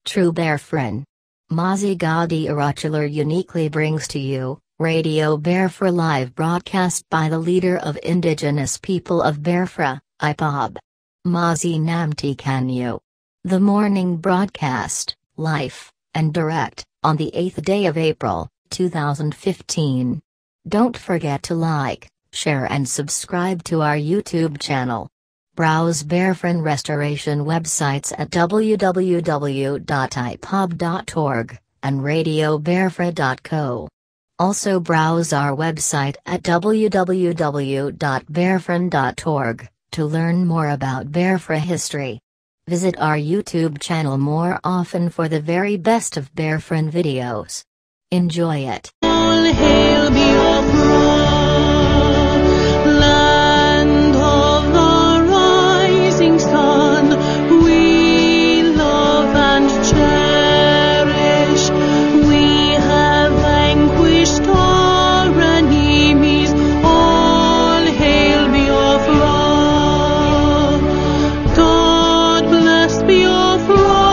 True Biafran. MAZI NNAMDI uniquely brings to you Radio Biafra live broadcast by the leader of Indigenous people of BIAFRA, IPOB. MAZI NNAMDI KANU. The morning broadcast, live, and direct, on the 8th day of April, 2015. Don't forget to like, share and subscribe to our YouTube channel. Browse Biafran restoration websites at www.ipob.org and radiobiafra.co. Also browse our website at www.biafran.org to learn more about Biafra history. Visit our YouTube channel more often for the very best of Biafran videos. Enjoy it. All hail Biafra, land of the rising sun, we love and cherish. We have vanquished our enemies. All hail Biafra. God bless Biafra.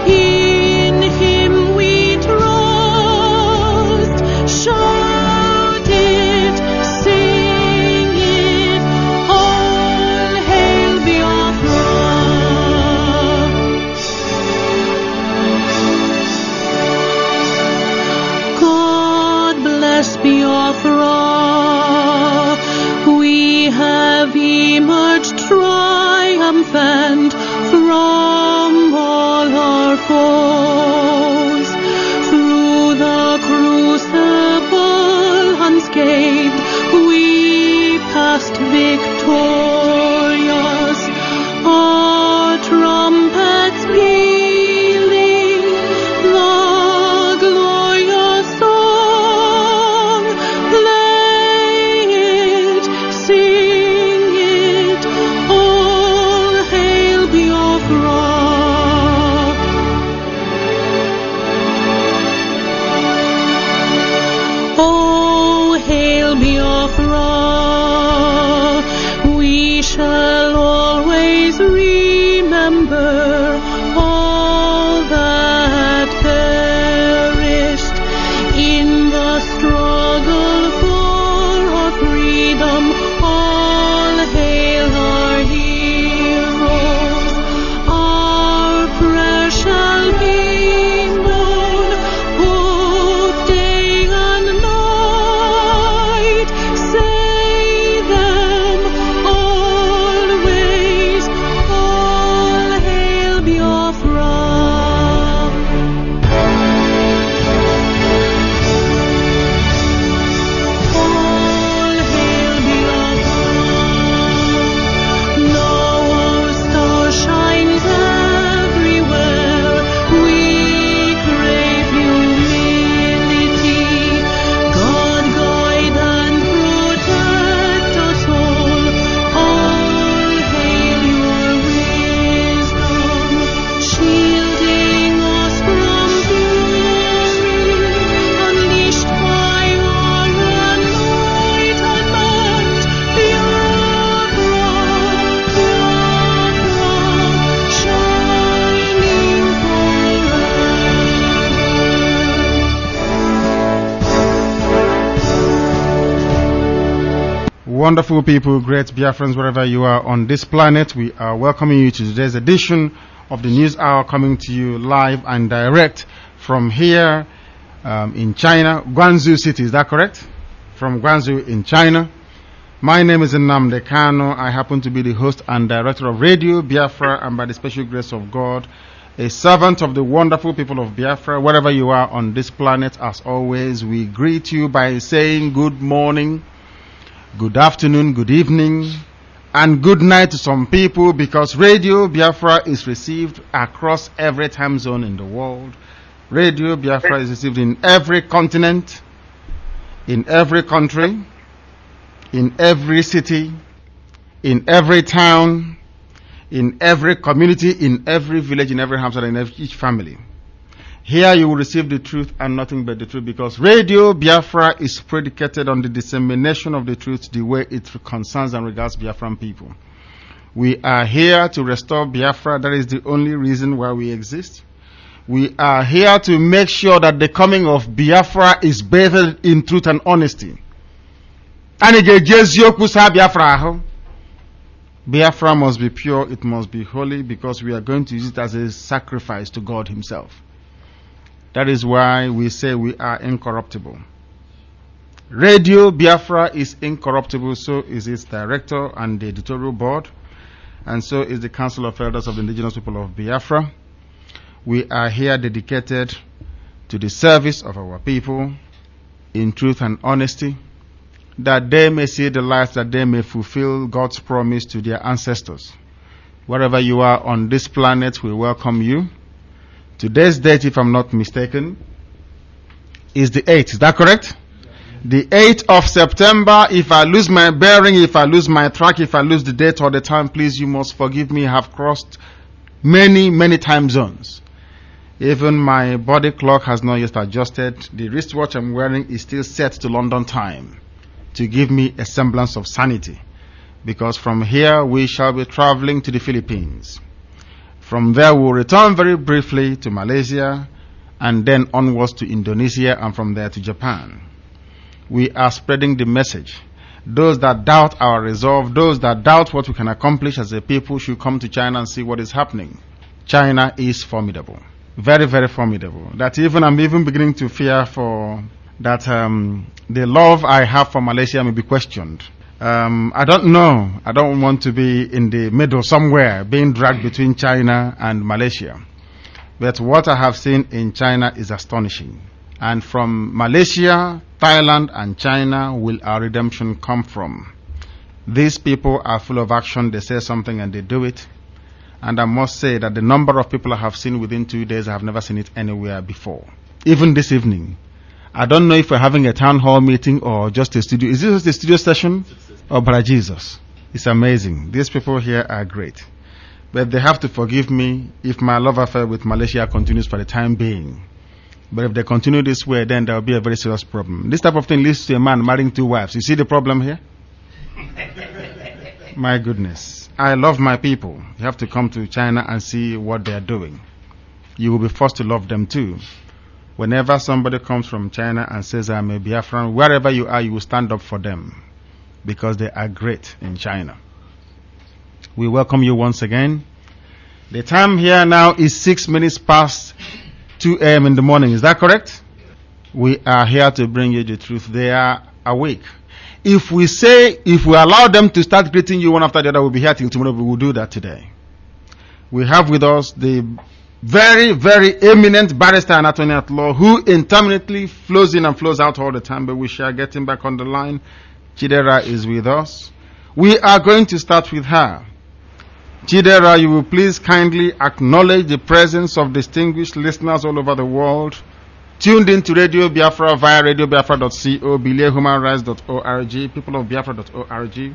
In Him we trust. Shout it, sing it. All hail Biafra. God bless Biafra. We have emerged triumphant from all our foes. Through the crucible unscathed, we passed victorious. Our trumpets pealing the glorious song. Play it, sing it, all hail Biafra. Oh, hail Biafra. We shall always remember all that perished in the struggle for our freedom. All hail our heroes. Our prayer shall be known both day and night. Say them always. All hail Biafra. All hail Biafra. Now our star shines everywhere. We crave humility. God guide and protect us all. All hail your wisdom, shielding us from fury, unleashed by our anointed man. Biafra, shining forever. Wonderful people, great Biafrans, wherever you are on this planet, we are welcoming you to today's edition of the News Hour, coming to you live and direct from here in China, Guangzhou City. Is that correct? From Guangzhou in China. My name is Nnamdi Kanu. I happen to be the host and director of Radio Biafra, and by the special grace of God, a servant of the wonderful people of Biafra. Wherever you are on this planet, as always, we greet you by saying good morning, good afternoon, good evening, and good night to some people, because Radio Biafra is received across every time zone in the world. Radio Biafra is received in every continent, in every country, in every city, in every town, in every community, in every village, in every household, in each family. Here you will receive the truth and nothing but the truth, because Radio Biafra is predicated on the dissemination of the truth the way it concerns and regards Biafran people. We are here to restore Biafra. That is the only reason why we exist. We are here to make sure that the coming of Biafra is bathed in truth and honesty. Biafra must be pure, it must be holy, because we are going to use it as a sacrifice to God Himself. That is why we say we are incorruptible. Radio Biafra is incorruptible, so is its director and the editorial board, and so is the Council of Elders of the Indigenous People of Biafra. We are here dedicated to the service of our people in truth and honesty, that they may see the light, that they may fulfill God's promise to their ancestors. Wherever you are on this planet, we welcome you. Today's date, if I'm not mistaken, is the 8th. Is that correct? The 8th of September. If I lose my bearing, if I lose my track, if I lose the date or the time, please, you must forgive me. I have crossed many time zones. Even my body clock has not yet adjusted. The wristwatch I'm wearing is still set to London time to give me a semblance of sanity. Because from here we shall be traveling to the Philippines. From there we'll return very briefly to Malaysia and then onwards to Indonesia and from there to Japan. We are spreading the message. Those that doubt our resolve, those that doubt what we can accomplish as a people should come to China and see what is happening. China is formidable. Very formidable. That I'm even beginning to fear for that the love I have for Malaysia may be questioned. I don't know. I don't want to be in the middle somewhere, being dragged between China and Malaysia. But what I have seen in China is astonishing. And from Malaysia, Thailand, and China will our redemption come from. These people are full of action. They say something and they do it. And I must say that the number of people I have seen within 2 days, I have never seen it anywhere before. Even this evening. I don't know if we're having a town hall meeting or just a studio. Is this just a studio session? Oh, brother Jesus. It's amazing. These people here are great. But they have to forgive me if my love affair with Malaysia continues for the time being. But if they continue this way, then there will be a very serious problem. This type of thing leads to a man marrying 2 wives. You see the problem here? My goodness. I love my people. You have to come to China and see what they are doing. You will be forced to love them too. Whenever somebody comes from China and says, I'm a Biafran, wherever you are, you will stand up for them. Because they are great in China. We welcome you once again. The time here now is 6 minutes past 2 a.m. in the morning. Is that correct? We are here to bring you the truth. They are awake. If we allow them to start greeting you one after the other, we'll be here till tomorrow. We will do that today. We have with us the very eminent barrister and attorney at law who intermittently flows in and flows out all the time, but we shall get him back on the line. Chidera is with us. We are going to start with her. Chidera, you will please kindly acknowledge the presence of distinguished listeners all over the world, tuned into Radio Biafra via radiobiafra.co, biliahumanrights.org, peopleofbiafra.org,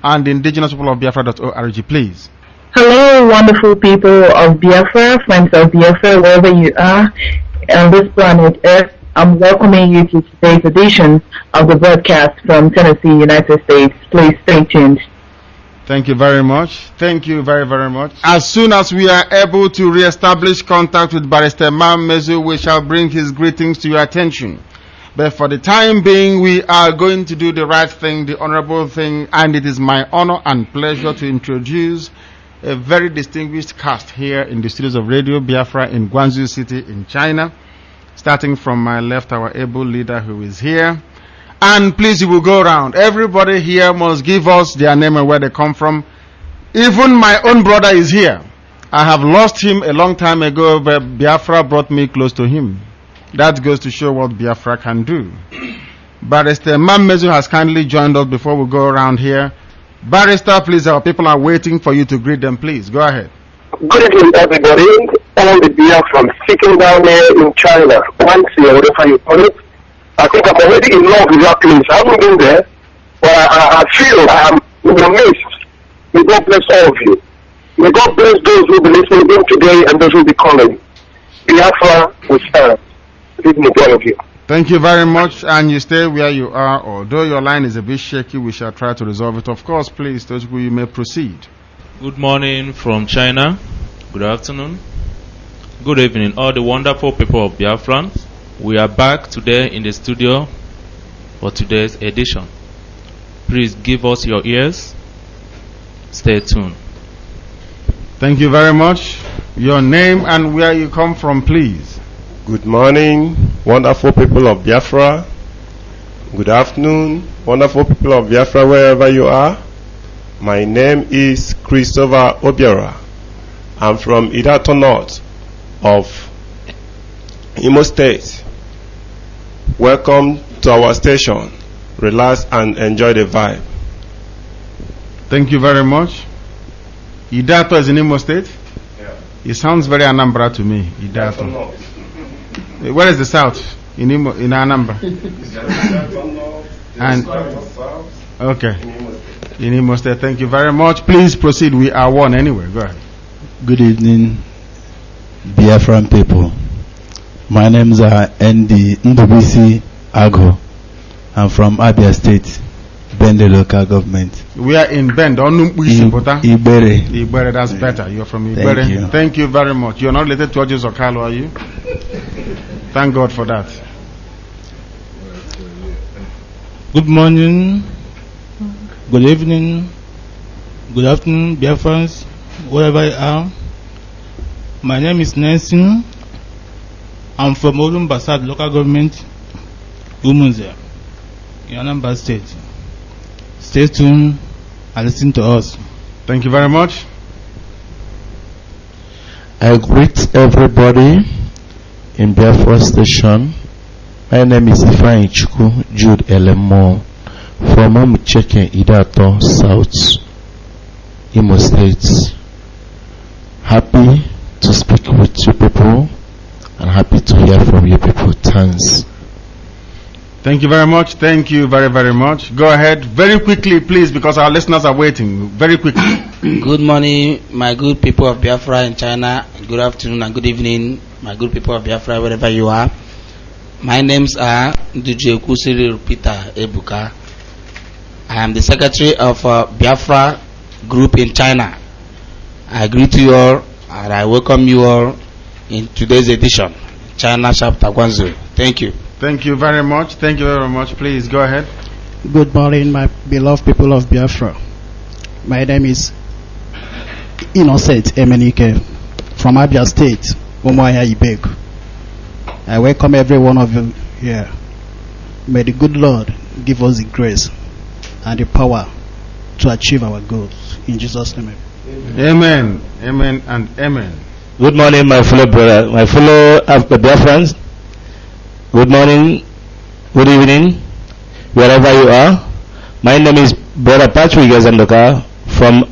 and indigenous people of Biafra.org, please. Hello, wonderful people of Biafra, friends of Biafra, wherever you are on this planet Earth. I'm welcoming you to today's edition of the broadcast from Tennessee, United States. Please stay tuned. Thank you very much. Thank you very much. As soon as we are able to re-establish contact with Barrister Mezu, we shall bring his greetings to your attention. But for the time being, we are going to do the right thing, the honorable thing, and it is my honor and pleasure to introduce a very distinguished cast here in the studios of Radio Biafra in Guangzhou City in China. Starting from my left, our able leader who is here. And please, you will go around. Everybody here must give us their name and where they come from. Even my own brother is here. I have lost him a long time ago, but Biafra brought me close to him. That goes to show what Biafra can do. Barrister Mezu has kindly joined us before we go around here. Barrister, please, our people are waiting for you to greet them, please. Go ahead. Good evening, everybody. All the Biafran sitting down there in China, whatever you call it. I think I'm already in love with that place. I haven't been there, but I feel I am in the midst. May God bless all of you. May God bless those who will be listening in today and those who will be calling. Biafra will stand. Good evening to all of you. Thank you very much, and you stay where you are. Although your line is a bit shaky, we shall try to resolve it. Of course, please, those who you may proceed. Good morning from China. Good afternoon. Good evening, all the wonderful people of Biafran. We are back today in the studio for today's edition. Please give us your ears. Stay tuned. Thank you very much. Your name and where you come from, please. Good morning, wonderful people of Biafra. Good afternoon, wonderful people of Biafra, wherever you are. My name is Christopher Obiora. I'm from Idato North of Imo State. Welcome to our station. Relax and enjoy the vibe. Thank you very much. Idato is in Imo State? Yeah. It sounds very Anambra to me, Idato. Where is the south? In Anambra? And okay. In Imo State. Thank you very much. Please proceed. We are one anyway. Go ahead. Good evening, Biafran people. My name is Ndubisi Ago. I'm from Abia State, Bende local government. We are in Bend. Ibere. Ibere, that's better. You're from Ibere. Thank you. Thank you very much. You're not related to Ojus Okalo, are you? Thank God for that. Good morning, good evening, good afternoon, Biafrans, wherever you are. My name is Nelson. I'm from Olumbasad local government, Umunze, in Anambra State. Stay tuned and listen to us. Thank you very much. I greet everybody in Biafra station. My name is Ifeanyi Chukwu Jude Elemo from Amucheke, Idato South, Imo State. Happy to speak with you people and happy to hear from you people. Thanks. Thank you very much. Thank you very, very much. Go ahead very quickly, please, because our listeners are waiting. Very quickly. Good morning, my good people of Biafra in China. Good afternoon and good evening, my good people of Biafra, wherever you are. My names are Nduje Kusiri Peter Ebuka. I am the secretary of Biafra group in China. I greet you all and I welcome you all in today's edition, China chapter 10. Thank you. Thank you very much. Thank you very much. Please go ahead. Good morning, my beloved people of Biafra. My name is Innocent Emenike from Abia State, Umuahia Ibek. I welcome every one of you here. May the good Lord give us the grace and the power to achieve our goals. In Jesus' name. Amen. Amen and amen. Good morning, my fellow brother, my fellow Biafrans. Good morning, good evening, wherever you are. My name is Brother Patrick Azandoka from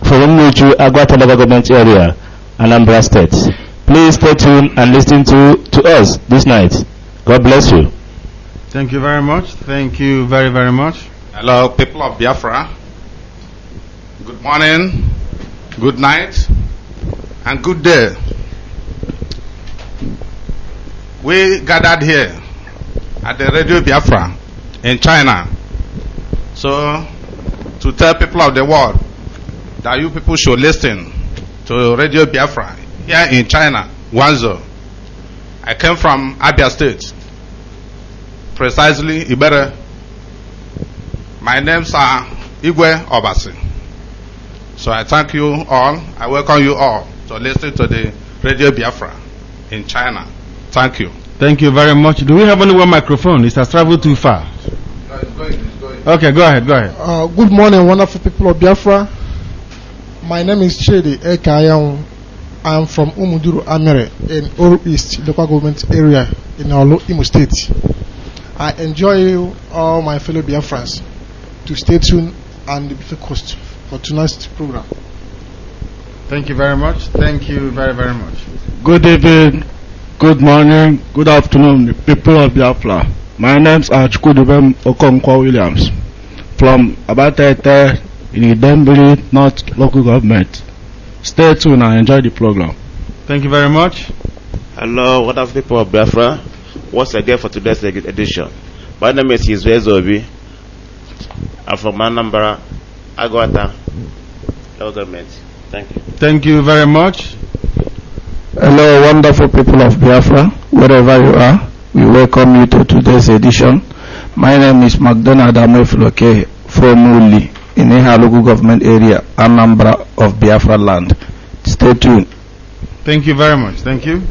Umuchu Agwata local government area, Anambra State. Please stay tuned and listen to us this night. God bless you. Thank you very much. Thank you very, very much. Hello, people of Biafra. Good morning, good night, and good day. We gathered here at the Radio Biafra in China, so to tell people of the world that you people should listen to Radio Biafra here in China, Guangzhou. I came from Abia State, precisely Ibere. My names are Igwe Obasi. So I thank you all. I welcome you all to listen to the Radio Biafra in China. Thank you. Thank you very much. Do we have only one microphone? It has traveled too far. No, it's going. Okay, go ahead. Go ahead. Good morning, wonderful people of Biafra. My name is Chedi Ekayang. I am from Umuduru Amere in Oru East local government area in Olo, Imo State. I enjoy all my fellow Biafrans to stay tuned and be focused for tonight's program. Thank you very much. Thank you very, very much. Good evening, good morning, good afternoon, people of Biafra. My name's Chukudubem Okonkwo Williams from Abatete in Idembili North Local Government. Stay tuned and enjoy the program. Thank you very much. Hello, wonderful people of Biafra. Once again for today's edition. My name is Izwe Zobi. I'm from Anambra, Agwata. government. Thank you. Thank you very much. Hello, wonderful people of Biafra, wherever you are. We welcome you to today's edition. My name is McDonald Amefloke from Uli in Eha local government area, Anambra of Biafra land. Stay tuned. Thank you very much. Thank you.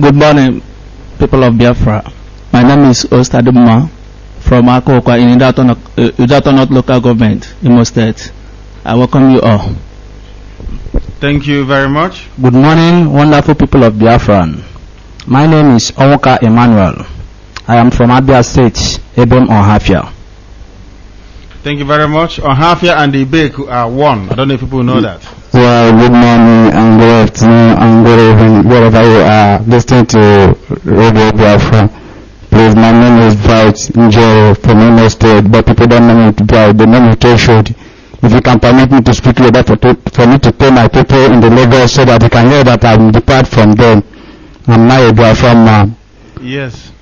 Good morning, people of Biafra. My name is Ostaduma from Akokwa in Idato North local government, Imo State. I welcome you all. Thank you very much. Good morning, wonderful people of Biafran. My name is Owoka Emmanuel. I am from Abia State, Ebem Ohafia. Thank you very much. Ohafia and Ibeku are one. I don't know if people know that. Well, good morning and good afternoon and good evening, wherever you are listening to Radio Biafra. Please, my name is Bright Njero from Imo State, but people don't know me to Bright, they know me to Shodi. If you can permit me to speak with that for me to tell my people in the Lagos so that they can hear that I will depart from them. I'm now a Biafra man. Yes.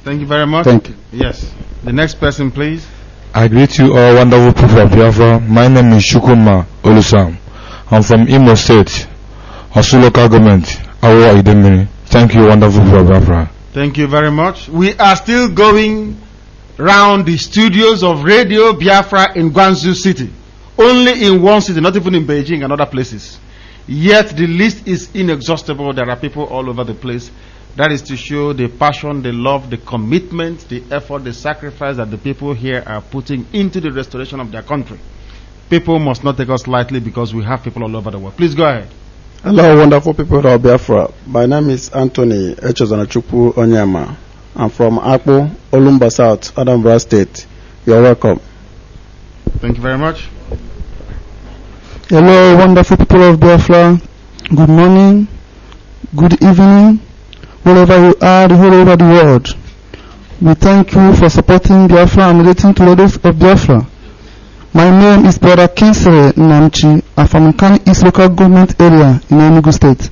Thank you very much. Thank you. Yes. The next person, please. I greet you all wonderful people of Biafra. My name is Shukuma Olusam. I'm from Imo State, Osu local government, Awa Idemiri. Thank you, wonderful people of Biafra. Thank you very much. We are still going round the studios of Radio Biafra in Guangzhou City. Only in one city, not even in Beijing and other places. Yet the list is inexhaustible. There are people all over the place. That is to show the passion, the love, the commitment, the effort, the sacrifice that the people here are putting into the restoration of their country. People must not take us lightly because we have people all over the world. Please go ahead. Hello, wonderful people of Biafra. My name is Anthony Echozanachukwu Onyema. I'm from Akpo, Olumba South, Anambra State. You're welcome. Thank you very much. Hello, wonderful people of Biafra. Good morning, good evening, wherever you are, all over the world. We thank you for supporting Biafra and relating to others of Biafra. My name is Brother Kinsere Nnamdi. I'm from Nkani East Local Government Area in Enugu State.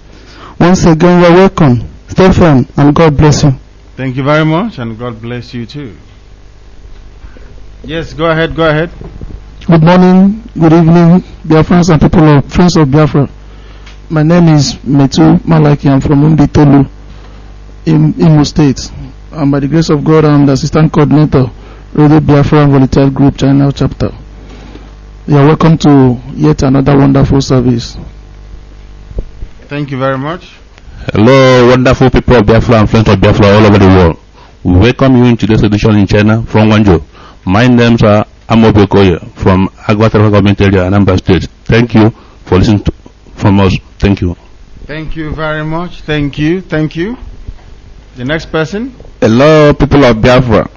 Once again, you are welcome. Stay firm and God bless you. Thank you very much and God bless you too. Yes, go ahead, go ahead. Good morning, good evening, Biafrans and people of friends of Biafra. My name is Metu Malaki. I'm from Umbitolu in Imo State. And by the grace of God, I'm the assistant coordinator, Radio Biafra Volunteer Group, China chapter. You are welcome to yet another wonderful service. Thank you very much. Hello, wonderful people of Biafra and friends of Biafra all over the world. We welcome you in today's edition in China from Guangzhou. My names are Amobe Koye from Agwatara Government Area, Anambra State. Thank you for listening from us. Thank you. Thank you very much. Thank you. Thank you. The next person. Hello, people of Biafra.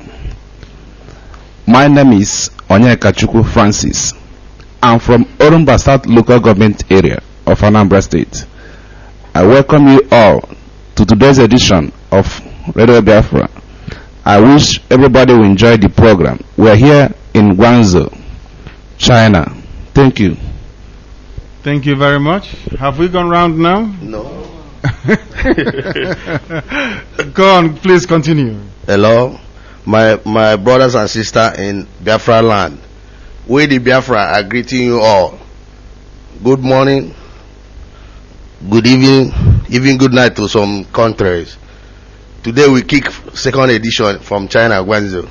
My name is Onyekachukwu Francis. I'm from Orumba South Local Government Area of Anambra State. I welcome you all to today's edition of Radio Biafra. I wish everybody will enjoy the program. We're here in Guangzhou, China. Thank you. Thank you very much. Have we gone round now? No. Go on, please continue. Hello, my brothers and sisters in Biafra land. We the Biafra are greeting you all. Good morning, good evening, even good night to some countries. Today we kick second edition from China, Guangzhou.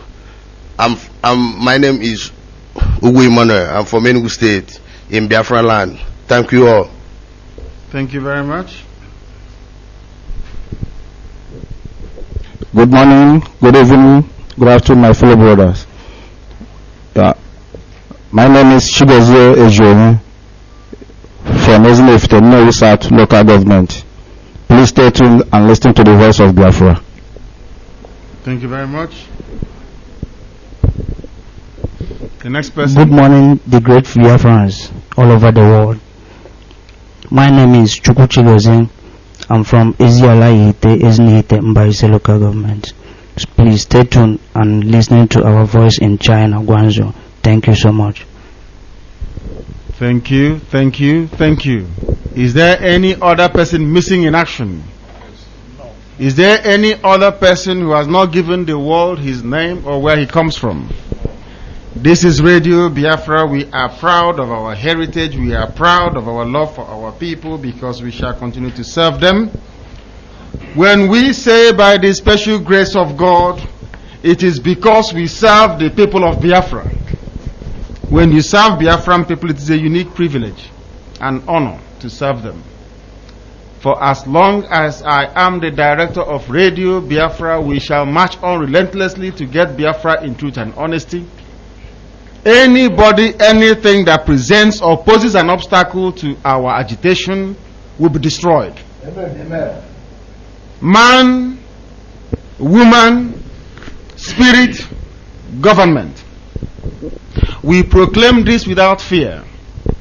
My name is Ugu Emmanuel. I'm from Enugu State in Biafra land. Thank you all. Thank you very much. Good morning, good evening, good afternoon, my fellow brothers. My name is Chigozie Ejomi from Ezinefite South Local Government. Please stay tuned and listen to the voice of Biafra. Thank you very much. The next person. Good morning, the great Biafrans all over the world. My name is Chukwu Chigozie. I'm from Ezinihite Mbaise Local Government. Please stay tuned and listen to our voice in China, Guangzhou. Thank you so much. Thank you, thank you, thank you. Is there any other person missing in action? Is there any other person who has not given the world his name or where he comes from? This is Radio Biafra. We are proud of our heritage. We are proud of our love for our people because we shall continue to serve them. When we say by the special grace of God, it is because we serve the people of Biafra. When you serve Biafran people, it is a unique privilege and honor to serve them. For as long as I am the director of Radio Biafra, we shall march on relentlessly to get Biafra in truth and honesty. Anybody, anything that presents or poses an obstacle to our agitation will be destroyed. Amen. Man, woman, spirit, government. We proclaim this without fear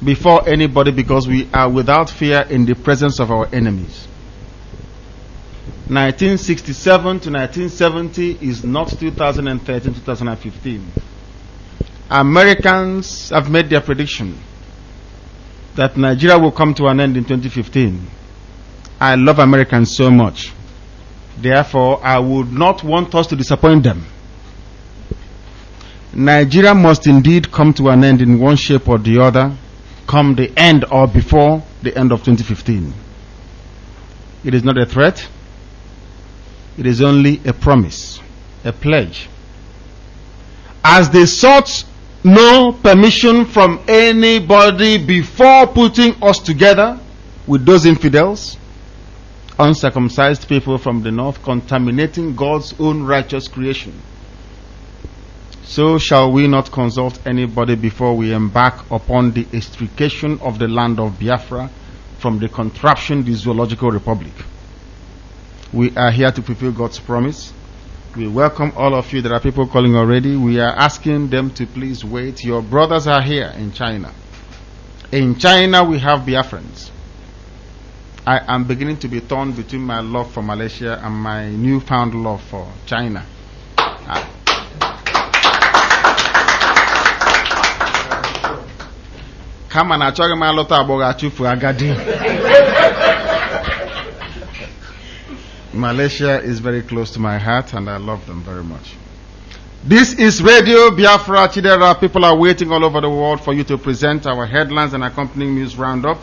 before anybody because we are without fear in the presence of our enemies. 1967 to 1970 is not 2013, 2015. Americans have made their prediction that Nigeria will come to an end in 2015. I love Americans so much. Therefore, I would not want us to disappoint them. Nigeria must indeed come to an end in one shape or the other, come the end or before the end of 2015. It is not a threat. It is only a promise, a pledge. As they sought no permission from anybody before putting us together with those infidels, uncircumcised people from the north, contaminating God's own righteous creation, so shall we not consult anybody before we embark upon the extrication of the land of Biafra from the contraption, the zoological republic. We are here to fulfill God's promise. We welcome all of you. There are people calling already. We are asking them to please wait. Your brothers are here in China. In China, we have Biafrans. I am beginning to be torn between my love for Malaysia and my newfound love for China. Come on, I talk my lot about you for Agadi. Malaysia is very close to my heart and I love them very much. This is Radio Biafra. Chidera. People are waiting all over the world for you to present our headlines and accompanying news roundup.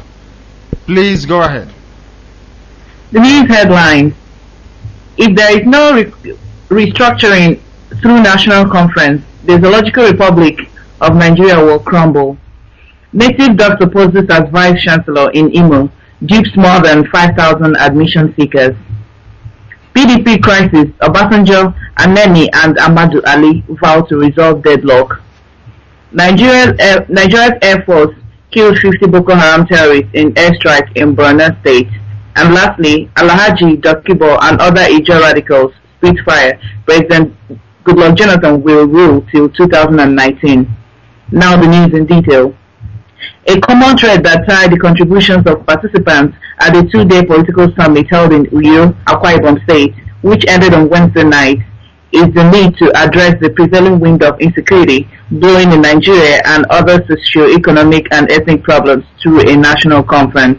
Please go ahead. The news headlines. If there is no restructuring through national conference, the Zoological Republic of Nigeria will crumble. Native doctor poses as Vice Chancellor in Imo, dupes more than 5,000 admission seekers. PDP crisis, Obasanjo, Aneni and Ahmadu Ali vow to resolve deadlock. Nigeria's Air Force killed 50 Boko Haram terrorists in airstrike in Borno State. And lastly, Alhaji Dokibo and other Ijo radicals spit fire. President Goodluck Jonathan will rule till 2019. Now the news in detail. A common thread that tied the contributions of participants at the two-day political summit held in Uyo, Akwa Ibom State, which ended on Wednesday night, is the need to address the prevailing wind of insecurity blowing in Nigeria and other socio-economic and ethnic problems through a national conference.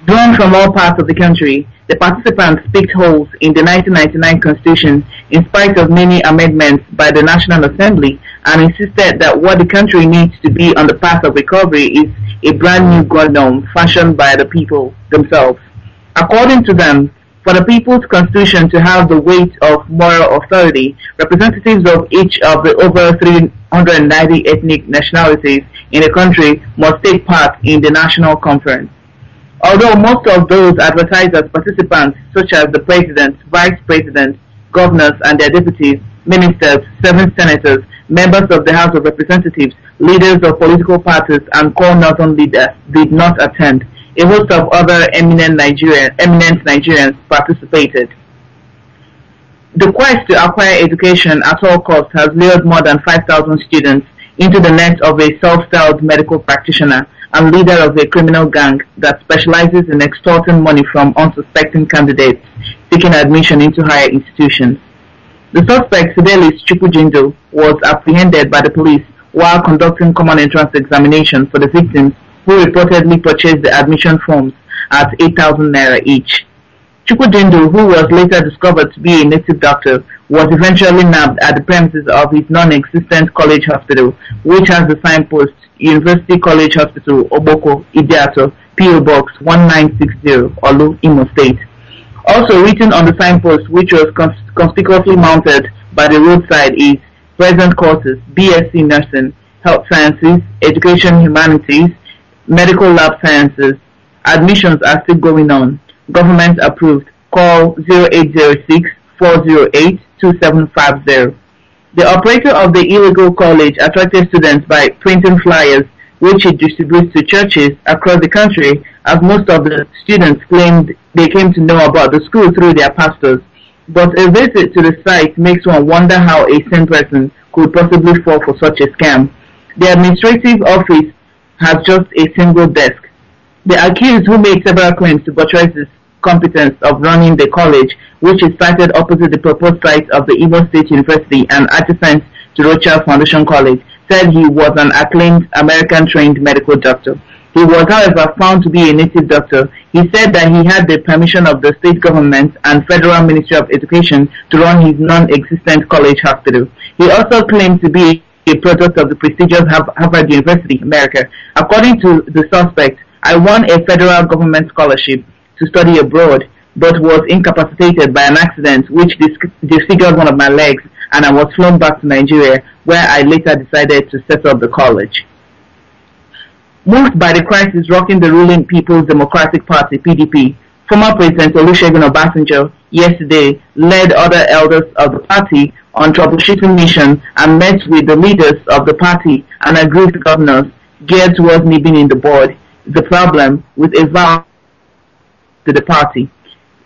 Drawn from all parts of the country, the participants picked holes in the 1999 Constitution in spite of many amendments by the National Assembly and insisted that what the country needs to be on the path of recovery is a brand new God norm fashioned by the people themselves. According to them, for the People's Constitution to have the weight of moral authority, representatives of each of the over 390 ethnic nationalities in the country must take part in the national conference. Although most of those advertised as participants, such as the President, Vice President, governors and their deputies, ministers, 7 senators, members of the House of Representatives, leaders of political parties and core northern leaders did not attend. A host of other eminent Nigerians participated. The quest to acquire education at all costs has lured more than 5,000 students into the net of a self-styled medical practitioner and leader of a criminal gang that specializes in extorting money from unsuspecting candidates seeking admission into higher institutions. The suspect, Fidelis Chukwujindo, was apprehended by the police while conducting common entrance examination for the victims who reportedly purchased the admission forms at 8,000 naira each. Chukwudindu, who was later discovered to be a native doctor, was eventually nabbed at the premises of his non-existent college hospital, which has the signpost University College Hospital, Oboko, Idiato, P.O. Box 1960, Olu, Imo State. Also written on the signpost, which was conspicuously mounted by the roadside, is present courses: BSc Nursing, Health Sciences, Education Humanities, Medical Lab Sciences. Admissions are still going on. Government approved. Call 0806-408-2750. The operator of the illegal college attracted students by printing flyers, which it distributes to churches across the country, as most of the students claimed they came to know about the school through their pastors. But a visit to the site makes one wonder how a sane person could possibly fall for such a scam. The administrative office has just a single desk. The accused, who made several claims to buttress his competence of running the college, which is sited opposite the proposed site of the Igbo State University and adjacent to Rothschild Foundation College, said he was an acclaimed American-trained medical doctor. He was, however, found to be a native doctor. He said that he had the permission of the state government and Federal Ministry of Education to run his non-existent college hospital. He also claimed to be a product of the prestigious Harvard University, America. According to the suspect, I won a federal government scholarship to study abroad, but was incapacitated by an accident which disfigured one of my legs, and I was flown back to Nigeria, where I later decided to set up the college. Moved by the crisis rocking the ruling People's Democratic Party, PDP, former President Olusegun Obasanjo yesterday led other elders of the party on troubleshooting mission and met with the leaders of the party and aggrieved governors geared towards nibbling in the bud the problem with a vow to the party.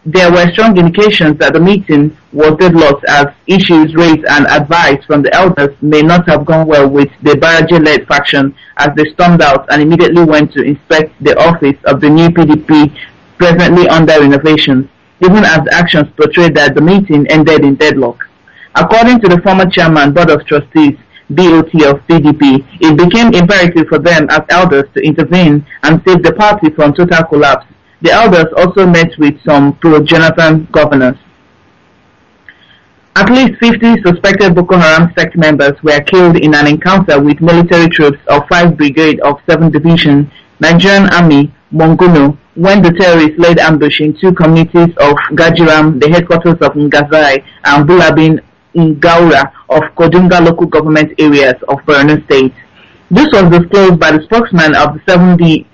There were strong indications that the meeting was deadlocked, as issues raised and advice from the elders may not have gone well with the Baraje-led faction, as they stormed out and immediately went to inspect the office of the new PDP presently under renovation, even as actions portrayed that the meeting ended in deadlock. According to the former chairman, Board of Trustees, BOT of PDP, it became imperative for them as elders to intervene and save the party from total collapse. The elders also met with some pro-Jonathan governors. At least 50 suspected Boko Haram sect members were killed in an encounter with military troops of 5 Brigade of 7th Division, Nigerian Army, Monguno, when the terrorists laid ambush in 2 communities of Gajiram, the headquarters of Ngazai, and Bulabin Ngaura of Kodunga local government areas of Borno State. This was disclosed by the spokesman of the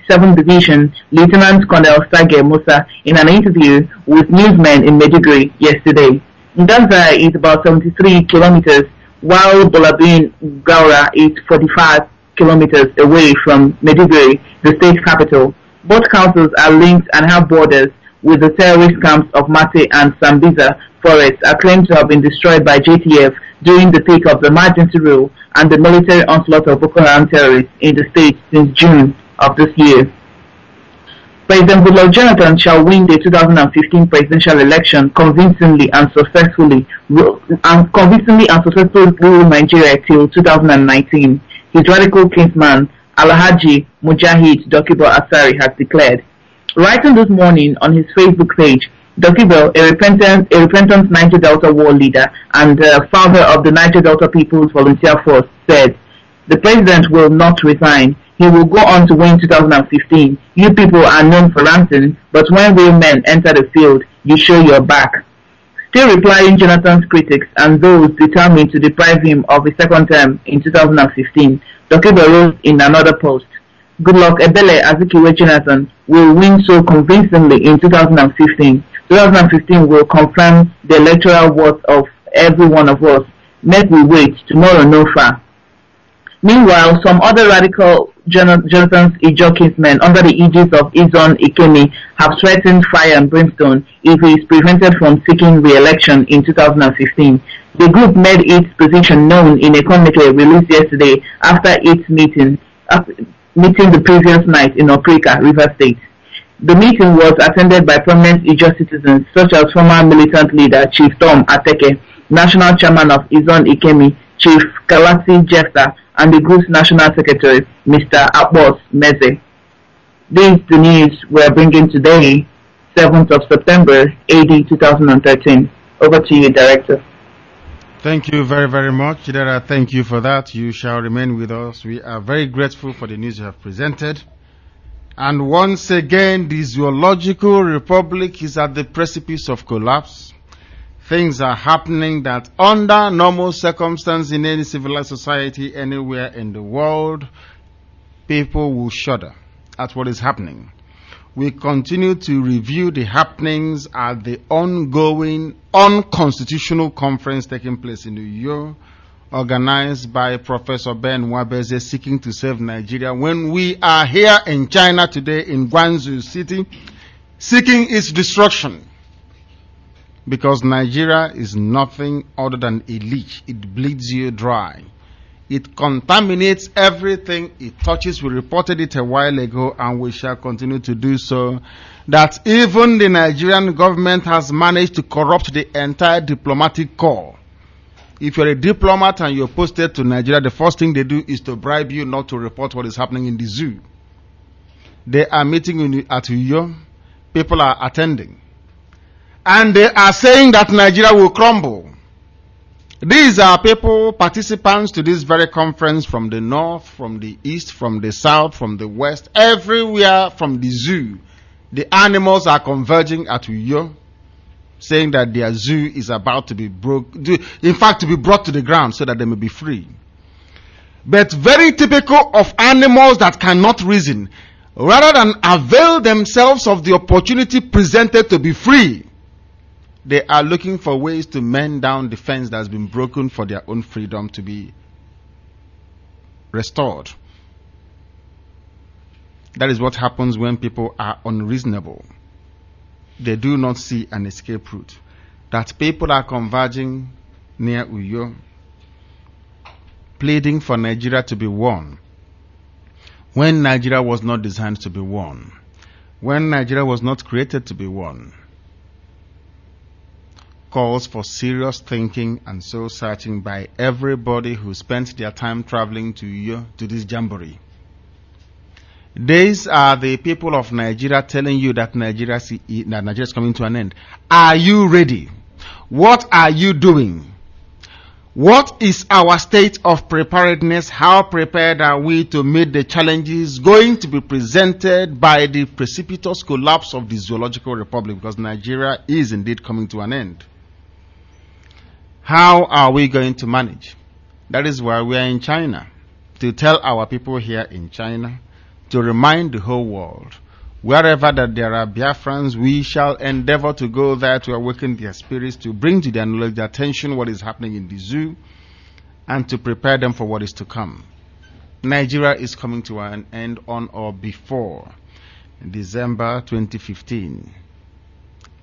7th Division, Lieutenant Colonel Sage Musa, in an interview with newsmen in Maiduguri yesterday. Ngaza is about 73 kilometers, while Bulabin Ngaura is 45 kilometers away from Maiduguri, the state capital. Both councils are linked and have borders with the terrorist camps of Mate and Sambiza forests are claimed to have been destroyed by JTF during the peak of the emergency rule and the military onslaught of Boko Haram terrorists in the state since June of this year. President Goodluck Jonathan shall win the 2015 presidential election convincingly and successfully rule Nigeria till 2019. His radical kinsman, Alhaji Mujahid Dokibo Asari, has declared. Writing this morning on his Facebook page, Dokibo, a repentant Niger Delta war leader and founder of the Niger Delta People's Volunteer Force, said, "The president will not resign. He will go on to win 2015. You people are known for ranting, but when real men enter the field, you show your back." Still replying Jonathan's critics and those determined to deprive him of a second term in 2015, Dokibo wrote in another post, "Goodluck Ebele Azikiwe Jonathan will win so convincingly in 2015. 2015 will confirm the electoral worth of every one of us. Make we wait, tomorrow no far." Meanwhile, some other radical Jonathan's Ijo kinsmen under the aegis of Izon Ikemi have threatened fire and brimstone if he is prevented from seeking re-election in 2015. The group made its position known in a communique released yesterday after its meeting the previous night in Okrika, River State. The meeting was attended by prominent Ijo citizens such as former militant leader Chief Tom Ateke, National Chairman of Izon Ikemi, Chief Kalasi Jefta, and the group's National Secretary, Mr. Abbas Meze. This is the news we're bringing today, 7th of September, AD 2013. Over to you, Director. Thank you very, very much. Chidera, thank you for that. You shall remain with us. We are very grateful for the news you have presented. And once again, the zoological republic is at the precipice of collapse. Things are happening that under normal circumstances in any civilized society anywhere in the world, people will shudder at what is happening. We continue to review the happenings at the ongoing unconstitutional conference taking place in New York, organized by Professor Ben Wabeze, seeking to save Nigeria, when we are here in China today in Guangzhou City, seeking its destruction. Because Nigeria is nothing other than a leech. It bleeds you dry. It contaminates everything it touches. We reported it a while ago, and we shall continue to do so. That even the Nigerian government has managed to corrupt the entire diplomatic corps. If you're a diplomat and you're posted to Nigeria, the first thing they do is to bribe you not to report what is happening in the zoo. They are meeting at Uyo. People are attending. And they are saying that Nigeria will crumble. These are people, participants to this very conference from the north, from the east, from the south, from the west, everywhere from the zoo. The animals are converging at Uyo, saying that their zoo is about to be in fact to be brought to the ground so that they may be free. But very typical of animals that cannot reason, rather than avail themselves of the opportunity presented to be free, they are looking for ways to mend down the fence that has been broken for their own freedom to be restored. That is what happens when people are unreasonable. They do not see an escape route. That people are converging near Uyo, pleading for Nigeria to be won, when Nigeria was not designed to be won, when Nigeria was not created to be won, calls for serious thinking and soul searching by everybody who spent their time traveling to Uyo, to this jamboree. These are the people of Nigeria telling you that Nigeria is coming to an end. Are you ready? What are you doing? What is our state of preparedness? How prepared are we to meet the challenges going to be presented by the precipitous collapse of the zoological republic? Because Nigeria is indeed coming to an end. How are we going to manage? That is why we are in China, to tell our people here in China, to remind the whole world, wherever that there are Biafrans, we shall endeavor to go there to awaken their spirits, to bring to their knowledge, their attention, what is happening in the zoo, and to prepare them for what is to come. Nigeria is coming to an end on or before December 2015.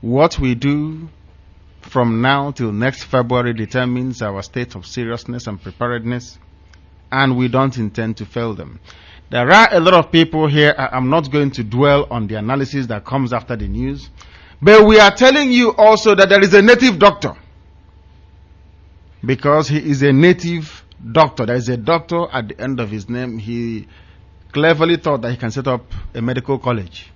What we do from now till next February determines our state of seriousness and preparedness, and we don't intend to fail them. There are a lot of people here. I'm not going to dwell on the analysis that comes after the news, but we are telling you also that there is a native doctor, because he is a native doctor. There is a doctor at the end of his name. He cleverly thought that he can set up a medical college,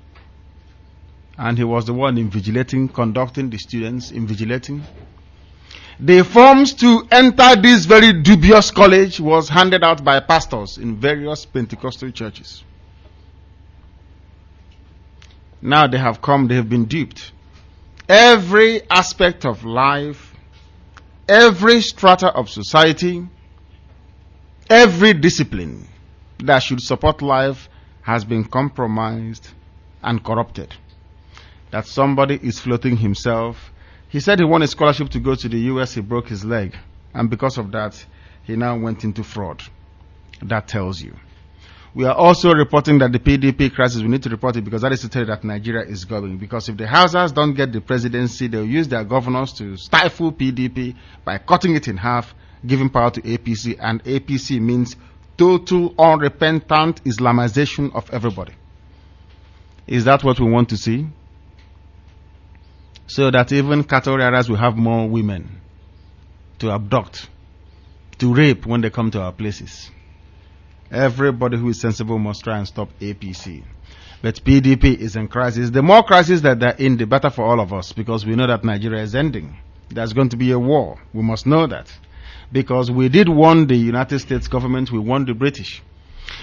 and he was the one invigilating, conducting the students, invigilating. The forms to enter this very dubious college was handed out by pastors in various Pentecostal churches. Now they have come, they have been duped. Every aspect of life, every strata of society, every discipline that should support life has been compromised and corrupted. That somebody is floating himself. He said he won a scholarship to go to the US, he broke his leg. And because of that, he now went into fraud. That tells you. We are also reporting that the PDP crisis, we need to report it because that is to tell you that Nigeria is going. Because if the Hausas don't get the presidency, they'll use their governors to stifle PDP by cutting it in half, giving power to APC. And APC means total unrepentant Islamization of everybody. Is that what we want to see? So that even cattle rearers will have more women to abduct, to rape when they come to our places. Everybody who is sensible must try and stop APC. But PDP is in crisis. The more crisis that they're in, the better for all of us, because we know that Nigeria is ending. There's going to be a war. We must know that. Because we did warn the United States government, we warned the British,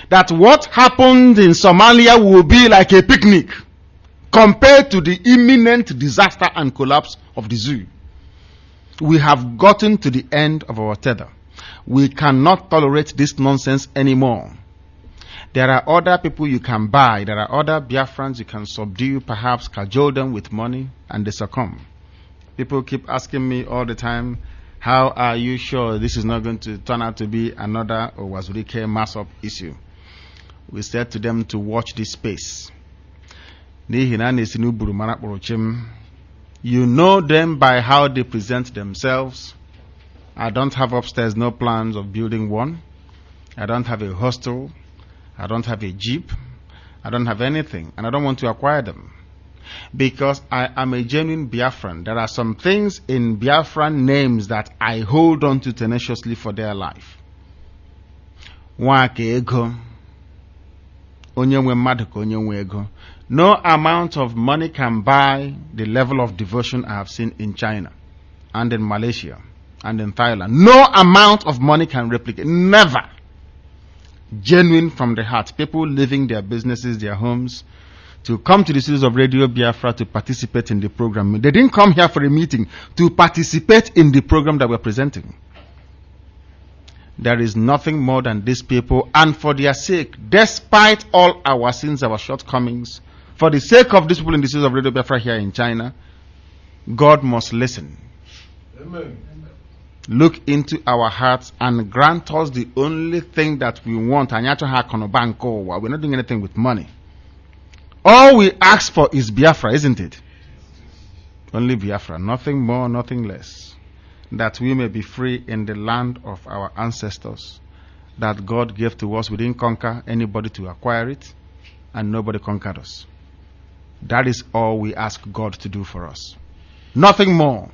that what happened in Somalia will be like a picnic compared to the imminent disaster and collapse of the zoo. We have gotten to the end of our tether. We cannot tolerate this nonsense anymore. There are other people you can buy. There are other Biafrans you can subdue, perhaps cajole them with money, and they succumb. People keep asking me all the time, how are you sure this is not going to turn out to be another Owazurike mass-up issue? We said to them to watch this space. You know them by how they present themselves. I don't have upstairs no plans of building one. I don't have a hostel. I don't have a jeep. I don't have anything, and I don't want to acquire them. Because I am a genuine Biafran. There are some things in Biafran names that I hold on to tenaciously for their life. Nwake ego. Onye nwe mmadụ ka onye nwe ego. No amount of money can buy the level of devotion I have seen in China and in Malaysia and in Thailand. No amount of money can replicate. Never. Genuine from the heart. People leaving their businesses, their homes, to come to the studios of Radio Biafra to participate in the program. They didn't come here for a meeting, to participate in the program that we're presenting. There is nothing more than these people, and for their sake, despite all our sins, our shortcomings, for the sake of these people in the studios of Radio Biafra here in China, God must listen. Amen. Look into our hearts and grant us the only thing that we want. We're not doing anything with money. All we ask for is Biafra, isn't it? Only Biafra, nothing more, nothing less. That we may be free in the land of our ancestors that God gave to us. We didn't conquer anybody to acquire it, and nobody conquered us. That is all we ask God to do for us. Nothing more.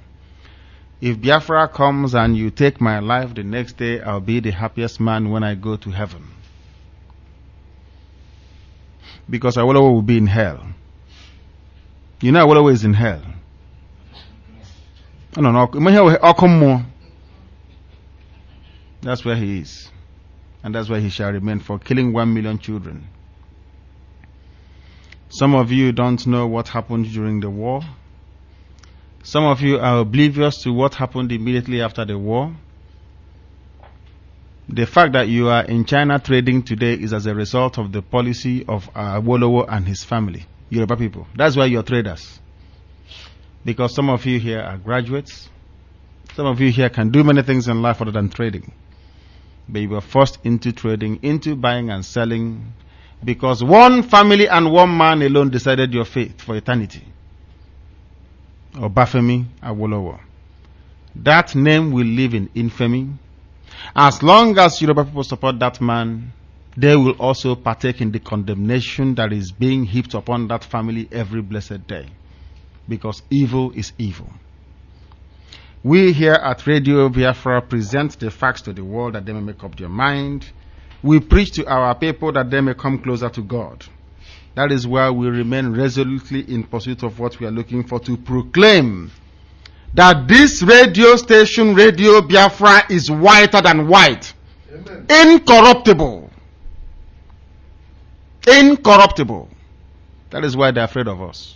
If Biafra comes and you take my life, the next day I'll be the happiest man when I go to heaven. Because Awolowo will be in hell. You know Awolowo is in hell. I don't know. That's where he is. And that's where he shall remain, for killing 1 million children. Some of you don't know what happened during the war. Some of you are oblivious to what happened immediately after the war. The fact that you are in China trading today is as a result of the policy of Awolowo and his family, Yoruba people. That's why you're traders. Because some of you here are graduates. Some of you here can do many things in life other than trading. But you were forced into trading, into buying and selling, because one family and one man alone decided your fate for eternity. Obafemi Awolowo. That name will live in infamy. As long as Yoruba people support that man, they will also partake in the condemnation that is being heaped upon that family every blessed day. Because evil is evil. We here at Radio Biafra present the facts to the world that they may make up their mind. We preach to our people that they may come closer to God. That is why we remain resolutely in pursuit of what we are looking for, to proclaim that this radio station, Radio Biafra, is whiter than white. Amen. Incorruptible. Incorruptible. That is why they are afraid of us.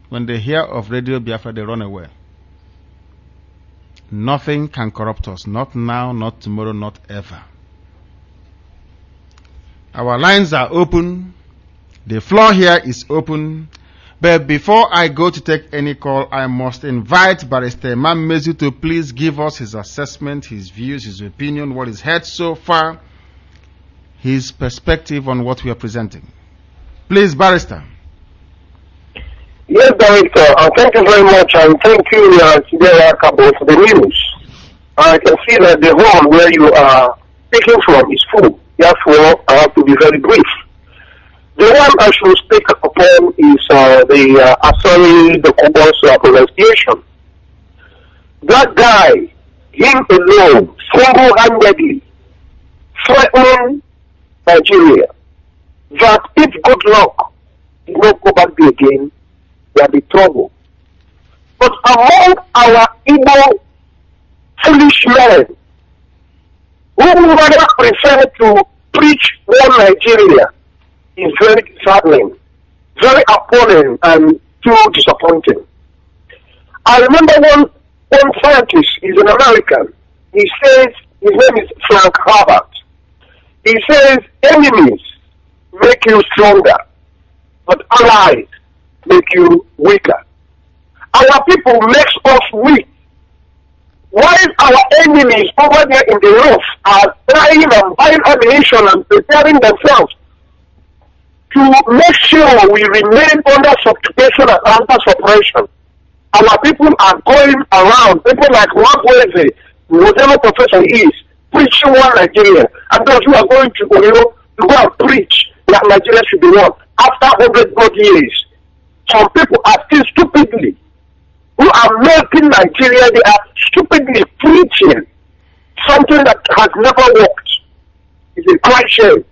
When they hear of Radio Biafra, they run away. Nothing can corrupt us. Not now, not tomorrow, not ever. Our lines are open. The floor here is open. But before I go to take any call, I must invite Barrister Mamezu to please give us his assessment, his views, his opinion, what is heard so far, his perspective on what we are presenting. Please, Barrister. Yes, Director, thank you very much, and thank you, Kabo, for the news. I can see that the hall where you are speaking from is full. Therefore, I have to be very brief. The one I should speak upon is the Asari, the Kobos pronunciation. That guy, him alone, single-handedly threatening Nigeria, that if good luck did not go back there again, there will be trouble. But among our Igbo foolish men, who rather prefer to preach one Nigeria, is very disheartening, very appalling, and too disappointing. I remember one scientist, he's an American, he says, his name is Frank Herbert. He says, enemies make you stronger, but allies make you weaker. Our people makes us weak, while our enemies over there in the roof are trying and buying ammunition and preparing themselves to make sure we remain under subjugation and under suppression. Our people are going around, people like Wagweze, whatever professor he is, preaching one Nigeria, and those who are going to go and preach that Nigeria should be one after 100 odd years. Some people are still stupidly, who are making Nigeria, they are stupidly preaching something that has never worked. It's a quite shame.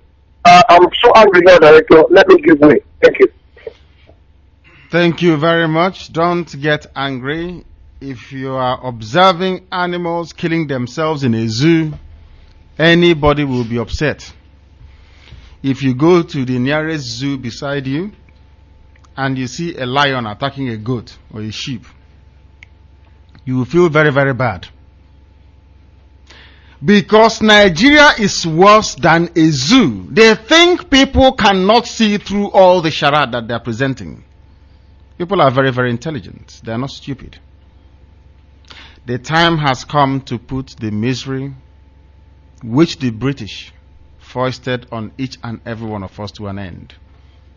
I'm so angry now, Director. Let me give way. Thank you. Thank you very much. Don't get angry. If you are observing animals killing themselves in a zoo, anybody will be upset. If you go to the nearest zoo beside you and you see a lion attacking a goat or a sheep, you will feel very, very bad. Because Nigeria is worse than a zoo. They think people cannot see through all the charade that they are presenting. People are very, very intelligent. They are not stupid. The time has come to put the misery which the British foisted on each and every one of us to an end.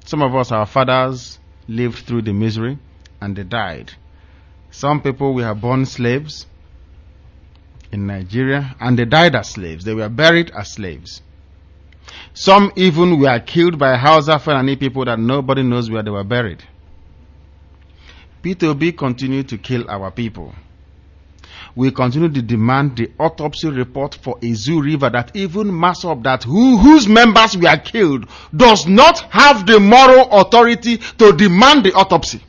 Some of us, our fathers, lived through the misery and they died. Some people were born slaves in Nigeria and they died as slaves. They were buried as slaves. Some even were killed by Hausa Fulani people that nobody knows where they were buried. P2B continued to kill our people. We continue to demand the autopsy report for Izu River that even mass up that whose members were killed does not have the moral authority to demand the autopsy.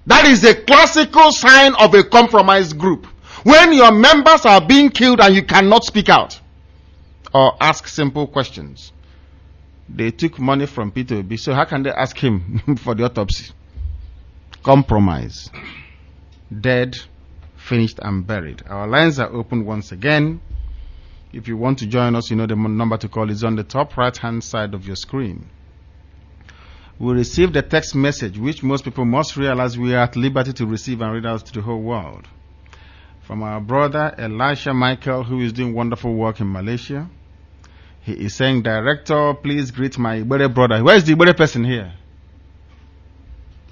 That is a classical sign of a compromised group. When your members are being killed and you cannot speak out or ask simple questions. They took money from P2B, so how can they ask him for the autopsy? Compromise. Dead, finished and buried. Our lines are open once again. If you want to join us, you know the number to call is on the top right hand side of your screen. We received a text message which most people must realize we are at liberty to receive and read out to the whole world. From our brother Elisha Michael, who is doing wonderful work in Malaysia. He is saying, Director, please greet my Igbo brother. Where is the Igbo person here?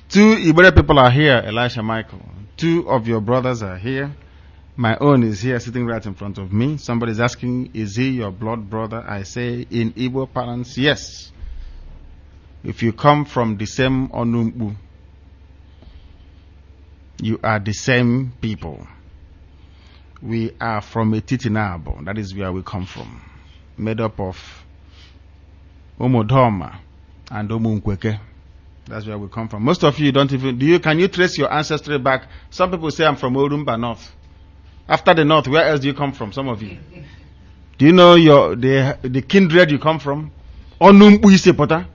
2 Igbo people are here, Elisha Michael. 2 of your brothers are here. My own is here sitting right in front of me. Somebody is asking, is he your blood brother? I say in Igbo parlance, yes. If you come from the same Onumbu, you are the same people. We are from Etitinabo. That is where we come from. Made up of Omodoma and Omunkweke. That's where we come from. Most of you don't even, can you trace your ancestry back? Some people say I'm from Orumba North. After the North, where else do you come from? Some of you. Do you know the kindred you come from? Onumbu Isepota.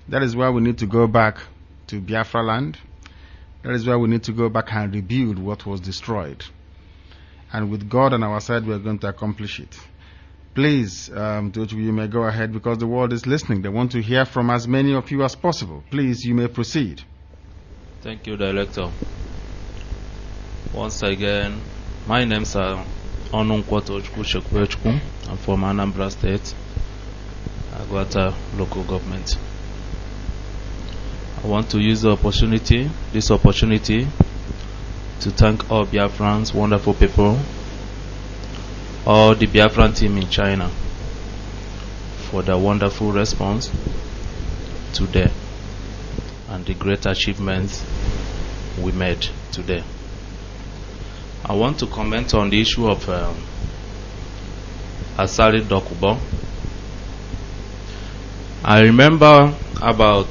That is where we need to go back to Biafra land. That is where we need to go back and rebuild what was destroyed. And with God on our side, we are going to accomplish it. Please, you may go ahead because the world is listening. They want to hear from as many of you as possible. Please, you may proceed. Thank you, Director. Once again, my name is Onunkwoto Chukwuchukwu. I'm from Anambra State, Agwata local government. I want to use this opportunity to thank all Biafrans, wonderful people, all the Biafran team in China for their wonderful response today and the great achievements we made today. I want to comment on the issue of Asari Dokubo. I remember About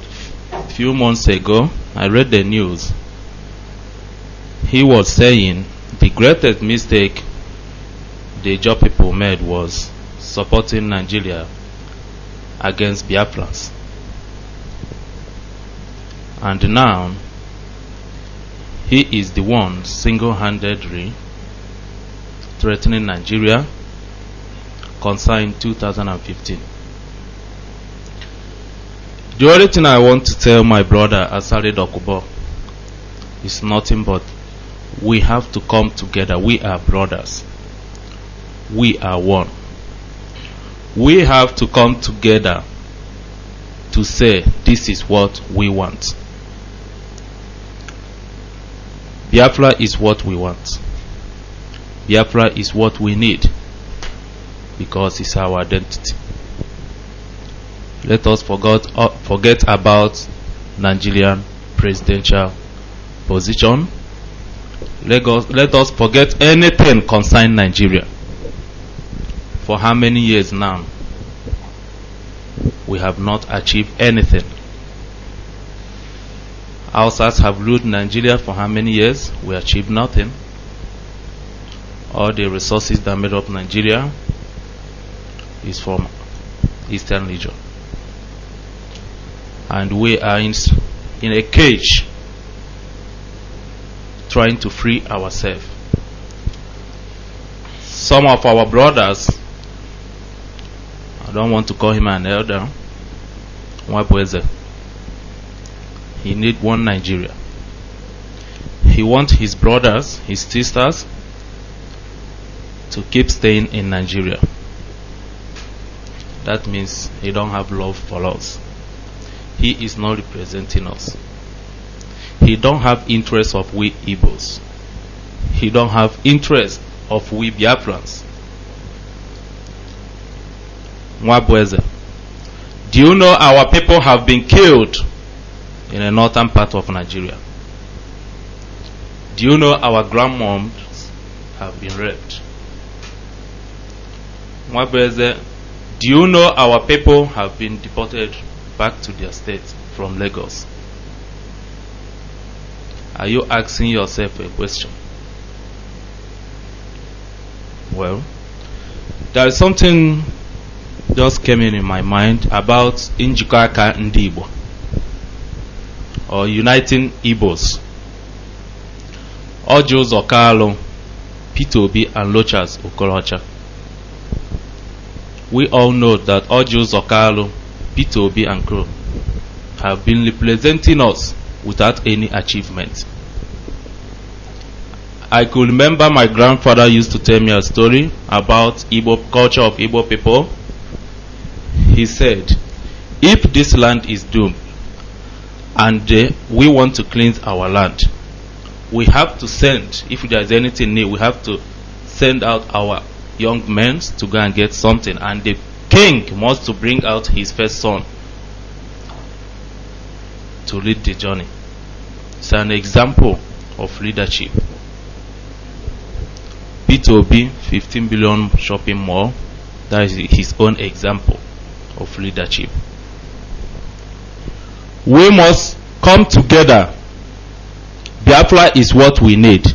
a few months ago, I read the news. He was saying the greatest mistake the job people made was supporting Nigeria against Biafrans. And now, he is the one single-handedly threatening Nigeria concerning 2015. The only thing I want to tell my brother Asare Dokubo is nothing but we have to come together. We are brothers. We are one. We have to come together to say this is what we want. Biafra is what we want. Biafra is what we need because it's our identity. Let us forget about Nigerian presidential position. Let us forget anything concerning Nigeria. For how many years now? We have not achieved anything. Hausas have ruled Nigeria for how many years? We achieved nothing. All the resources that made up Nigeria is from Eastern region. And we are in a cage trying to free ourselves. Some of our brothers, I don't want to call him an elder, Mwabweze, he need one Nigeria. He wants his brothers, his sisters to keep staying in Nigeria. That means he don't have love for us. He is not representing us. He don't have interest of we Igbos. He don't have interest of we Biafrans. Mwabweze, do you know our people have been killed in the northern part of Nigeria? Do you know our grandmoms have been raped? Mwabweze, do you know our people have been deported back to their state from Lagos? Are you asking yourself a question? Well, there is something just came in my mind about Injikaka Ndi Igbo, or uniting Igbos. Ojo Zokalo, Peter Obi and Lochas Okorocha. We all know that Ojo Zokalo, Peter Obi and Crow have been representing us without any achievement. I could remember my grandfather used to tell me a story about Igbo culture of Igbo people. He said, if this land is doomed and we want to cleanse our land, we have to send, if there is anything new, we have to send out our young men to go and get something, and the king wants to bring out his first son to lead the journey. It's an example of leadership. P2B 15 billion shopping mall, that is his own example of leadership. We must come together. Biafra is what we need.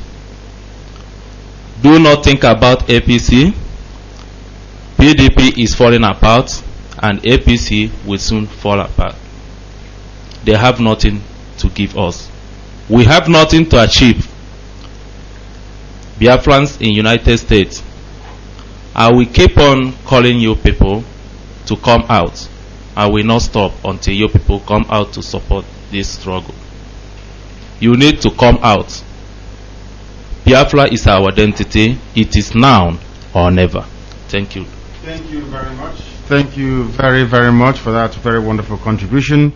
Do not think about APC. PDP is falling apart and APC will soon fall apart. They have nothing to give us. We have nothing to achieve. Biafrans in United States, I will keep on calling you people to come out. I will not stop until you people come out to support this struggle. You need to come out. Biafra is our identity. It is now or never. Thank you. Thank you very much. Thank you very, very much for that very wonderful contribution.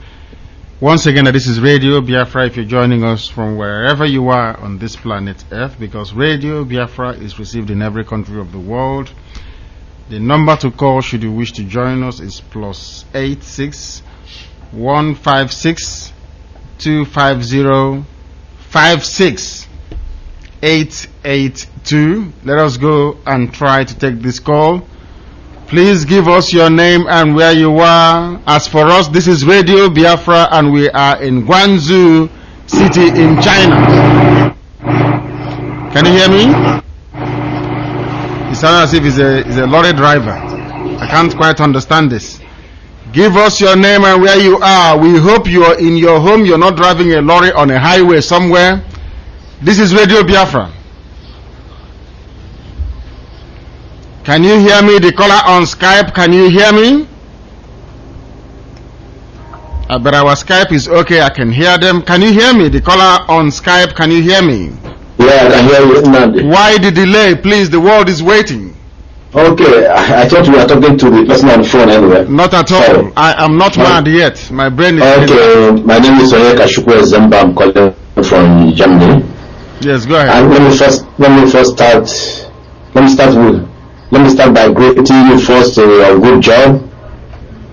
Once again, this is Radio Biafra. If you're joining us from wherever you are on this planet Earth, because Radio Biafra is received in every country of the world. The number to call should you wish to join us is +86 156 250 56882. Let us go and try to take this call. Please give us your name and where you are. As for us, this is Radio Biafra and we are in Guangzhou City in China. Can you hear me? It sounds as if he's a lorry driver. I can't quite understand this. Give us your name and where you are. We hope you are in your home. You're not driving a lorry on a highway somewhere. This is Radio Biafra. Can you hear me? The caller on Skype, can you hear me? But our Skype is okay. I can hear them. Can you hear me? The caller on Skype, can you hear me? Yeah, I can hear you, Nnamdi. Why the delay? Please, the world is waiting. Okay, I thought we were talking to the person on the phone anyway. Not at all. Sorry. I am not mad yet. My brain is... Okay, my name is Onyeka Shukwu Zemba. I'm calling from Germany. Yes, go ahead. And let me start by greeting you first for your good job.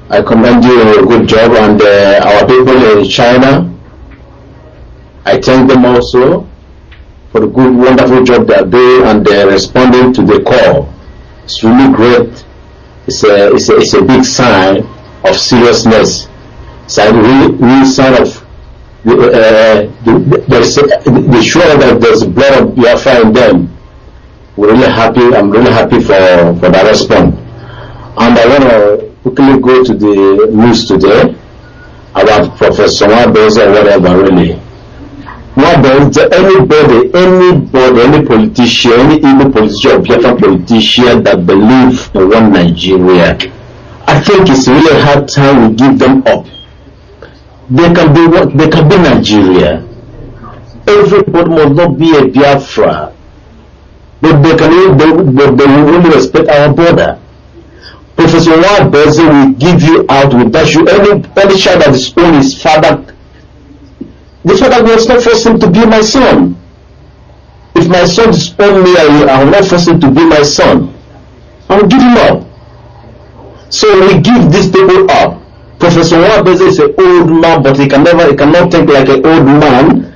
I commend you on your good job, and our people in China, I thank them also for the good, wonderful job they are doing, and they're responding to the call. It's really great. It's a big sign of seriousness. It's a real sign of the sure that there's blood of Biafra in them. We're really happy. I'm really happy for that response. And I want to quickly go to the news today about Professor Nwabueze or whatever, really. Nwabueze, any politician, any Igbo politician or Biafran politician that believe in one Nigeria, I think it's really hard time we give them up. They can be what? They can be Nigeria. Everybody must not be a Biafra. But they will only respect our border. Professor Nwabueze will give you out with that. Any child that is own his father, the father will not force him to be my son. If my son is own me, I will not force him to be my son. I will give him up. So we give these people up. Professor Nwabueze is an old man, but he cannot think like an old man.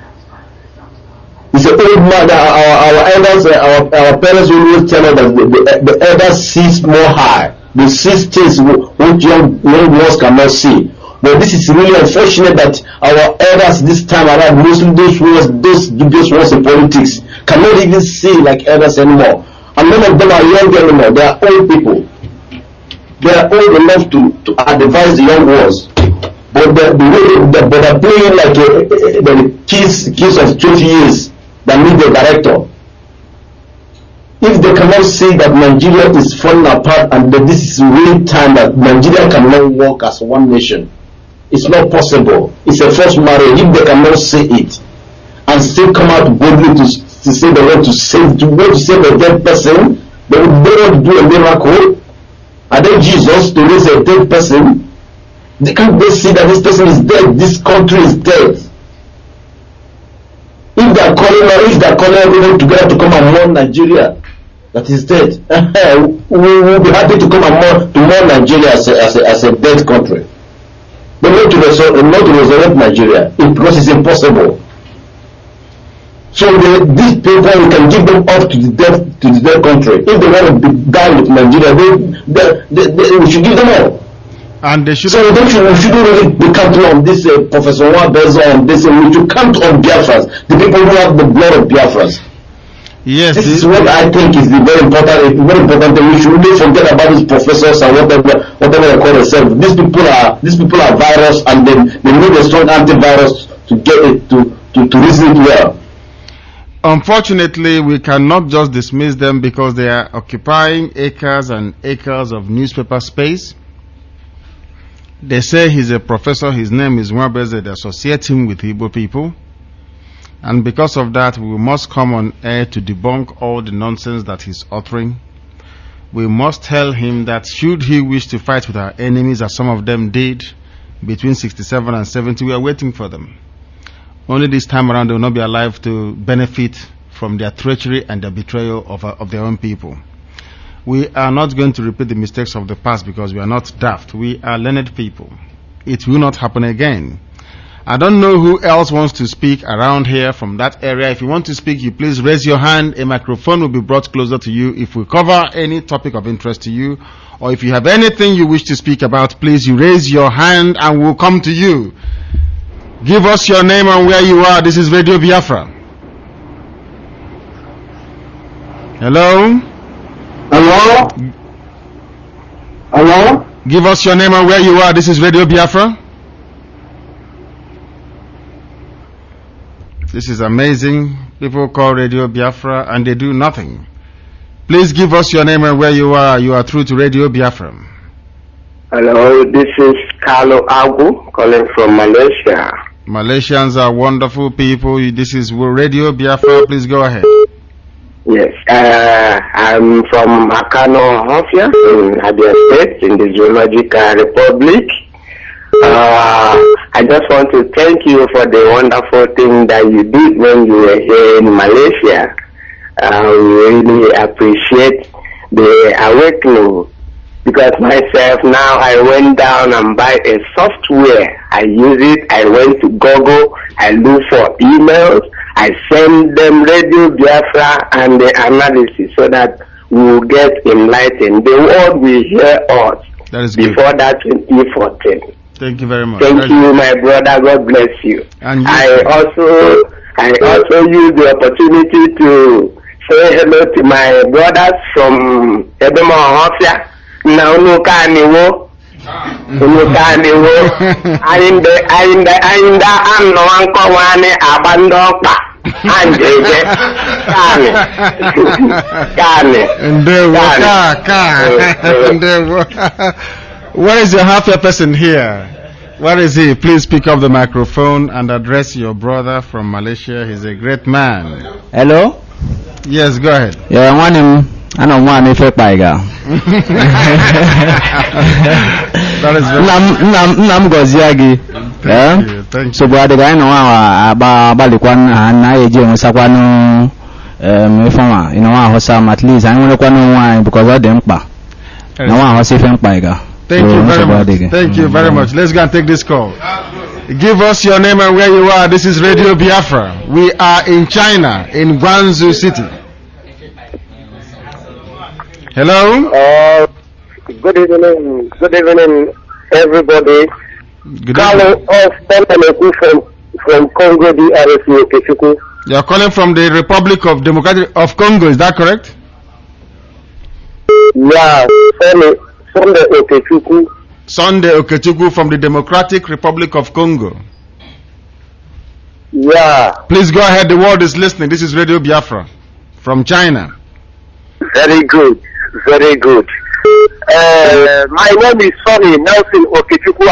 He's an old man. Our elders, our parents will always tell us that the elders sees more high. They see things which young ones cannot see. But this is really unfortunate that our elders this time around, mostly those dubious ones in politics, cannot even see like elders anymore. And none of them are young anymore. They are old people. They are old enough to advise the young ones. But they're playing like the kids of 20 years that need the director. If they cannot see that Nigeria is falling apart and that this is real time that Nigeria cannot work as one nation, it's not possible. It's a forced marriage. If they cannot see it and still come out boldly to say they want to save a dead person, they want to do a miracle. Are they Jesus to raise a dead person? They can't see that this person is dead. This country is dead. If they are calling everyone together to come and mourn Nigeria that is dead, we will be happy to come and mourn Nigeria as a dead country. But not to resurrect Nigeria because it's impossible. So these people, we can give them up to the dead country. If they want to die with Nigeria, we should give them up. And they should. So we shouldn't really be counting on this Professor Nwabueze on this. We should count on Biafrans, the people who have the blood of Biafrans. Yes. This is what I think is the very important thing. We should really forget about these professors and whatever they call themselves. These people are virus, and they need a strong antivirus to get it to reason it well. Unfortunately, we cannot just dismiss them because they are occupying acres and acres of newspaper space. They say he's a professor, his name is Nwabueze, they associate him with Igbo people. And because of that, we must come on air to debunk all the nonsense that he's uttering. We must tell him that should he wish to fight with our enemies, as some of them did, between 67 and 70, we are waiting for them. Only this time around, they will not be alive to benefit from their treachery and their betrayal of their own people. We are not going to repeat the mistakes of the past because we are not daft. We are learned people. It will not happen again. I don't know who else wants to speak around here from that area. If you want to speak, you please raise your hand. A microphone will be brought closer to you. If we cover any topic of interest to you, or if you have anything you wish to speak about, please you raise your hand and we'll come to you. Give us your name and where you are. This is Radio Biafra. Hello? Hello? Hello? Give us your name and where you are. This is Radio Biafra. This is amazing. People call Radio Biafra and they do nothing. Please give us your name and where you are. You are through to Radio Biafra. Hello, this is Carlo Agu calling from Malaysia. Malaysians are wonderful people. This is Radio Biafra. Please go ahead. Yes, I'm from Akano, Hofia, in Abia State, in the Zoological Republic. I just want to thank you for the wonderful thing that you did when you were here in Malaysia. We really appreciate the awakening, because myself now I went down and buy a software. I use it. I went to Google. I look for emails. I send them Radio Biafra and the analysis so that we will get enlightened. The world will hear us before that 2014. Thank you very much. Thank you, my brother. God bless you. And you I also use the opportunity to say hello to my brothers from Ebema Hofia. Now, no carnival. Where is your half-year person here? Where is he? Please pick up the microphone and address your brother from Malaysia. He's a great man. Hello? Yes, go ahead. Yeah, I want him. I don't want him to fight. That is Nam Goziagi. Thank you. So, brother, I know about Balikwan and I Sakwano. You know, at least I want to know why, because I didn't buy. No one was even Paiga. Thank you very much. Thank you very much. Let's go and take this call. Give us your name and where you are. This is Radio Biafra. We are in China, in Guangzhou City. Hello? Good evening. Good evening, everybody. Carlo from Congo, DRC. You are calling from the Republic of Democratic of Congo, is that correct? Yeah, Sunday Okechukwu. Sunday Okechukwu from the Democratic Republic of Congo. Yeah. Please go ahead, the world is listening. This is Radio Biafra from China. Very good, very good. My name is Sonny Nelson Okechukwu.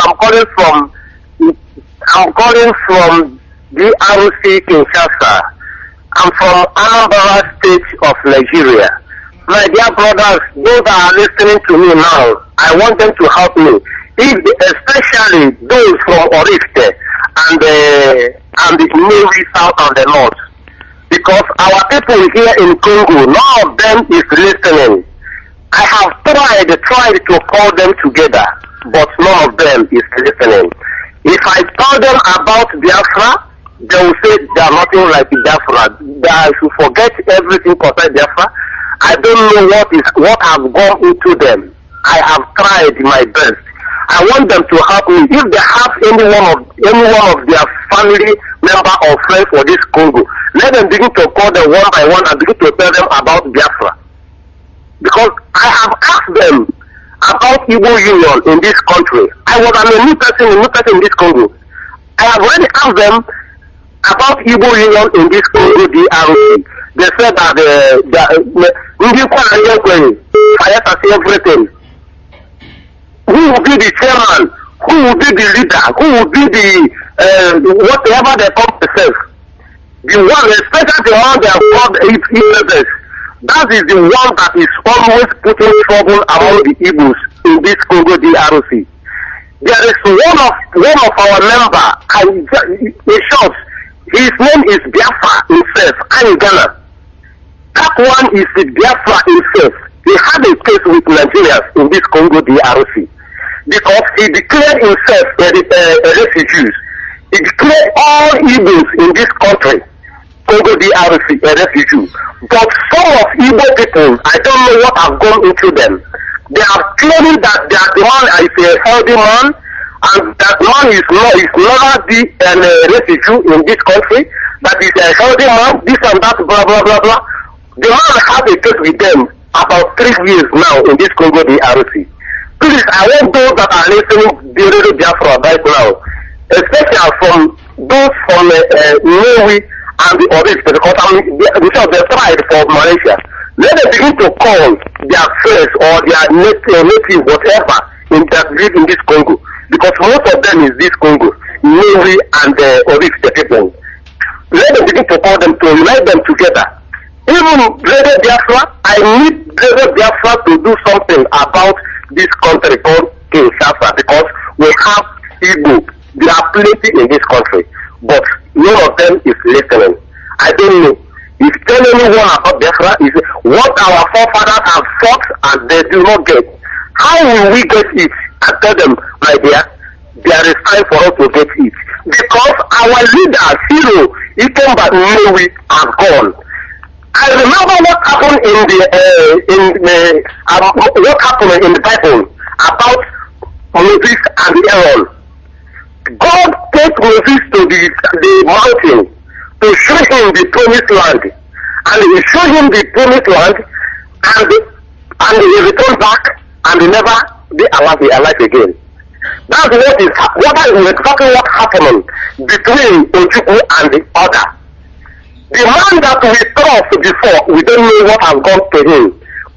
I'm calling from DRC Kinshasa. I'm from Anambra State of Nigeria. My dear brothers, those that are listening to me now, I want them to help me. Especially those from Orifte and the Navy South and the North. Because our people here in Congo, none of them is listening. I have tried to call them together, but none of them is listening. If I tell them about Biafra, they will say they are nothing like Biafra. They should forget everything concerning Biafra. I don't know what has gone into them. I have tried my best. I want them to help me. If they have any one of their family member or friends for this Congo, let them begin to call them one by one and begin to tell them about Biafra. Because I have asked them about Igbo Union in this country. I'm a new person in this Congo. I have already asked them about Igbo Union in this Congo DRC. They said that everything. Who will be the chairman? Who will be the leader? Who will be the whatever they call themselves? The one, especially the one they have called Igbo, that is the one that is always putting trouble among the Igbos in this Congo DRC. There is one of our member, in short, his name is Biafra himself, and Ghana. That one is the Biafra himself. He had a case with Nigerians in this Congo DRC because he declared himself a refugee. It declared all Igbos in this country Congo DRC a refugee. But some of Igbo people, I don't know what has gone into them. They are claiming that the man is a healthy man, and that man is not the refugee in this country, that is a healthy man, this and that, blah, blah, blah, blah. The man has a case with them about 3 years now in this Congo DRC. Please, I want those that are listening to Radio Biafra right now, especially from those from Norway and the others, because they're tried for Malaysia. Let them begin to call their friends or their native whatever that live in this Congo. Because most of them is this Congo, Norway and others, the people. Let them begin to call them to unite them together. Even Radio Biafra, I need Radio Biafra to do something about this country called Kinshasa, because we have Igbo. There are plenty in this country, but none of them is listening. I don't know. If tell anyone about Biafra is what our forefathers have fought and they do not get. How will we get it? I tell them, my dear, there is time for us to get it. Because our leader, Hero, he came back Norway and gone. I remember what happened what happened in the Bible about Moses and Aaron. God took Moses to the mountain to show him the promised land, and he showed him the promised land, and he returned back, and he never be alive again. That's exactly what happened between Ojukwu and the other. The man that we trust before, we don't know what has gone to him,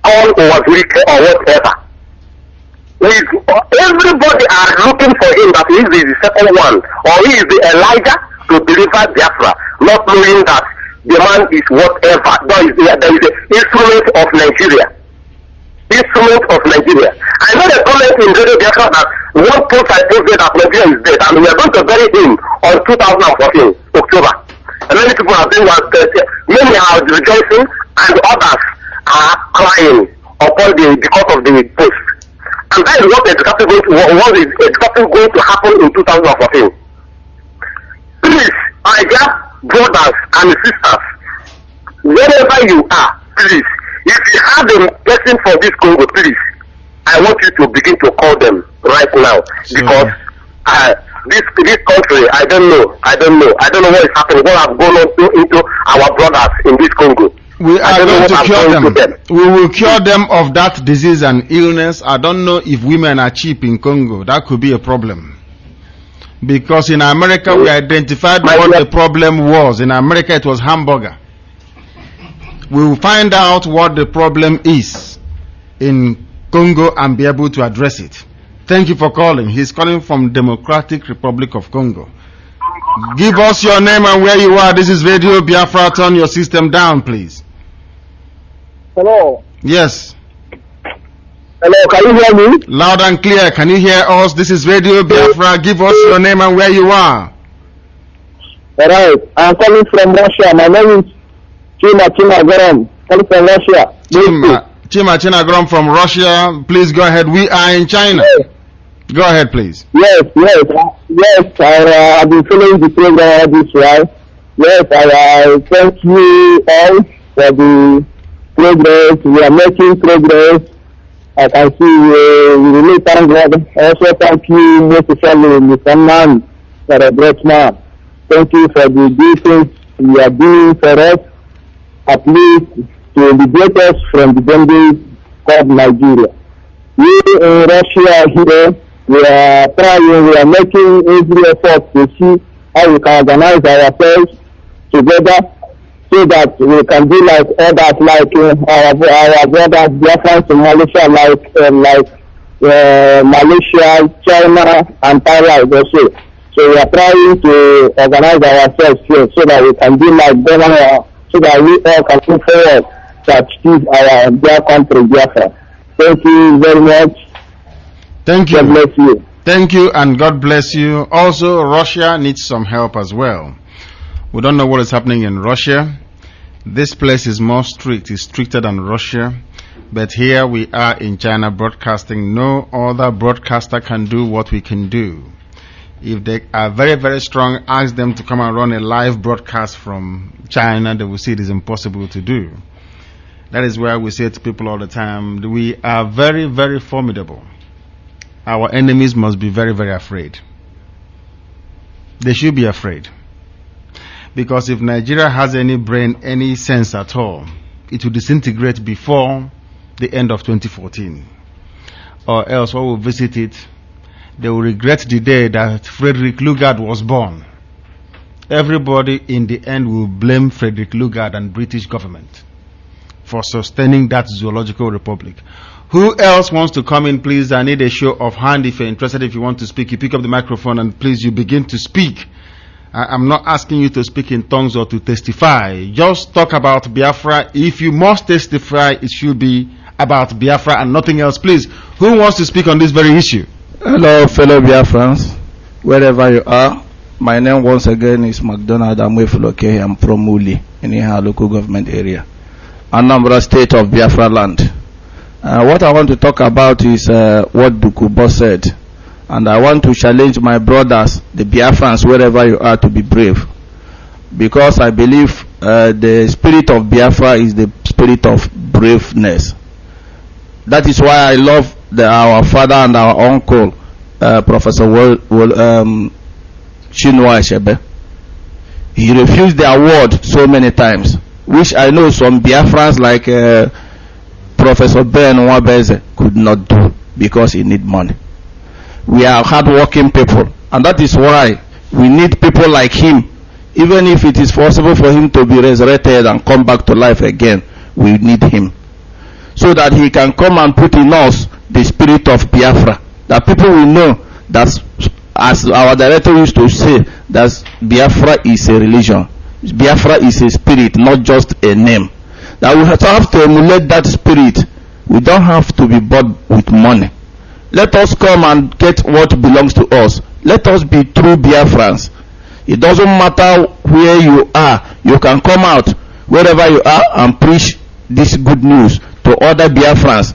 called Owazurike or whatever. Everybody are looking for him that he is the second one, or he is the Elijah to deliver Biafra, not knowing that the man is whatever. There is an instrument of Nigeria. Instrument of Nigeria. I made a comment in Radio Biafra that one post I posted that Nigeria is dead, and we are going to bury him on 2014, October. And many people are saying many are rejoicing, and others are crying because of the post. And that is what is exactly going to happen in 2014. Please, my dear brothers and sisters, wherever you are, please, if you have a blessing for this Congo, please, I want you to begin to call them right now. Because this country, I don't know what is happening, what has gone on into our brothers in this Congo. We are going to cure them. We will cure them of that disease and illness. I don't know if women are cheap in Congo. That could be a problem. Because in America, we identified what the problem was. In America, it was hamburger. We will find out what the problem is in Congo and be able to address it. Thank you for calling. He's calling from Democratic Republic of Congo. Give us your name and where you are. This is Radio Biafra. Turn your system down, please. Hello. Yes. Hello, can you hear me? Loud and clear. Can you hear us? This is Radio Biafra. Give us your name and where you are. Alright. I'm calling from Russia. My name is Chima Chinagrom. Calling from Russia. Chima Chinagrom from Russia. Please go ahead. We are in China. Yes. Go ahead, please. Yes. I've been following the program this while. Yes, I thank you all for the progress. We are making progress. I can see we really thank God. Also thank you, most especially Mr. Man, for a great man. Thank you for the good things you are doing for us, at least to liberate us from the bondage called Nigeria. We in Russia here, we are trying, we are making every effort to see how we can organize ourselves together so that we can be like others, like our brothers, Biafran in Malaysia, like Malaysia, China, and Thailand also. So we are trying to organize ourselves here so that we can be like them, so that we all can move forward to achieve our dear country, Biafra. Thank you very much. Thank you. God bless you. Thank you and God bless you. Also, Russia needs some help as well. We don't know what is happening in Russia. This place is more strict. It's stricter than Russia. But here we are in China broadcasting. No other broadcaster can do what we can do. If they are very, very strong, ask them to come and run a live broadcast from China. They will see it is impossible to do. That is why we say to people all the time, we are very, very formidable. Our enemies must be very, very afraid. They should be afraid. Because if Nigeria has any brain, any sense at all, it will disintegrate before the end of 2014. Or else when we visit it, they will regret the day that Frederick Lugard was born. Everybody in the end will blame Frederick Lugard and British government for sustaining that zoological republic. Who else wants to come in, please? I need a show of hand. If you're interested, if you want to speak, you pick up the microphone and please you begin to speak. I'm not asking you to speak in tongues or to testify. Just talk about Biafra. If you must testify, it should be about Biafra and nothing else. Please, who wants to speak on this very issue? Hello, fellow Biafrans, wherever you are. My name once again is McDonald Amwefuloke. I'm from Muli, in Iha local government area, Anambra state of Biafra land. What I want to talk about is what Dukubo said. And I want to challenge my brothers, the Biafrans, wherever you are, to be brave. Because I believe the spirit of Biafra is the spirit of braveness. That is why I love our father and our uncle, Professor Chinua Achebe. He refused the award so many times, which I know some Biafrans like Professor Ben Nwabeze could not do because he need money. We are hard-working people, and that is why we need people like him. Even if it is possible for him to be resurrected and come back to life again, we need him, so that he can come and put in us the spirit of Biafra, that people will know that, as our director used to say, that Biafra is a religion, Biafra is a spirit, not just a name. That we have to emulate that spirit. We don't have to be bought with money. Let us come and get what belongs to us. Let us be true Biafrans. It doesn't matter where you are. You can come out wherever you are and preach this good news to other Biafrans,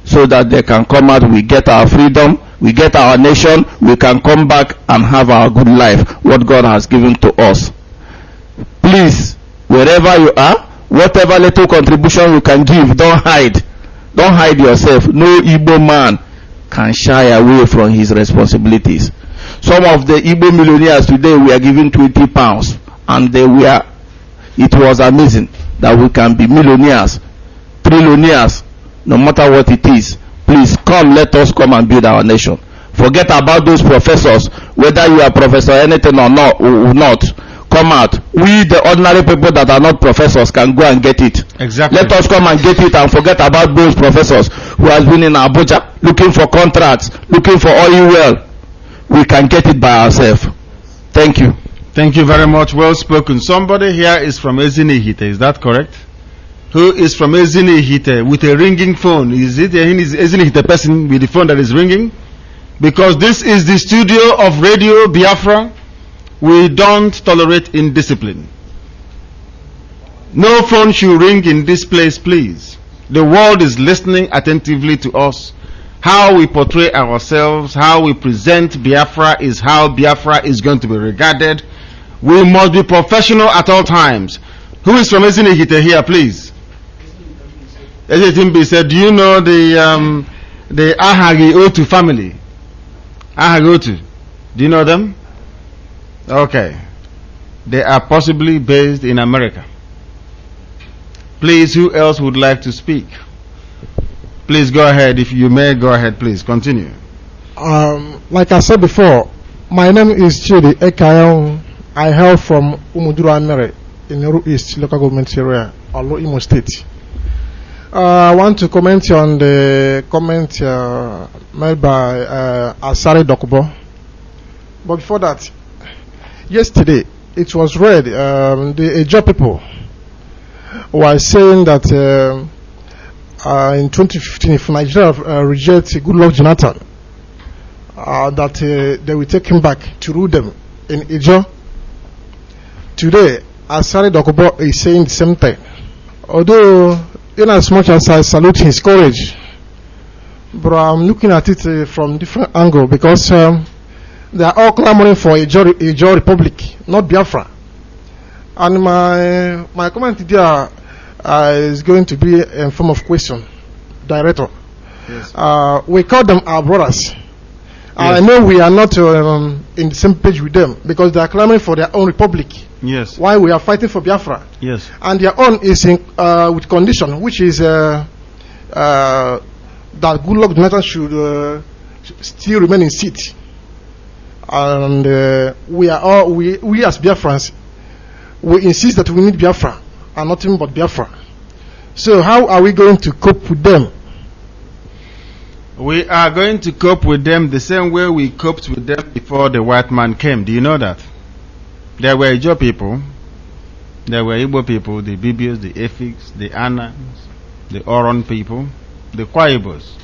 so that they can come out. We get our freedom, we get our nation, we can come back and have our good life, what God has given to us. Please, wherever you are, whatever little contribution you can give, don't hide. Don't hide yourself. No Igbo man can shy away from his responsibilities. Some of the Igbo millionaires today were given 20 pounds, and it was amazing that we can be millionaires, trillionaires, no matter what it is. Please come, let us come and build our nation. Forget about those professors, whether you are professor anything or not. Come out. We, the ordinary people that are not professors, can go and get it. Exactly. Let us come and get it and forget about those professors who has been in Abuja looking for contracts, looking for oil well. We can get it by ourselves. Thank you. Thank you very much. Well spoken. Somebody here is from Ezinihite. Is that correct? Who is from Ezinihite with a ringing phone? Is it Ezinihite person with the phone that is ringing? Because this is the studio of Radio Biafra. We don't tolerate indiscipline. No phone should ring in this place, please. The world is listening attentively to us. How we portray ourselves, how we present Biafra is how Biafra is going to be regarded. We must be professional at all times. Who is from Ezinihite here, please? Ezetimbi said, do you know the Ahagi Otu family? Ahagi Otu. Do you know them? Okay. They are possibly based in America. Please, who else would like to speak? Please go ahead. If you may, go ahead, please. Continue. Like I said before, my name is Chidi Ekayong. I hail from Umuduru Amere in Nehru East local government area, Olo Imo State. I want to comment on the comment made by Asari Dokubo. But before that, yesterday it was read, the Ejo people were saying that in 2015, if Nigeria rejects Goodluck Jonathan, that they will take him back to rule them in Ejo. Today, Asari Dokubo is saying the same thing. Although, in as much as I salute his courage, but I'm looking at it from different angle, because they are all clamoring for a Joe Republic, not Biafra. And my comment there is going to be in form of question, Director. Yes. We call them our brothers. Yes. I know we are not in the same page with them because they are clamoring for their own republic. Yes. While we are fighting for Biafra. Yes. And their own is in, with condition, which is that Goodluck Jonathan should still remain in seat. And we as Biafrans, we insist that we need Biafra and nothing but Biafra. So how are we going to cope with them? We are going to cope with them the same way we coped with them before the white man came. Do you know that? There were Ijo people, there were Igbo people, the Bibios, the Efiks, the Anans, the Oron people, the Kwaibos,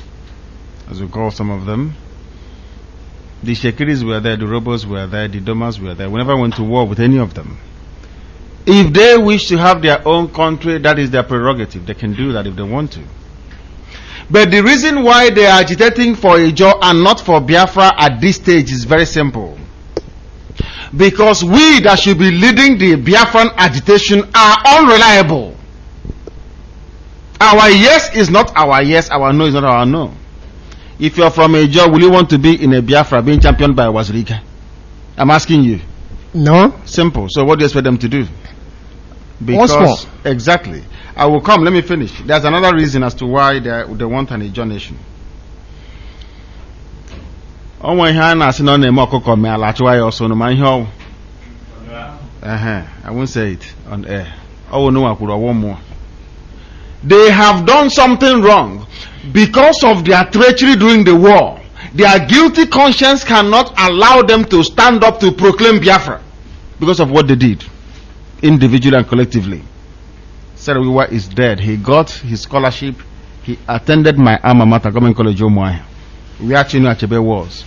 as we call some of them. The Shekiris were there, the Robos were there, the Domas were there. We never went to war with any of them. If they wish to have their own country, that is their prerogative. They can do that if they want to. But the reason why they are agitating for Ijo and not for Biafra at this stage is very simple. Because we that should be leading the Biafran agitation are unreliable. Our yes is not our yes, our no is not our no. If you're from Ijo, will you want to be in a Biafra being championed by Wazirika? I'm asking you. No. Simple. So what do you expect them to do? Because, once more. Exactly. I will come. Let me finish. There's another reason as to why they want an Ijo nation. I won't say it on air. Oh no, I could have one more. They have done something wrong because of their treachery during the war. Their guilty conscience cannot allow them to stand up to proclaim Biafra because of what they did, individually and collectively. Sarawiwa is dead. He got his scholarship. He attended my alma mater, Government College Omoahi. We actually know Achebe was.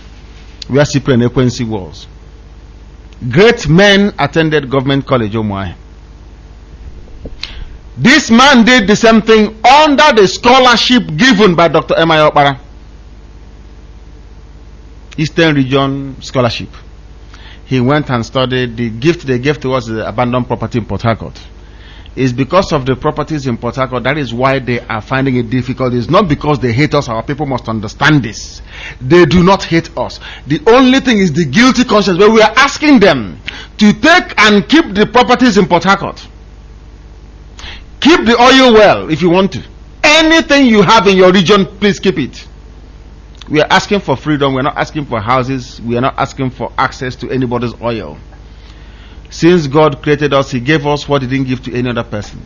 We are Cyprian Ekwensi was. Great men attended Government College Omoahi. This man did the same thing under the scholarship given by Dr. M.I. Okpara. Eastern Region Scholarship. He went and studied. The gift they gave to us, the abandoned property in Port Harcourt. It's because of the properties in Port Harcourt. That is why they are finding it difficult. It's not because they hate us. Our people must understand this. They do not hate us. The only thing is the guilty conscience, where we are asking them to take and keep the properties in Port Harcourt. Keep the oil well if you want to. Anything you have in your region, please keep it. We are asking for freedom. We are not asking for houses. We are not asking for access to anybody's oil. Since God created us, He gave us what He didn't give to any other person.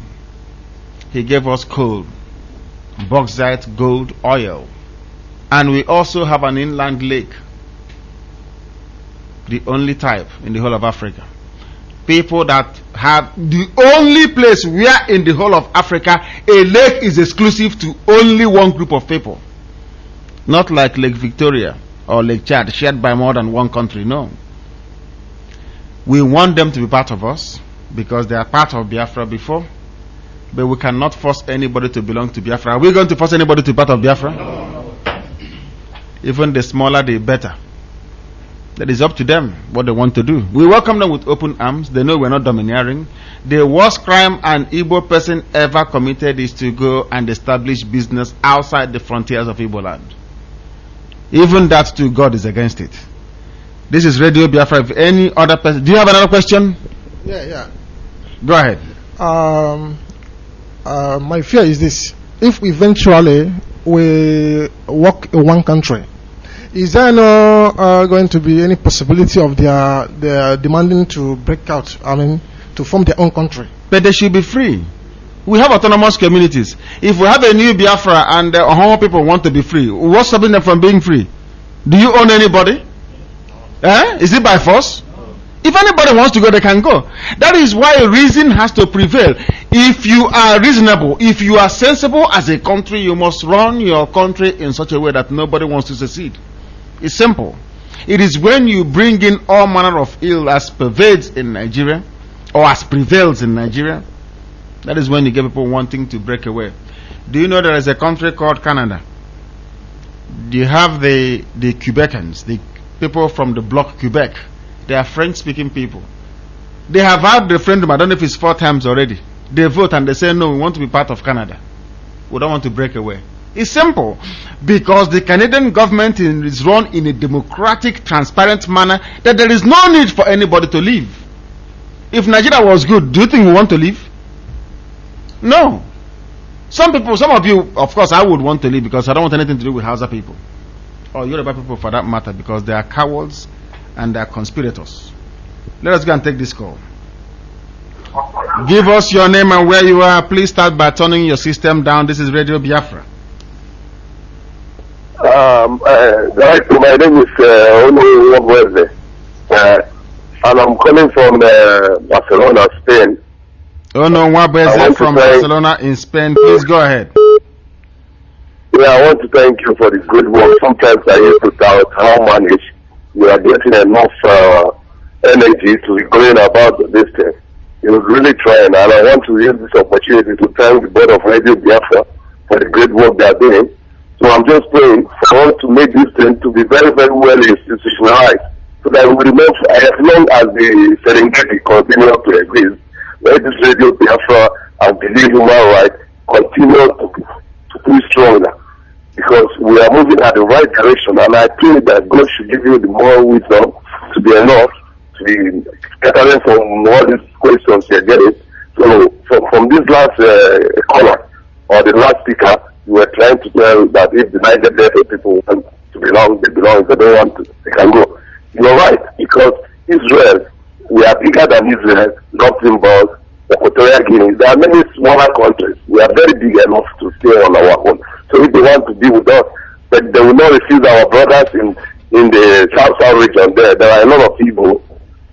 He gave us coal, bauxite, gold, oil. And we also have an inland lake. The only type in the whole of Africa. People that have the only place where in the whole of Africa a lake is exclusive to only one group of people. Not like Lake Victoria or Lake Chad, shared by more than one country. No. We want them to be part of us because they are part of Biafra before, but we cannot force anybody to belong to Biafra. Are we going to force anybody to be part of Biafra? No. Even the smaller, the better. That is up to them what they want to do. We welcome them with open arms. They know we're not domineering. The worst crime an Igbo person ever committed is to go and establish business outside the frontiers of Igbo land. Even that too, God is against it. This is Radio Biafra. If any other person, do you have another question? Yeah. Go ahead. My fear is this: if eventually we work in one country, is there no going to be any possibility of their demanding to break out? I mean, to form their own country? But they should be free. We have autonomous communities. If we have a new Biafra and Ohomo people want to be free, what's stopping them from being free? Do you own anybody? Is it by force? If anybody wants to go, they can go. That is why reason has to prevail. If you are reasonable, if you are sensible as a country, you must run your country in such a way that nobody wants to secede. It's simple. It is when you bring in all manner of ill as pervades in Nigeria, or as prevails in Nigeria, that is when you get people wanting to break away. Do you know there is a country called Canada? You have the Quebecans, the people from the bloc Quebec. They are French-speaking people. They have had referendum, I don't know if it's 4 times already. They vote and they say, no, we want to be part of Canada. We don't want to break away. It's simple. Because the Canadian government is run in a democratic, transparent manner that there is no need for anybody to leave. If Nigeria was good, do you think we want to leave? No. Some of you, of course, I would want to leave because I don't want anything to do with Hausa people. Or Yoruba people for that matter, because they are cowards and they are conspirators. Let us go and take this call. Give us your name and where you are. Please start by turning your system down. This is Radio Biafra. My name is Onu, and I'm calling from Barcelona, Spain. Ono Nwabeze from Barcelona in Spain. Please go ahead. Yeah, I want to thank you for the good work. Sometimes I used to doubt how managed we are getting enough energy to be going about this thing. You're really trying, and I want to use this opportunity to thank the board of Radio Biafra for the great work they are doing. So I'm just praying for us to make this thing to be very, very well institutionalized, so that we will remain as long as the Serengeti continue to exist. Let this Radio Biafra and believe human rights continue to be stronger, because we are moving at the right direction, and I pray that God should give you the moral wisdom to be enough to be scattering from all these questions you're getting. So from this last caller or the last speaker, you were trying to tell that if the Niger Delta people want to belong, they belong. If they don't want to, they can go. You're right, because Israel, we are bigger than Israel, Luxembourg, Equatorial Guinea. There are many smaller countries. We are very big enough to stay on our own. So if they want to be with us, but they will not refuse our brothers in the South region there. There are a lot of Igbo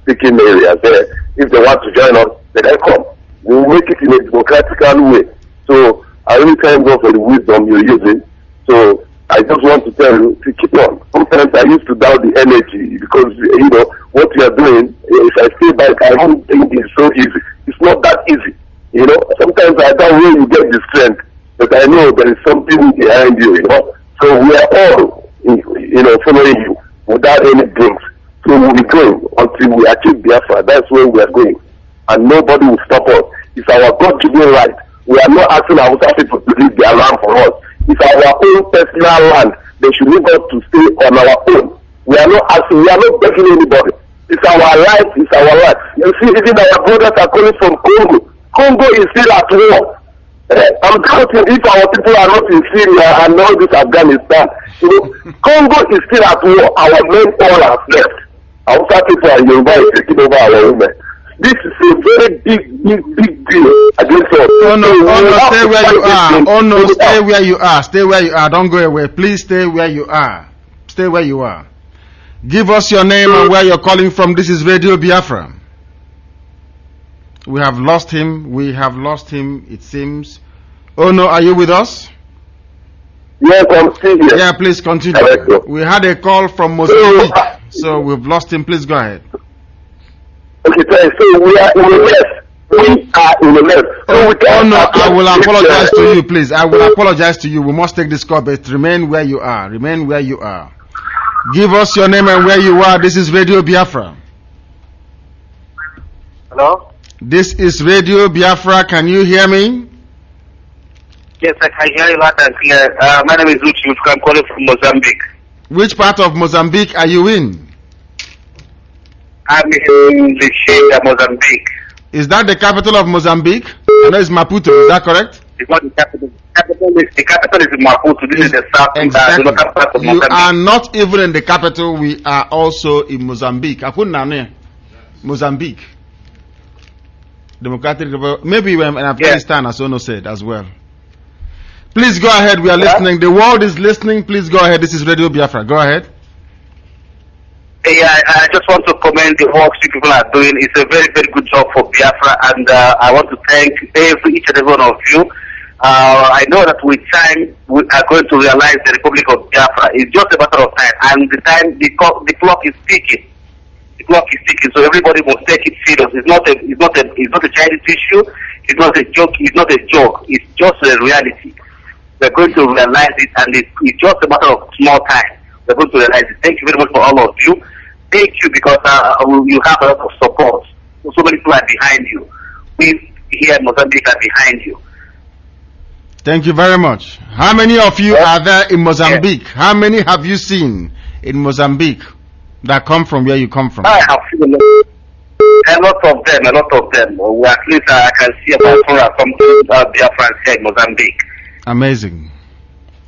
speaking areas there. If they want to join us, they can come. We will make it in a democratic way. So I really thank God for the wisdom you're using. So I just want to tell you to keep on. Sometimes I used to doubt the energy, because you know what you are doing. If I stay back, I don't think it's so easy. It's not that easy. You know, sometimes I doubt where you get the strength, but I know there is something behind you. You know, so we are all following you without any breaks. So we'll be going until we achieve Biafra. That's where we are going, and nobody will stop us. It's our God-given right. We are not asking our people to leave their land for us. It's our own personal land. They should leave us to stay on our own. We are not asking, we are not begging anybody. It's our life, it's our life. You see, even our brothers are calling from Congo. Congo is still at war. I'm doubting if our people are not in Syria and all this Afghanistan. You know, Congo is still at war. Our men all have left. Our people are Yoruba taking over our women. This is a very big deal against us. Oh no, stay where you are. Oh no, stay where you are. Stay where you are. Don't go away. Please stay where you are. Stay where you are. Give us your name and where you're calling from. This is Radio Biafra. We have lost him. We have lost him, it seems. Oh no, are you with us? Yes, I'm still here. Yeah, please continue. We had a call from Mozambique, so we've lost him. Please go ahead. Okay, so we are in the left. We are in the left. So I will apologize to you, please. I will apologize to you. We must take this call, but remain where you are. Remain where you are. Give us your name and where you are. This is Radio Biafra. Hello? This is Radio Biafra. Can you hear me? Yes, I can hear you loud and clear. My name is Uchi. I'm calling from Mozambique. Which part of Mozambique are you in? I'm in Lichinga, Mozambique. Is that the capital of Mozambique? I know it's Maputo. Is that correct? It's not the capital. The capital is in Maputo. This is the south. Exactly. You are not even in the capital. We are also in Mozambique. Mozambique. Democratic Republic. Maybe you were in Afghanistan, as Ono said as well. Please go ahead. We are listening. The world is listening. Please go ahead. This is Radio Biafra. Go ahead. Yeah, I just want to commend the work you people are doing. It's a very, very good job for Biafra, and I want to thank each and every one of you. I know that with time we are going to realize the Republic of Biafra. It's just a matter of time, and the clock is ticking. The clock is ticking, so everybody must take it serious. It's not a childish issue. It's not a joke. It's not a joke. It's just a reality. We're going to realize it, and it's just a matter of small time. They're going to realize it. Thank you very much for all of you. Thank you because you have a lot of support. So many people are behind you. We here in Mozambique are behind you. Thank you very much. How many of you are there in Mozambique? How many have you seen in Mozambique that come from where you come from? I have seen a lot of them. Well, at least I can see about 4 or something Biafrans here in Mozambique. Amazing.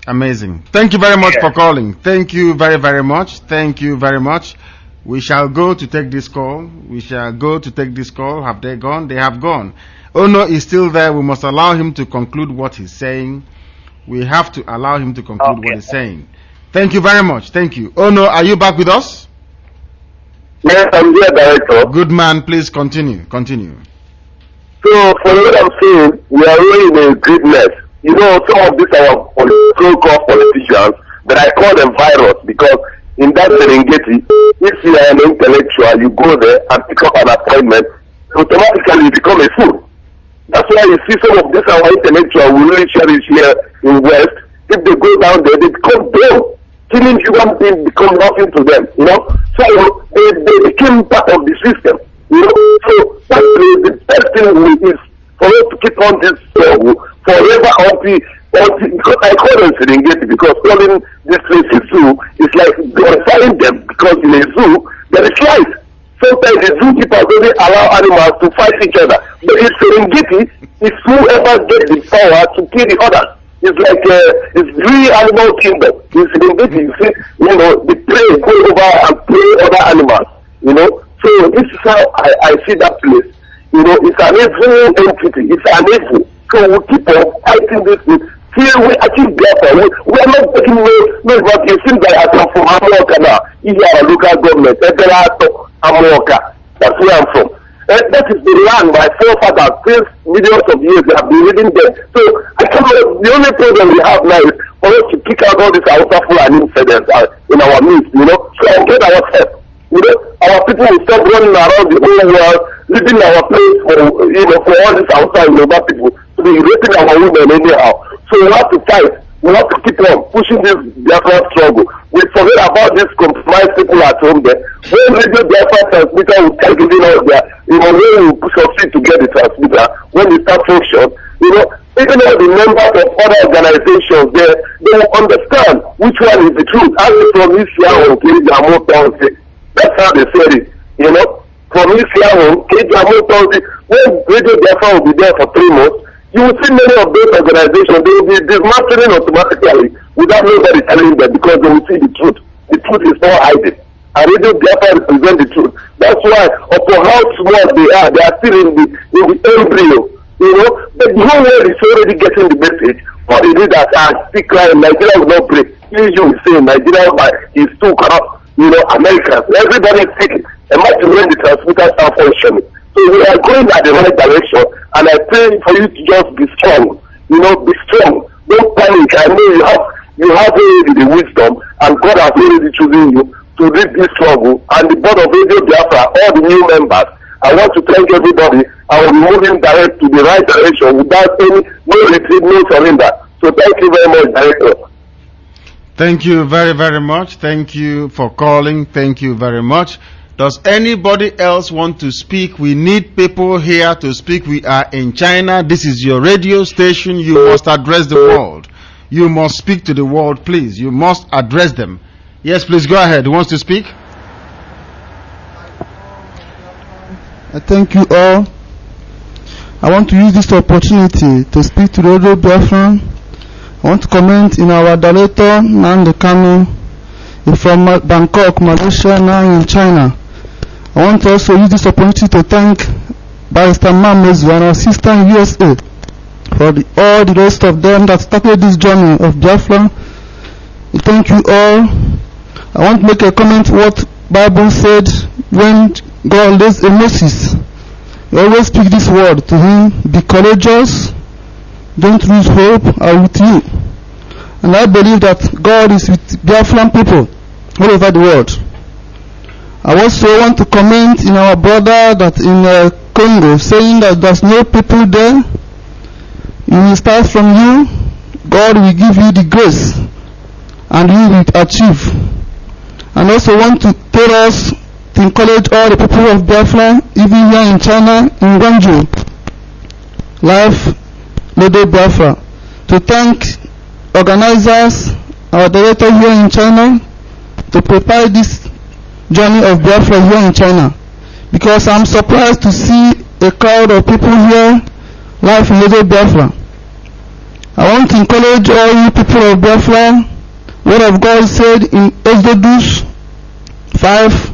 Amazing. Thank you very much for calling. Thank you very, very much. Thank you very much. We shall go to take this call. Have they gone? They have gone. Ono is still there. We must allow him to conclude what he's saying. We have to allow him to conclude what he's saying. Thank you very much. Thank you. Ono, are you back with us? Yes, I'm here, Director. Good man. Please continue. Continue. So, for what I'm saying, we are really in a great mess. You know, some of these are so-called politicians, but I call them virus because in that Serengeti, if you are an intellectual, you go there and pick up an appointment, automatically you become a fool. That's why you see some of these our intellectuals we really cherish here in West. If they go down there, they become dumb. Killing human beings become nothing to them, you know. So they became part of the system, you know. So that's the best thing is for us to keep on this struggle forever until because I call them Serengeti because calling this place a zoo is like glorifying them because in a zoo there is life. Sometimes the zookeepers only allow animals to fight each other. But in Serengeti, it's whoever gets the power to kill the others. It's like it's really animal kingdom. In Serengeti, you see, you know, the prey go over and prey other animals. You know, so this is how I see that place. You know, it's an evil entity. It's an evil. So we keep on fighting this till we achieve Biafra. We are not taking no, but it seems like I come from America now. If you are a local government, America. That's where I'm from. That is the land my forefathers since millions of years they have been living there. So I cannot, the only problem we have now is for us to kick out all these powerful and incidents in our midst, you know. So I get ourselves. You know, our people will stop running around the whole world, leaving our place for for all these outside people to be raping our women anyhow. So we have to fight. We have to keep on pushing this Biafra struggle. We forget about these compromised people at home there. When Radio Biafra transmitter will start giving us their, when we succeed to get the transmitter, when we start function, even all the members of other organizations there, they will understand which one is the truth. As from Isiahun, Kejamo Tonsi, that's how they said it, From Isiahun, Kejamo Tonsi, when Radio Biafra will be there for 3 months, you will see many of those organizations, they will be dismantling automatically without nobody telling them because they will see the truth. The truth is not hiding. And Radio Biafra represent the truth. That's why, upon how small they are still in the embryo. But the whole world is already getting the message. What is it that I speak crying, Nigeria will not break. You will say Nigeria is too corrupt. Americans, everybody is taking. Imagine when the transmitters are functioning. So we are going at the right direction, and I pray for you to just be strong. Be strong. Don't panic. I know you have already the wisdom, and God has already chosen you to lead this struggle. And the board of Radio Biafra, all the new members, I want to thank everybody. I will be moving direct to the right direction without no retreat, no surrender. So thank you very much, Director. Thank you very, very much. Thank you for calling. Thank you very much. Does anybody else want to speak? We need people here to speak. We are in China. This is your radio station. You must address the world. You must speak to the world, please. You must address them. Yes, please go ahead. Who wants to speak? I thank you all. I want to use this opportunity to speak to Radio Biafra. I want to comment in our director, Nnamdi Kanu, from Bangkok, Malaysia, now in China. I want to also use this opportunity to thank Barrister Mamezu and our sister in USA for all the rest of them that started this journey of Biafra. Thank you all. I want to make a comment what Bible said when God raised Moses. He always speak this word to him: be courageous, don't lose hope, I'm with you. And I believe that God is with Biafran people all over the world. I also want to comment in our brother that in Congo, saying that there's no people there. It will start from you. God will give you the grace, and you will achieve. and also want to tell us to encourage all the people of Biafra, even here in China, in Guangzhou, live RadioBiafra, to thank organizers, our director here in China, to prepare this journey of Biafra here in China, because I'm surprised to see a crowd of people here live in RadioBiafra. I want to encourage all you people of Biafra. Word of God said in Exodus 5,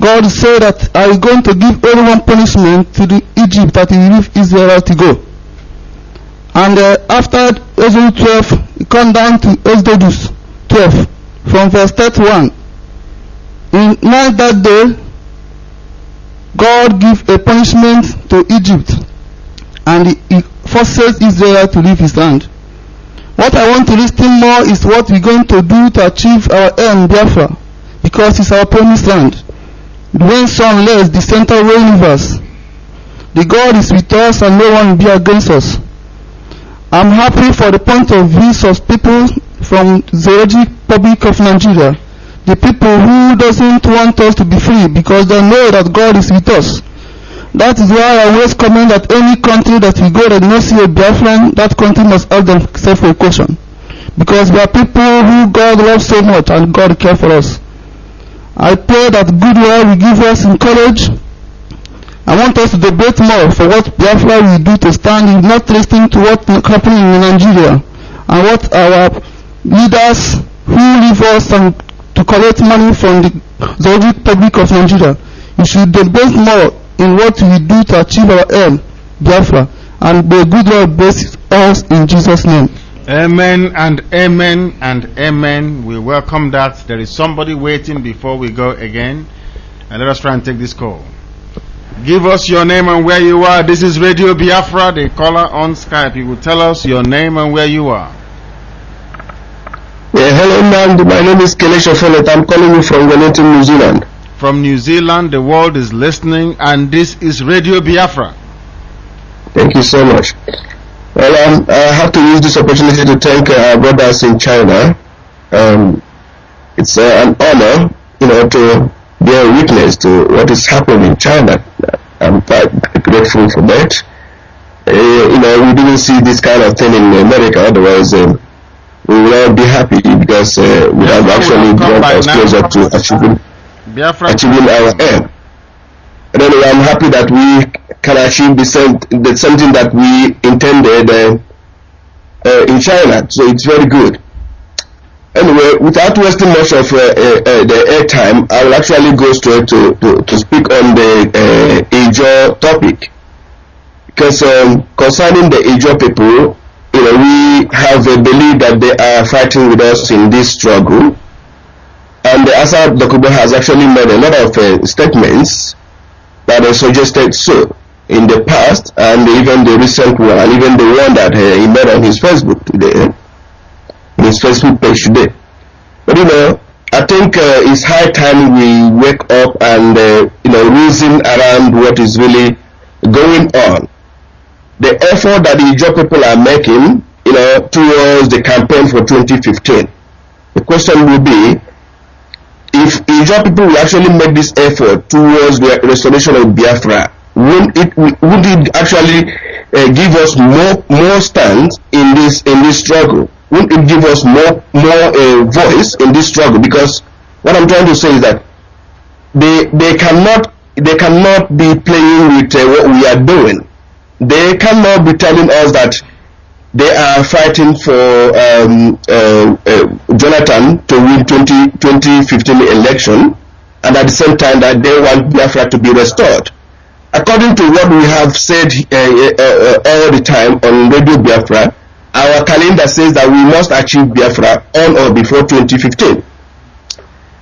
God said that I am going to give everyone punishment to the Egypt that he leave Israel to go. And after Exodus 12, it comes down to Exodus 12 from verse 31. In night that day, God gave a punishment to Egypt, and he forces Israel to leave his land. What I want to listen more is what we're going to do to achieve our aim, Biafra, because it's our promised land. When sun lays the center of the universe, the God is with us and no one will be against us. I'm happy for the point of view of people from the Republic of Nigeria, the people who doesn't want us to be free because they know that God is with us. That is why I always comment that any country that we go that not see a Biafran, that country must ask themselves for a question. Because we are people who God loves so much and God cares for us. I pray that good Lord will give us courage. I want us to debate more for what Biafra will do to stand in, not listening to what is happening in Nigeria and what our leaders who leave us and to collect money from the Republic of Nigeria. We should debate more in what we do to achieve our aim, Biafra, and may good Lord bless us in Jesus' name. Amen and amen and amen. We welcome that. There is somebody waiting before we go again, and let us try and take this call. Give us your name and where you are. This is Radio Biafra, the caller on Skype. You will tell us your name and where you are. Yeah, hello, Nandi. My name is Kelesha Follett. I'm calling you from Wellington, New Zealand. From New Zealand, the world is listening, and this is Radio Biafra. Thank you so much. Well, I have to use this opportunity to thank our brothers in China. It's an honor, to bear witness to what is happening in China. I'm quite grateful for that. We didn't see this kind of thing in America, otherwise we will all be happy because we have actually brought us closer to achieving our aim. And anyway, I'm happy that we can achieve something that we intended in China, so it's very good. Anyway, without wasting much of the airtime, I will actually go straight to speak on the Igbo topic. Because concerning the Igbo people, we have a belief that they are fighting with us in this struggle. And the Asa Dokubo has actually made a lot of statements that are suggested so in the past, and even the recent one, and even the one that he made on his Facebook today, his Facebook page today. But I think it's high time we wake up and reason around what is really going on. The effort that the Igbo people are making, towards the campaign for 2015. The question will be, if Igbo people will actually make this effort towards the restoration of Biafra, would it actually give us more stand in this struggle? Would it give us more voice in this struggle? Because what I'm trying to say is that they cannot be playing with what we are doing. They cannot be telling us that they are fighting for Jonathan to win 2015 election, and at the same time that they want Biafra to be restored. According to what we have said all the time on Radio Biafra, our calendar says that we must achieve Biafra on or before 2015.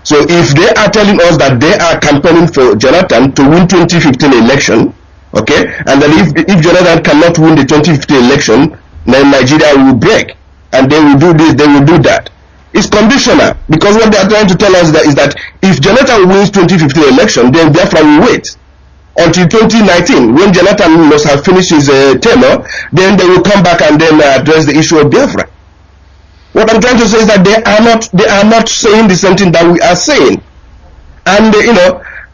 So if they are telling us that they are campaigning for Jonathan to win 2015 election, okay, and then if Jonathan cannot win the 2015 election, then Nigeria will break, and they will do this, they will do that. It's conditional, because what they are trying to tell us is that if Jonathan wins 2015 election, then Biafra will wait until 2019, when Jonathan must have finished his tenure, then they will come back and then address the issue of Biafra. What I'm trying to say is that they are not saying the same thing that we are saying. And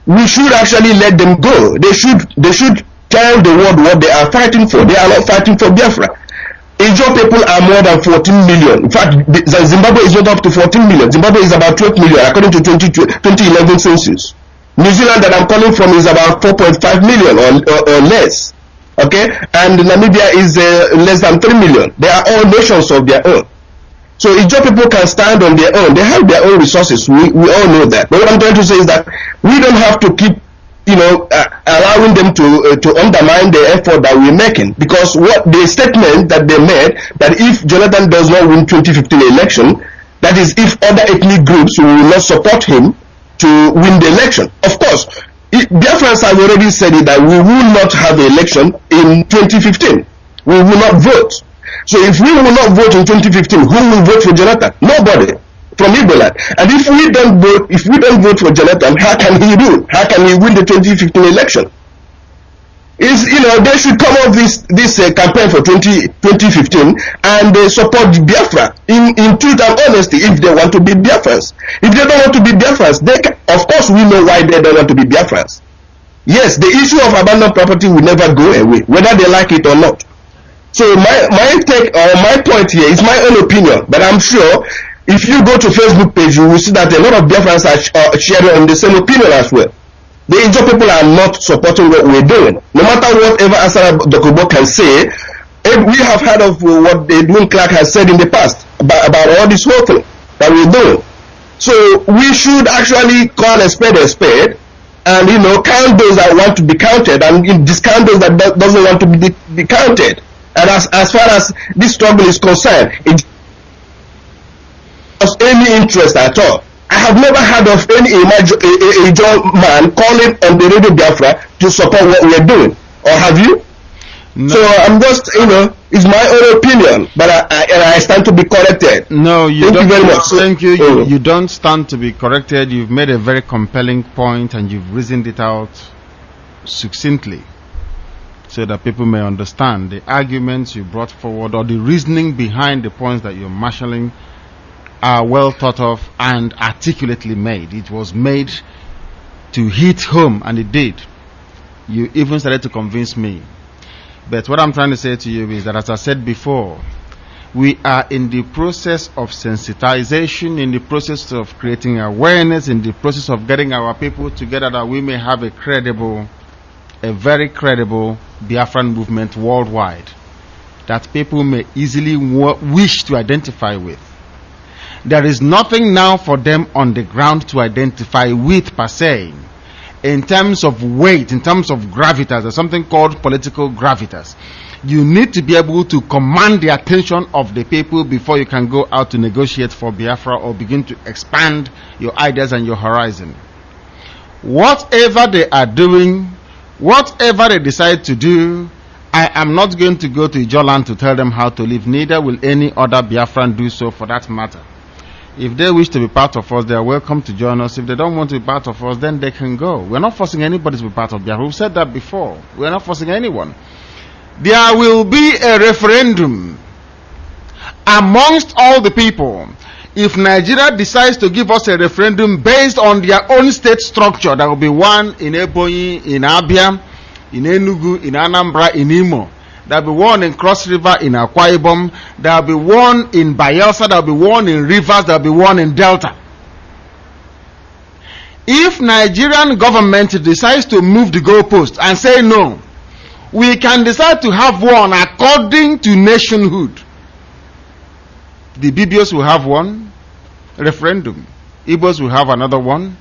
we should actually let them go. They should tell the world what they are fighting for. They are not fighting for Biafra. Igbo people are more than 14 million. In fact, Zimbabwe is not up to 14 million. Zimbabwe is about 12 million according to 2011 census. New Zealand that I'm calling from is about 4.5 million or less. Okay? And Namibia is less than 3 million. They are all nations of their own. So Igbo people can stand on their own. They have their own resources. We all know that. But what I'm trying to say is that we don't have to keep allowing them to undermine the effort that we're making, because what the statement that they made, that if Jonathan does not win 2015 election, that is if other ethnic groups will not support him to win the election. Of course, Biafrans have already said it, that we will not have the election in 2015. We will not vote. So if we will not vote in 2015, who will vote for Jonathan? Nobody. From Igbo land. And if we don't vote for Jonathan, how can he do? How can he win the 2015 election? They should come up this campaign for 2015 and support Biafra in truth and honesty if they want to be Biafrans. If they don't want to be Biafrans, of course we know why they don't want to be Biafrans. Yes, the issue of abandoned property will never go away, whether they like it or not. So my take or my point here is my own opinion, but I'm sure if you go to Facebook page, you will see that a lot of Biafrans are sharing on the same opinion as well. The Igbo people are not supporting what we're doing. No matter whatever Asara Dokubo can say, we have heard of what Edwin Clark has said in the past about all this whole thing that we're doing. So we should actually call a spade and count those that want to be counted and discount those that doesn't want to be counted. And as far as this struggle is concerned, it has any interest at all. I have never heard of any Igbo man calling on the Radio Biafra to support what we are doing. Or have you? No. So I'm just, it's my own opinion, but I stand to be corrected. No, you Thank don't. You very much. Thank you. You don't stand to be corrected. You've made a very compelling point and you've reasoned it out succinctly, so that people may understand the arguments you brought forward or the reasoning behind the points that you're marshalling are well thought of and articulately made. It was made to hit home, and it did. You even started to convince me. But what I'm trying to say to you is that, as I said before, we are in the process of sensitization, in the process of creating awareness, in the process of getting our people together that we may have a very credible Biafran movement worldwide that people may easily wish to identify with. There is nothing now for them on the ground to identify with per se. In terms of weight, in terms of gravitas, there's something called political gravitas. You need to be able to command the attention of the people before you can go out to negotiate for Biafra or begin to expand your ideas and your horizon. Whatever they are doing, whatever they decide to do, I am not going to go to Ijoland to tell them how to live. Neither will any other Biafran do so, for that matter. If they wish to be part of us, they are welcome to join us. If they don't want to be part of us, then they can go. We're not forcing anybody to be part of Biafra. We've said that before. We're not forcing anyone. There will be a referendum amongst all the people. If Nigeria decides to give us a referendum based on their own state structure, there will be one in Ebonyi, in Abia, in Enugu, in Anambra, in Imo. There will be one in Cross River, in Akwa Ibom. There will be one in Bayelsa. There will be one in Rivers. There will be one in Delta. If Nigerian government decides to move the goalpost and say no, we can decide to have one according to nationhood. The Bibios will have one referendum. Igbos will have another one.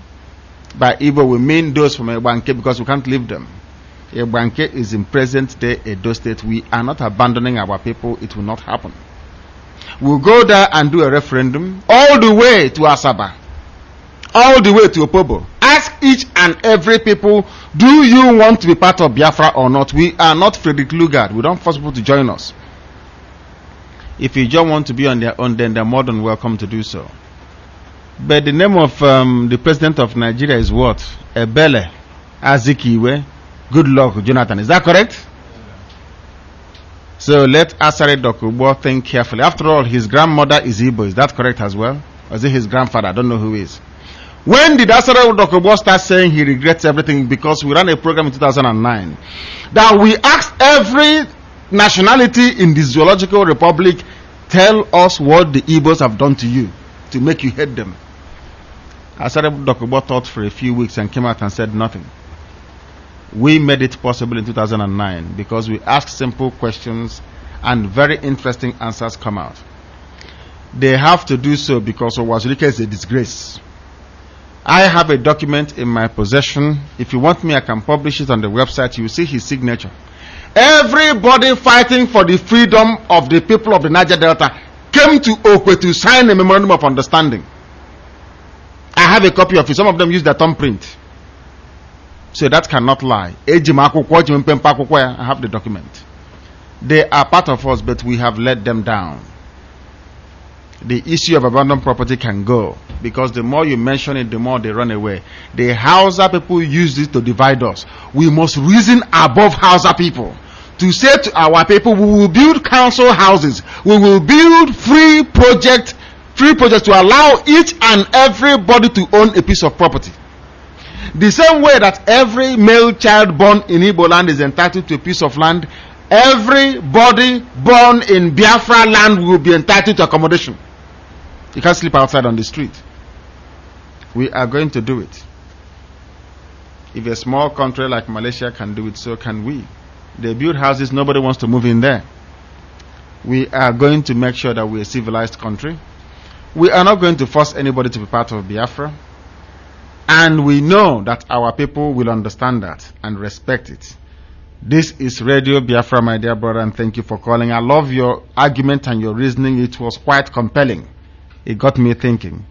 By Igbo we mean those from Egbanke, because we can't leave them. Egbanke is in present day Edo State. We are not abandoning our people. It will not happen. We'll go there and do a referendum all the way to Asaba, all the way to Opobo. Ask each and every people, do you want to be part of Biafra or not? We are not Frederick Lugard. We don't force people to join us. If you don't want to be on their own, then they're more than welcome to do so. But the name of the president of Nigeria is what? Ebele Azikiwe. Good luck, Jonathan. Is that correct? So let Asare Dokubo think carefully. After all, his grandmother is Igbo. Is that correct as well? Or is it his grandfather? I don't know who is. When did Asare Dokubo start saying he regrets everything? Because we ran a program in 2009 that we asked every nationality in the Zoological Republic, tell us what the Igbos have done to you to make you hate them. Asare Dokubo thought for a few weeks and came out and said nothing. We made it possible in 2009 because we asked simple questions and very interesting answers come out. They have to do so because Owazulike is a disgrace. I have a document in my possession. If you want me, I can publish it on the website. You will see his signature. Everybody fighting for the freedom of the people of the Niger Delta came to Okwe to sign a memorandum of understanding. I have a copy of it. Some of them use their thumbprint. So that cannot lie. I have the document. They are part of us, but we have let them down. The issue of abandoned property can go, because the more you mention it, the more they run away. The Hausa people use it to divide us. We must reason above Hausa people to say to our people, we will build council houses, we will build free projects to allow each and everybody to own a piece of property. The same way that every male child born in Igbo land is entitled to a piece of land, everybody born in Biafra land will be entitled to accommodation. You can't sleep outside on the street. We are going to do it. If a small country like Malaysia can do it, so can we. They build houses, nobody wants to move in there. We are going to make sure that we're a civilized country. We are not going to force anybody to be part of Biafra. And we know that our people will understand that and respect it. This is Radio Biafra, my dear brother, and thank you for calling. I love your argument and your reasoning. It was quite compelling. It got me thinking.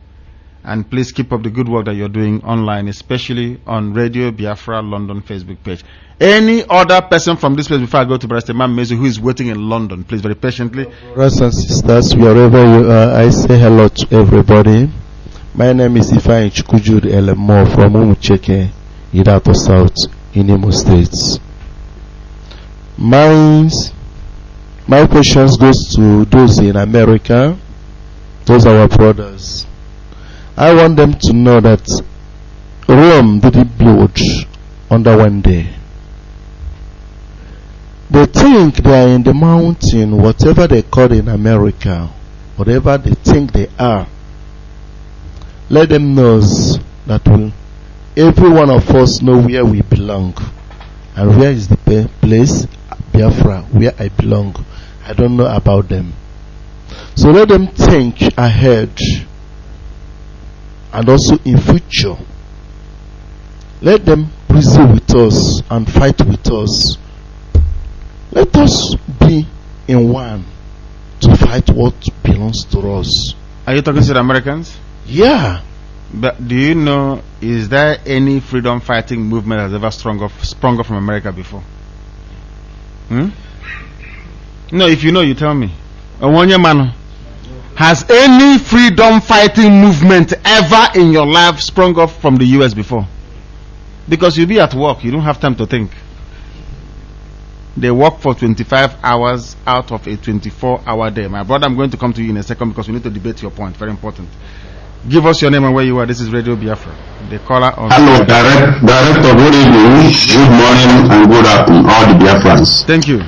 And please keep up the good work that you're doing online, especially on Radio Biafra London Facebook page. Any other person from this place before I go to Brother Imam Mezu who is waiting in London, please, very patiently. Brothers and sisters, wherever you are, I say hello to everybody. My name is Ifeanyi Chukujuri Elemo from Umucheke, Idato South, in Imo State. My questions goes to those in America, those are our brothers. I want them to know that Rome didn't build under one day. They think they are in the mountain, whatever they call in America, whatever they think they are. Let them know that every one of us know where we belong. And where is the place? Biafra, where I belong. I don't know about them. So let them think ahead. And also in future. Let them reason with us and fight with us. Let us be in one to fight what belongs to us. Are you talking to the Americans? Yeah. But do you know, is there any freedom fighting movement that has ever sprung up from America before? No, if you know, you tell me. Has any freedom fighting movement ever in your life sprung up from the US before? Because you'll be at work, you don't have time to think. They work for 25 hours out of a 24-hour day. My brother, I'm going to come to you in a second because we need to debate your point. Very important. Give us your name and where you are. This is Radio Biafra. The caller on. Hello, Director. Good evening, good morning, and good afternoon, all the Biafrans. Thank you.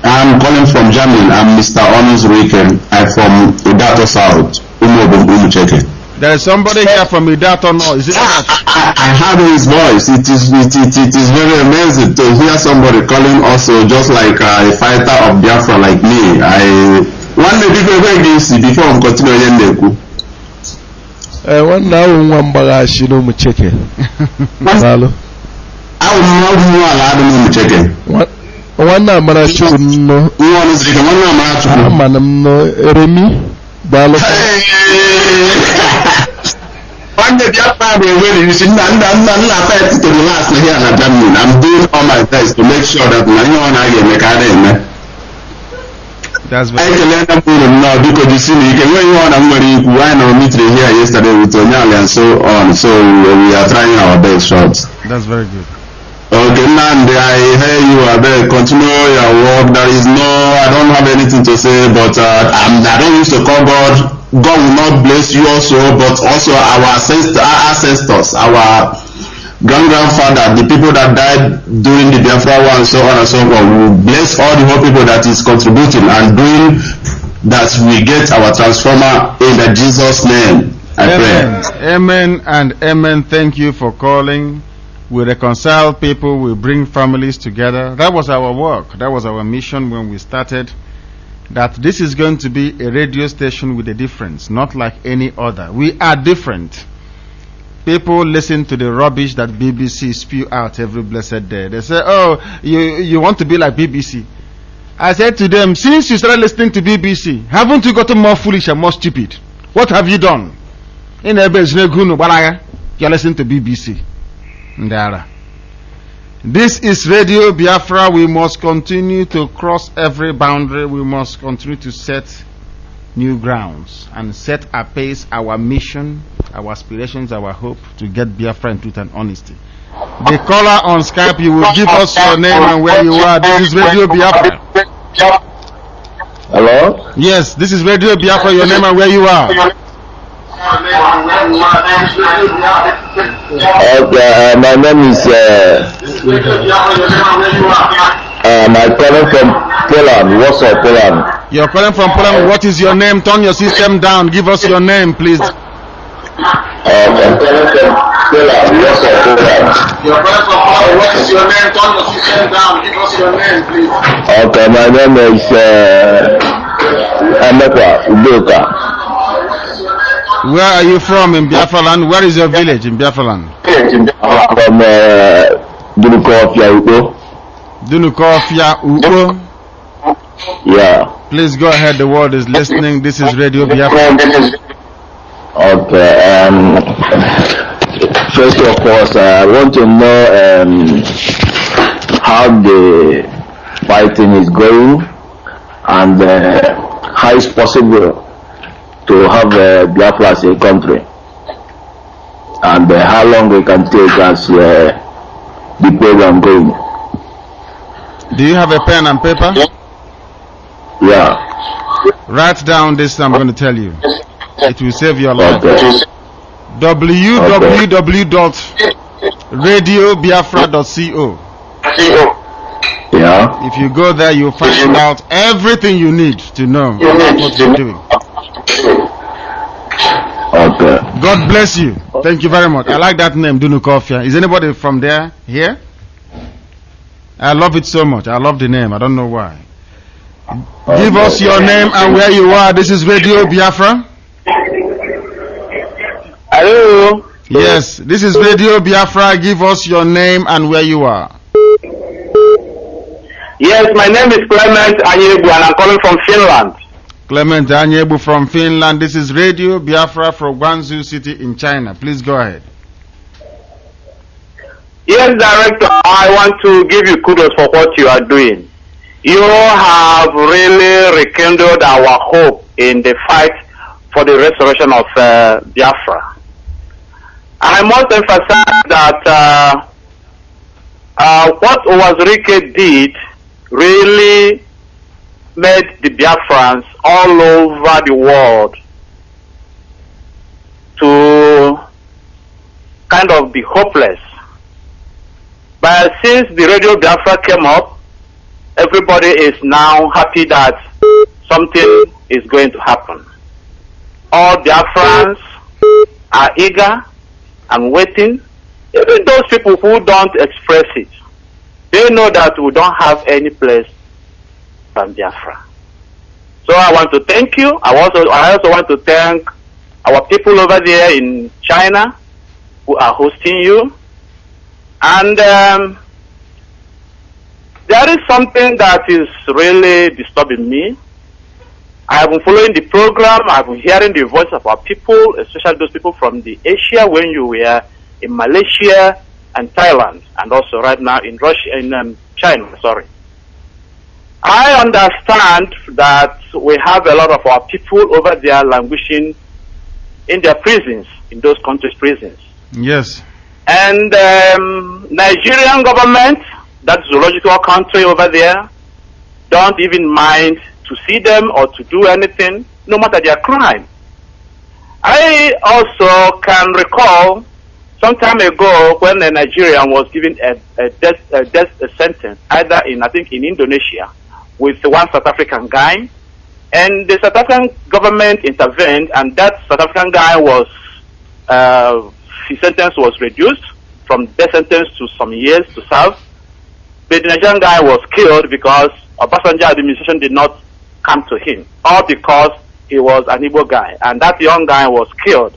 I'm calling from Germany. I'm Mr. Honors Weekend. I'm from Idato South, Umucheke. There is somebody here from Idato North. Is it? I heard his voice. It is very amazing to hear somebody calling also just like a fighter of Biafra like me. One day before I continue. One now one bagashi no mucheke. Hello. One now marachu no. Manam no Remy. Balo. One day Biafra will win. You see, I'm to the last here in Germany. I'm doing all my best to make sure that no one That's very now because you see me when you want I'm meet here yesterday with Onyali and so on. So we are trying our best shots. That's very good. Okay, Nandi, I hear you are there. Continue your work. I don't have anything to say, but I don't used to call God. God will not bless you also, but also our ancestors, our grandfather, the people that died during the Biafra war and so on and so forth. We will bless all the whole people that is contributing and doing that we get our transformer in the Jesus name. I pray. Amen and amen. Thank you for calling. We reconcile people, we bring families together. That was our work. That was our mission when we started. That this is going to be a radio station with a difference, not like any other. We are different. People listen to the rubbish that BBC spew out every blessed day. They say, oh, you want to be like BBC. I said to them, since you started listening to BBC, haven't you gotten more foolish and more stupid? What have you done? You're listening to BBC. Ndara. This is Radio Biafra. We must continue to cross every boundary. We must continue to set new grounds and set a pace, our mission, our aspirations, our hope to get Biafra in truth and honesty. The caller on Skype, you will give us your name and where you are. This is Radio Biafra. Hello? Yes, this is Radio Biafra. Your name and where you are. Okay, my name is I'm calling from Poland. What's up, Poland? You're calling from Poland. What is your name? Turn your system down. Give us your name, please. I'm calling from Poland. What's up, Poland? You're calling from Poland. What is your name? Turn your system down. Give us your name, please. Okay, my name is Emeka Udoka. Where are you from in Biafra land? Where is your village in Biafra land? From Dunukofia Uko. Dunukofia Uko? Yeah. Please go ahead, the world is listening. This is Radio Biafra. Okay, first of all, I want to know how the fighting is going and how it's possible to have Biafra as a country, and how long we can take as the program going. Do you have a pen and paper? Yeah. Write down this, I'm going to tell you. It will save your life. Okay. www.radiobiafra.co. Yeah. If you go there, you'll find out everything you need to know about what you're doing. Okay. God bless you. Thank you very much. I like that name, Dunukofia. Is anybody from there here? I love it so much. I love the name. I don't know why. Give us your name and where you are. This is Radio Biafra. Hello. Yes, this is Radio Biafra. Give us your name and where you are. Yes, my name is Clement Anyebu and I'm calling from Finland. Clement Anyebu from Finland. This is Radio Biafra from Guangzhou City in China. Please go ahead. Yes, Director, I want to give you kudos for what you are doing. You have really rekindled our hope in the fight for the restoration of Biafra. I must emphasize that what Owazirike did really made the Biafrans all over the world to kind of be hopeless. But since the Radio Biafra came up, everybody is now happy that something is going to happen. All Biafrans are eager and waiting. Even those people who don't express it, they know that we don't have any place from Biafra. So I want to thank you. I also want to thank our people over there in China who are hosting you. And there is something that is really disturbing me. I have been following the program. I have been hearing the voice of our people, especially those people from the Asia when you were in Malaysia and Thailand, and also right now in Russia, in China. Sorry. I understand that we have a lot of our people over there languishing in their prisons, in those countries' prisons. Yes. And Nigerian government, that zoological country over there, don't even mind to see them or to do anything, no matter their crime. I also can recall some time ago when a Nigerian was given a death sentence, either in, I think, in Indonesia, with one South African guy, and the South African government intervened, and that South African guy was, his sentence was reduced from death sentence to some years to serve. But the Nigerian guy was killed because Obasanjo administration did not come to him, all because he was an Igbo guy, and that young guy was killed.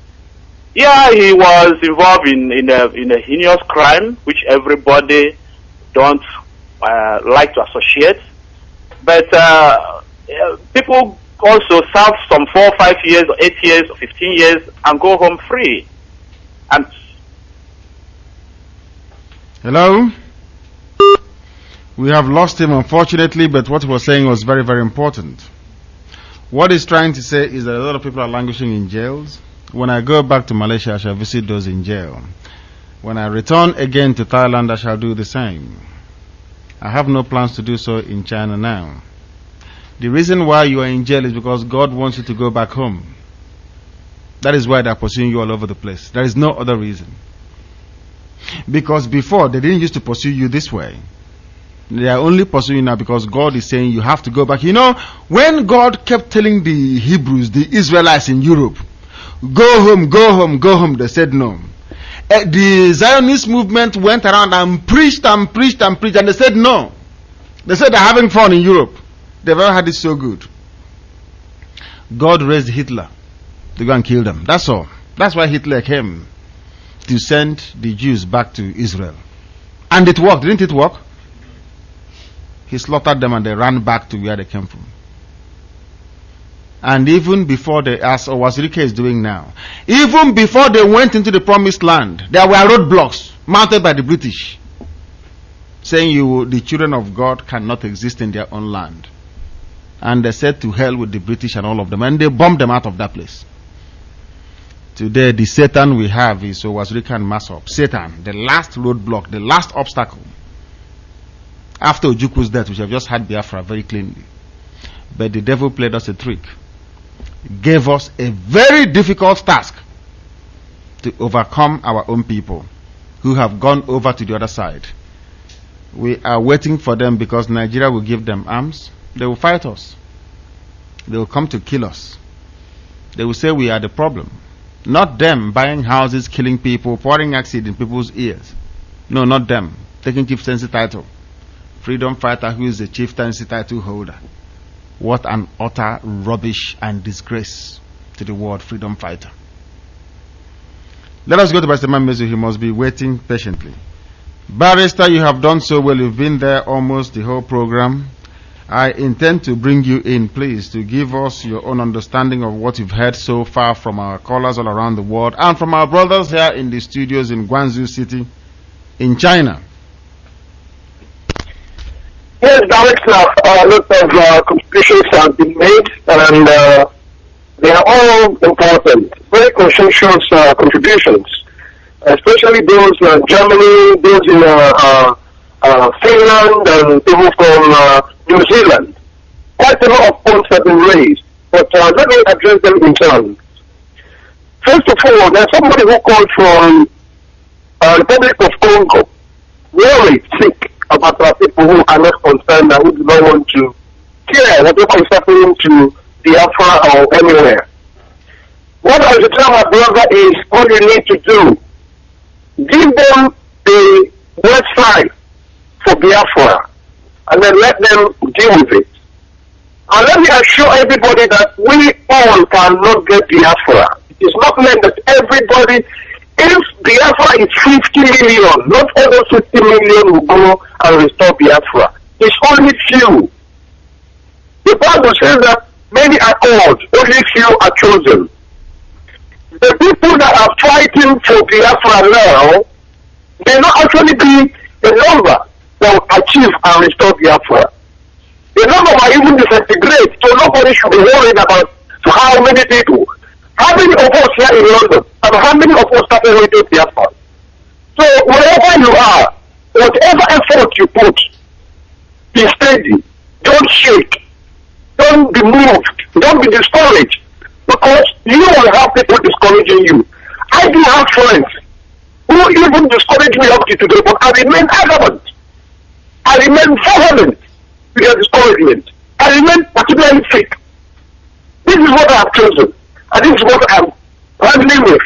Yeah, he was involved in a heinous crime, which everybody don't like to associate. But people also serve some 4 or 5 years, or 8 years, or 15 years, and go home free. And hello? We have lost him, unfortunately, but what he was saying was very, very important. What he's trying to say is that a lot of people are languishing in jails. When I go back to Malaysia, I shall visit those in jail. When I return again to Thailand, I shall do the same. I have no plans to do so in China now. The reason why you are in jail is because God wants you to go back home. That is why they are pursuing you all over the place. There is no other reason. Because before, they didn't used to pursue you this way. They are only pursuing you now because God is saying you have to go back. You know, when God kept telling the Hebrews, the Israelites in Europe, go home, go home, go home, they said no. The Zionist movement went around and preached and preached and preached, and they said no. They said they're having fun in Europe. They've never had it so good. God raised Hitler to go and kill them. That's all. That's why Hitler came, to send the Jews back to Israel. And it worked, didn't it work? He slaughtered them and they ran back to where they came from. And even before they, as Owazirike is doing now, even before they went into the promised land, there were roadblocks mounted by the British, saying the children of God cannot exist in their own land. And they said to hell with the British and all of them, and they bombed them out of that place. Today, the Satan we have is Owazirike and Masop. Satan, the last roadblock, the last obstacle. After Ojukwu's death, we have just had Biafra very cleanly. But the devil played us a trick. Gave us a very difficult task to overcome our own people who have gone over to the other side. We are waiting for them because Nigeria will give them arms. They will fight us. They will come to kill us. They will say we are the problem. Not them buying houses, killing people, pouring acid in people's ears. No, not them. Taking chieftaincy title. Freedom fighter who is the chieftaincy title holder. What an utter rubbish and disgrace to the word freedom fighter. Let us go to Pastor Mamezu. He must be waiting patiently. Barrister, you have done so well. You've been there almost the whole program. I intend to bring you in, please, to give us your own understanding of what you've heard so far from our callers all around the world and from our brothers here in the studios in Guangzhou City in China. Yes, Director, a lot of contributions have been made, and they are all important, very conscientious contributions, especially those in Germany, those in Finland, and people from New Zealand. Quite a lot of points have been raised, but let me address them in turn. First of all, there's somebody who called from Republic of Congo, worried, sick about our people who are not concerned and who do not want to care whatever is happening to Biafra or anywhere. What I should tell my brother is all you need to do. Give them the website for Biafra and then let them deal with it. And let me assure everybody that we all cannot get Biafra. It is not meant that everybody, if Biafra is 50 million, not over 50 million will go and restore Biafra. It's only few. The Bible says that many are called, only few are chosen. The people that are fighting for Biafra now may not actually be the number that will achieve and restore Biafra. The number might even disintegrate, so nobody should be worried about how many people. How many of us here in London, and how many of us started with Biafra? So wherever you are, whatever effort you put, be steady. Don't shake. Don't be moved. Don't be discouraged. Because you will have people discouraging you. I do have friends who even discourage me up to today, but I remain adamant. I remain fervent with their discouragement. I remain particularly fit. This is what I have chosen. And this is what I am handling with.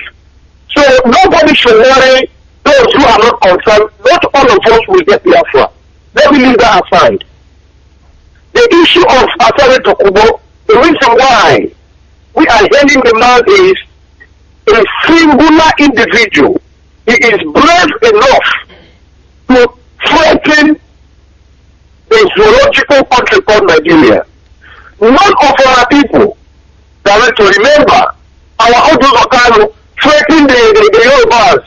So nobody should worry those who are not concerned. Not all of us will get Biafra. Let me leave that aside. The issue of Asare Tokubo, the reason why we are hailing the man is a singular individual. He is brave enough to threaten the zoological country called Nigeria. None of our people that want to remember our Odu Kanu threatening the Yorubas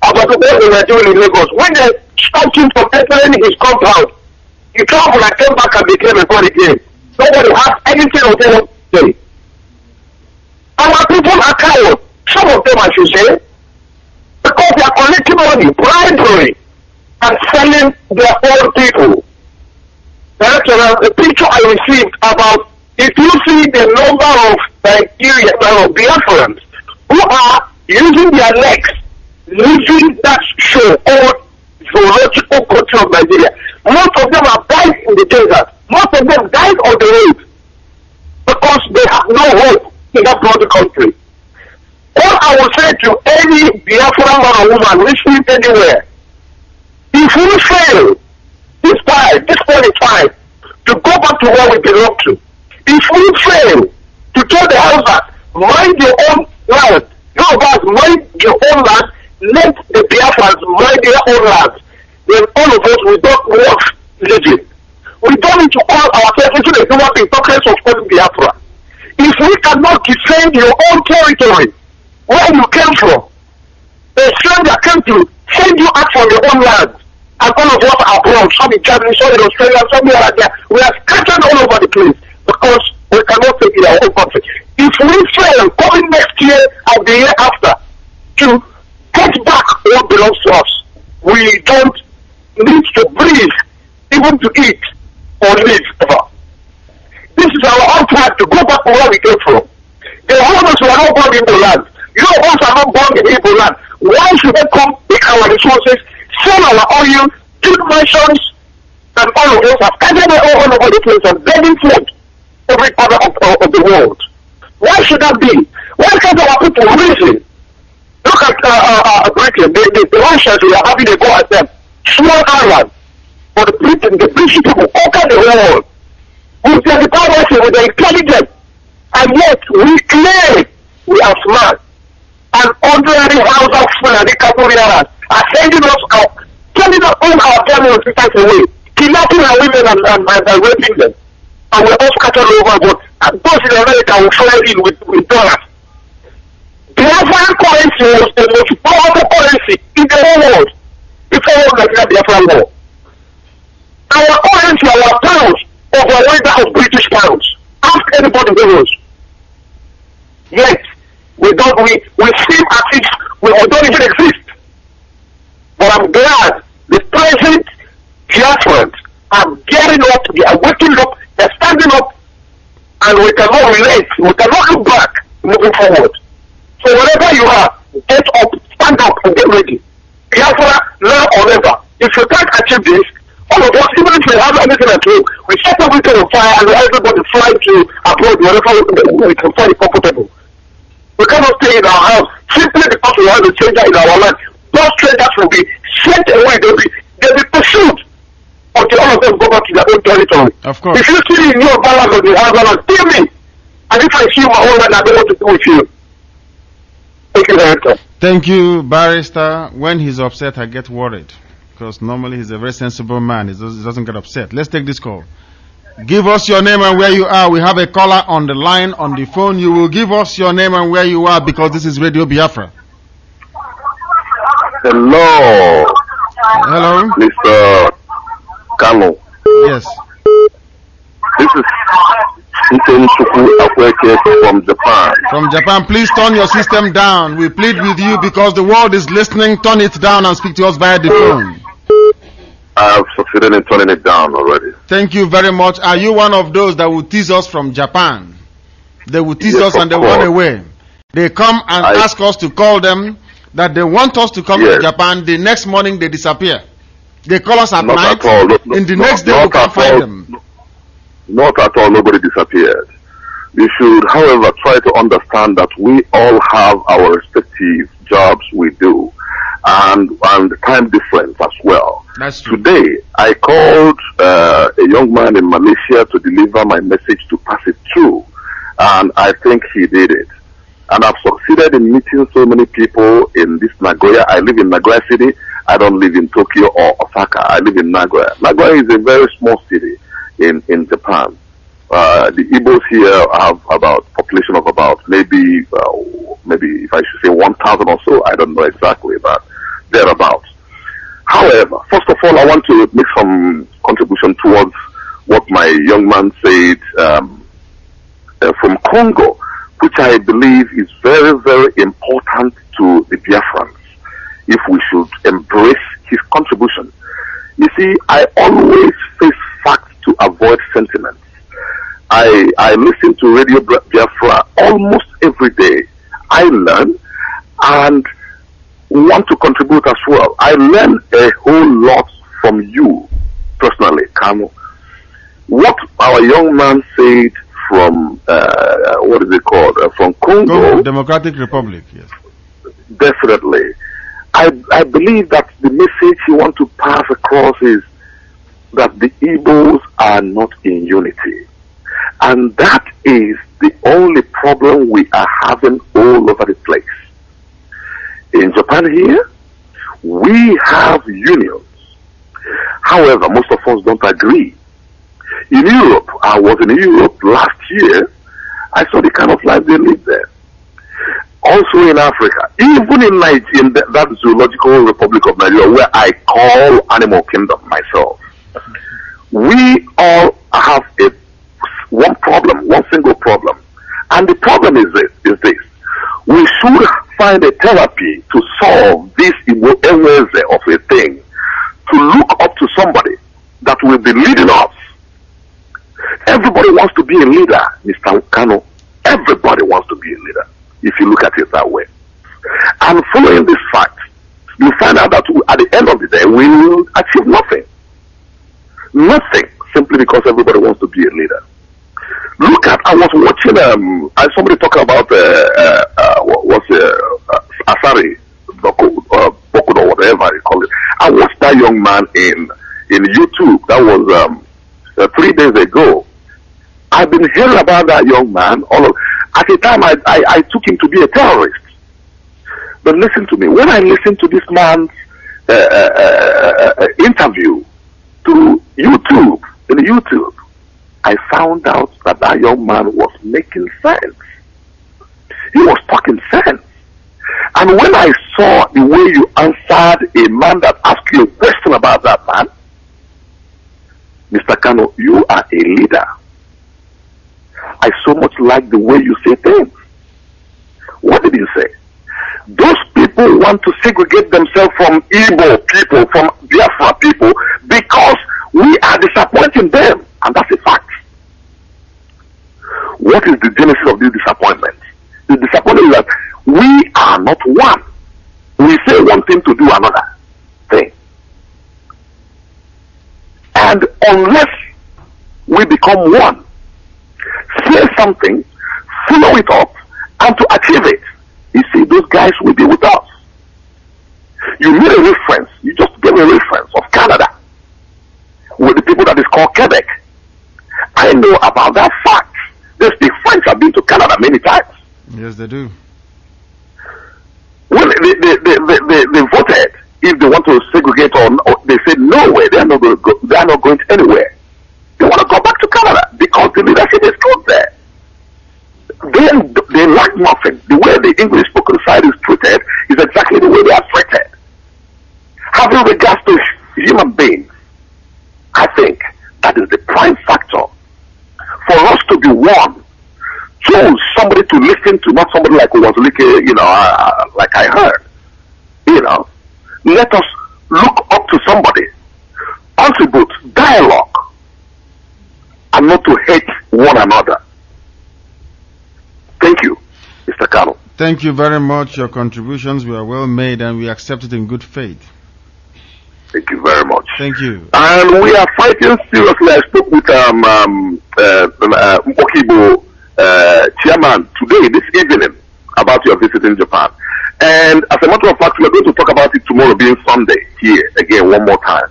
about what they were doing in Lagos. When they stopped him from entering his compound, he traveled and came back and became a body again. Nobody has anything to say. Our people are cowards. Some of them, I should say, because they are collecting money, bribery, and selling their own people. That's a picture I received about, if you see the number of Nigerian Biafrans who are using their legs, leaving that show called zoological country of Nigeria. Most of them are died in the desert. Most of them died on the road because they have no hope in that bloody country. All I will say to any Biafran man or woman listening anywhere, if we fail this point in time, to go back to where we belong to, if we fail to tell the Hausa, mind your own land, you guys mind your own land, let the Biafrans mind their own land, then all of us will not work living. We don't need to call ourselves into the human hypocrisy of calling Biafra. If we cannot defend your own territory, where you came from, a stranger came to send you out from your own land, and all of us are abroad, some in Germany, some in Australia, some here there. We are scattered all over the place because we cannot take it in our own country. If we fail coming next year and the year after to get back what belongs to us, we don't need to breathe, even to eat or live ever. This is our own time to go back to where we came from. The owners were not born in the land. You also are not born in Igbo land. Why should they come pick our resources, sell our oil, build mansions, and all of us have scattered all over the place and begging food every corner of the world? Why should that be? Why can't our people reason? Look at Britain, the Russians, we are having a go at them. Small island. But the British people conquer the world with their diplomacy, with their intelligence, and yet we claim we are smart. And ordinary house of Fulani Kaburianas are sending us out, sending us all our family and sisters away, kidnapping our women and raping them. And we're all scattered over, but those in America will follow in with dollars. The Biafran currency was the most powerful currency in the whole world before the Biafran war. Our currency, our pounds, overweight that of British pounds. Ask anybody who knows. Yet, we seem as if we don't even exist. But I'm glad the present Biafrans are getting up, they are waking up, they're standing up, and we cannot relate, we cannot look back moving forward. So wherever you are, get up, stand up, and get ready. Biafra, now or never. If you can't achieve this, all of us, even if we have anything at home, we set everything on fire and everybody fly to abroad wherever we can find it comfortable. We cannot stay in our house simply because we have a stranger in our land. Those strangers will be sent away, they'll be pursued until all of them go back to their own territory. Of course. If you see in your balance or the house balance, tell me. And if I see my own land, I don't know what to do with you. Thank you, Director. Thank you, Barrister. When he's upset, I get worried. Because normally he's a very sensible man. He doesn't get upset. Let's take this call. Give us your name and where you are. We have a caller on the line, on the phone. You will give us your name and where you are because this is Radio Biafra. Hello. Hello. Mr. Kanu. Yes. This is from Japan. From Japan, please turn your system down. We plead with you because the world is listening. Turn it down and speak to us via the phone. I have succeeded in turning it down already. Thank you very much. Are you one of those that will tease us from Japan? They will tease us and they run away. They come and ask us to call them that they want us to come to Japan. The next morning they disappear. They call us at night. In the next day we can't find them. Not at all. Nobody disappeared. You should, however, try to understand that we all have our respective jobs we do, and the time difference as well. That's true. Today, I called a young man in Malaysia to deliver my message to pass it through, and I think he did it. And I've succeeded in meeting so many people in this Nagoya. I live in Nagoya City. I don't live in Tokyo or Osaka. I live in Nagoya. Nagoya is a very small city in Japan. The Igbos here have about population of about maybe if I should say 1,000 or so. I don't know exactly, but thereabouts. However, first of all, I want to make some contribution towards what my young man said from Congo, which I believe is very, very important to the Biafrans, if we should embrace his contribution. You see, I always face facts to avoid sentiments. I listen to Radio Biafra almost every day. I learn and want to contribute as well. I learn a whole lot from you, personally, Kanu. What our young man said from, what is it called, from Congo. Democratic Republic, yes. Definitely. I believe that the message you want to pass across is that the Igbos are not in unity. And that is the only problem we are having all over the place. In Japan here, we have unions. However, most of us don't agree. In Europe, I was in Europe last year, I saw the kind of life they live there. Also in Africa, even in Nigeria, in that zoological republic of Nigeria, where I call Animal Kingdom myself, we all have one problem, one single problem. And the problem is this. We should find a therapy to solve this emergency of a thing, to look up to somebody that will be leading us. Everybody wants to be a leader, Mr. Kano. Everybody wants to be a leader, if you look at it that way. And following this fact, you find out that at the end of the day, we will achieve nothing. Nothing, simply because everybody wants to be a leader. Look at, I was watching, somebody talk about, Asari, Bokudo, whatever you call it. I watched that young man in YouTube. That was 3 days ago. I've been hearing about that young man. At the time, I took him to be a terrorist. But listen to me. When I listened to this man's interview to YouTube, I found out that that young man was making sense. He was talking sense. And when I saw the way you answered a man that asked you a question about that man, Mr. Kano, you are a leader. I so much like the way you say things. What did you say? Those people want to segregate themselves from Igbo people, from Biafra people, because we are disappointing them. And that's a fact. What is the genesis of this disappointment? The disappointment is that we are not one. We say one thing to do another thing. And unless we become one, say something, follow it up, and to achieve it, you see, those guys will be with us. You need a reference. You just gave a reference of Canada with the people that is called Quebec. I know about that fact. They speak French. I've been to Canada many times. Yes, they do. When they voted, if they want to segregate or they said no way, they are not going anywhere. They want to go back to Canada because the leadership is good there. They lack nothing. The way the English spoken side is treated is exactly the way they are treated. Having regards to human beings, I think that is the prime factor for us to to be one. Choose somebody to listen to, not somebody like LIKE, you know, like I heard. You know, let us look up to somebody, contribute, dialogue, and not to hate one another. Thank you, Mr. Kanu. Thank you very much. Your contributions were well made, and we accept it in good faith. Thank you very much. Thank you. And we are fighting seriously. I spoke with Igbo chairman today, this evening, about your visit in Japan. And as a matter of fact, we are going to talk about it tomorrow, being Sunday, here again one more time.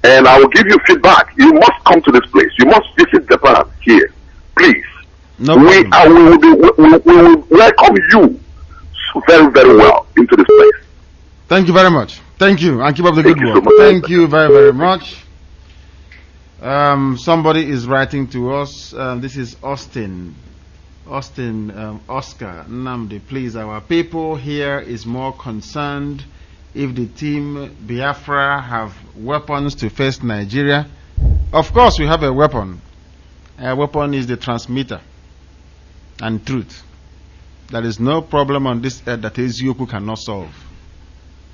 And I will give you feedback. You must come to this place. You must visit Japan here, please. No we will welcome you very, very well into this place. Thank you very much. Thank you, and keep up the good work. Thank you very, very much. Somebody is writing to us. This is Austin. Oscar Nnamdi, please. Our people here is more concerned if the team Biafra have weapons to face Nigeria. Of course, we have a weapon. Our weapon is the transmitter and truth. There is no problem on this earth that Ezioku cannot solve.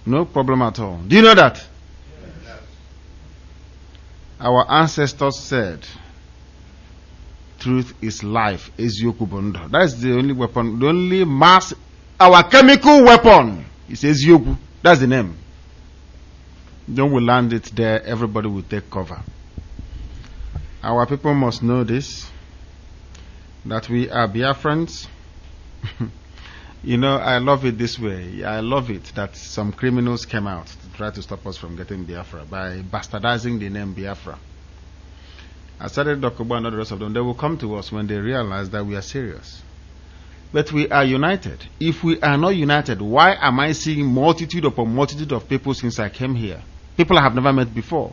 No problem at all. Do you know that? Yes. Our ancestors said, truth is life. Ezioku Bondo. That is the only weapon, the only mass. Our chemical weapon is Ezioku. That's the name. Then we land it there, everybody will take cover. Our people must know this, that we are Biafrans. You know, I love it this way. I love it that some criminals came out to try to stop us from getting Biafra by bastardizing the name Biafra. I started Dokubo and all the rest of them. They will come to us when they realize that we are serious. But we are united. If we are not united, why am I seeing multitude upon multitude of people since I came here? People I have never met before.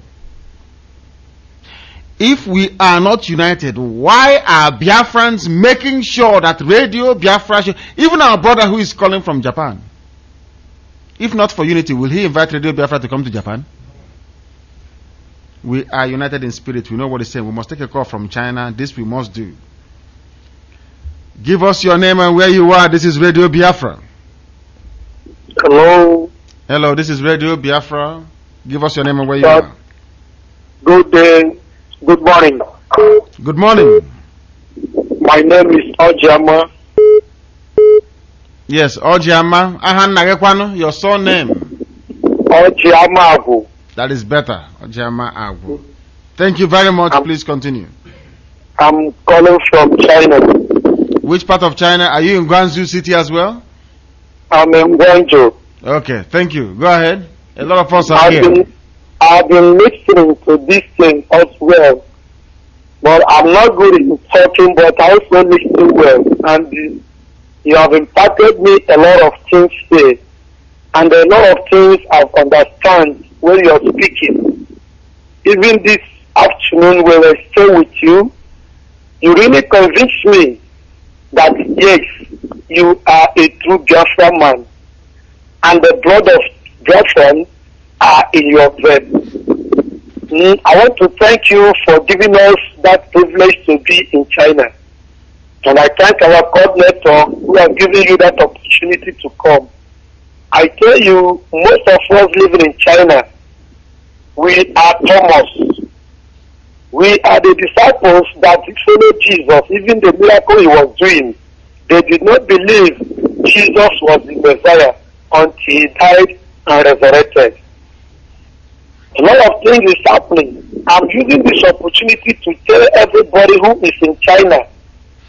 If we are not united, why are Biafrans making sure that Radio Biafra, even our brother who is calling from Japan, if not for unity, will he invite Radio Biafra to come to Japan? We are united in spirit. We know what he's saying. We must take a call from China. This we must do. Give us your name and where you are. This is Radio Biafra. Hello. Hello, this is Radio Biafra. Give us your name and where you are. Good day. Good morning. Good morning. My name is Ojama. Yes, Ojama. Ahan your surname. Ojama Agu. That is better. Ojama Agu. Thank you very much. Please continue. I'm calling from China. Which part of China? Are you in Guangzhou City as well? I'm in Guangzhou. Okay, thank you. Go ahead. A lot of us are here. I've been listening to this thing as well, but I'm not good in talking, but I also listen well. And you have imparted me a lot of things here, and a lot of things I've understand when you're speaking. Even this afternoon when I stay with you, you really convinced me that yes, you are a true Biafra man, and the blood of Biafran are in your veins. I want to thank you for giving us that privilege to be in China. And I thank our coordinator who has given you that opportunity to come. I tell you, most of us living in China, we are Thomas. We are the disciples that followed Jesus. Even the miracle he was doing, they did not believe Jesus was the Messiah until he died and resurrected. A lot of things is happening. I'm using this opportunity to tell everybody who is in China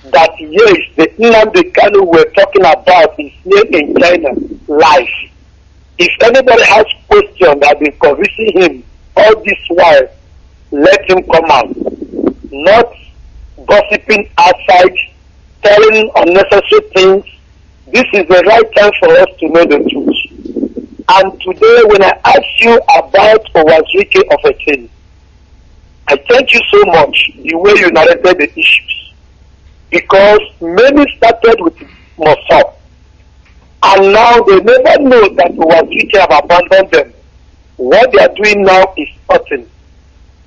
that yes, the Nnamdi Kanu we're talking about is here in China, live. If anybody has question that been convincing him all this while, let him come out. Not gossiping outside, telling unnecessary things. This is the right time for us to know the truth. And today, when I ask you about Owazwike of a thing, I thank you so much the way you narrated the issues. Because many started with Mossad. And now they never know that Owazwike have abandoned them. What they are doing now is nothing.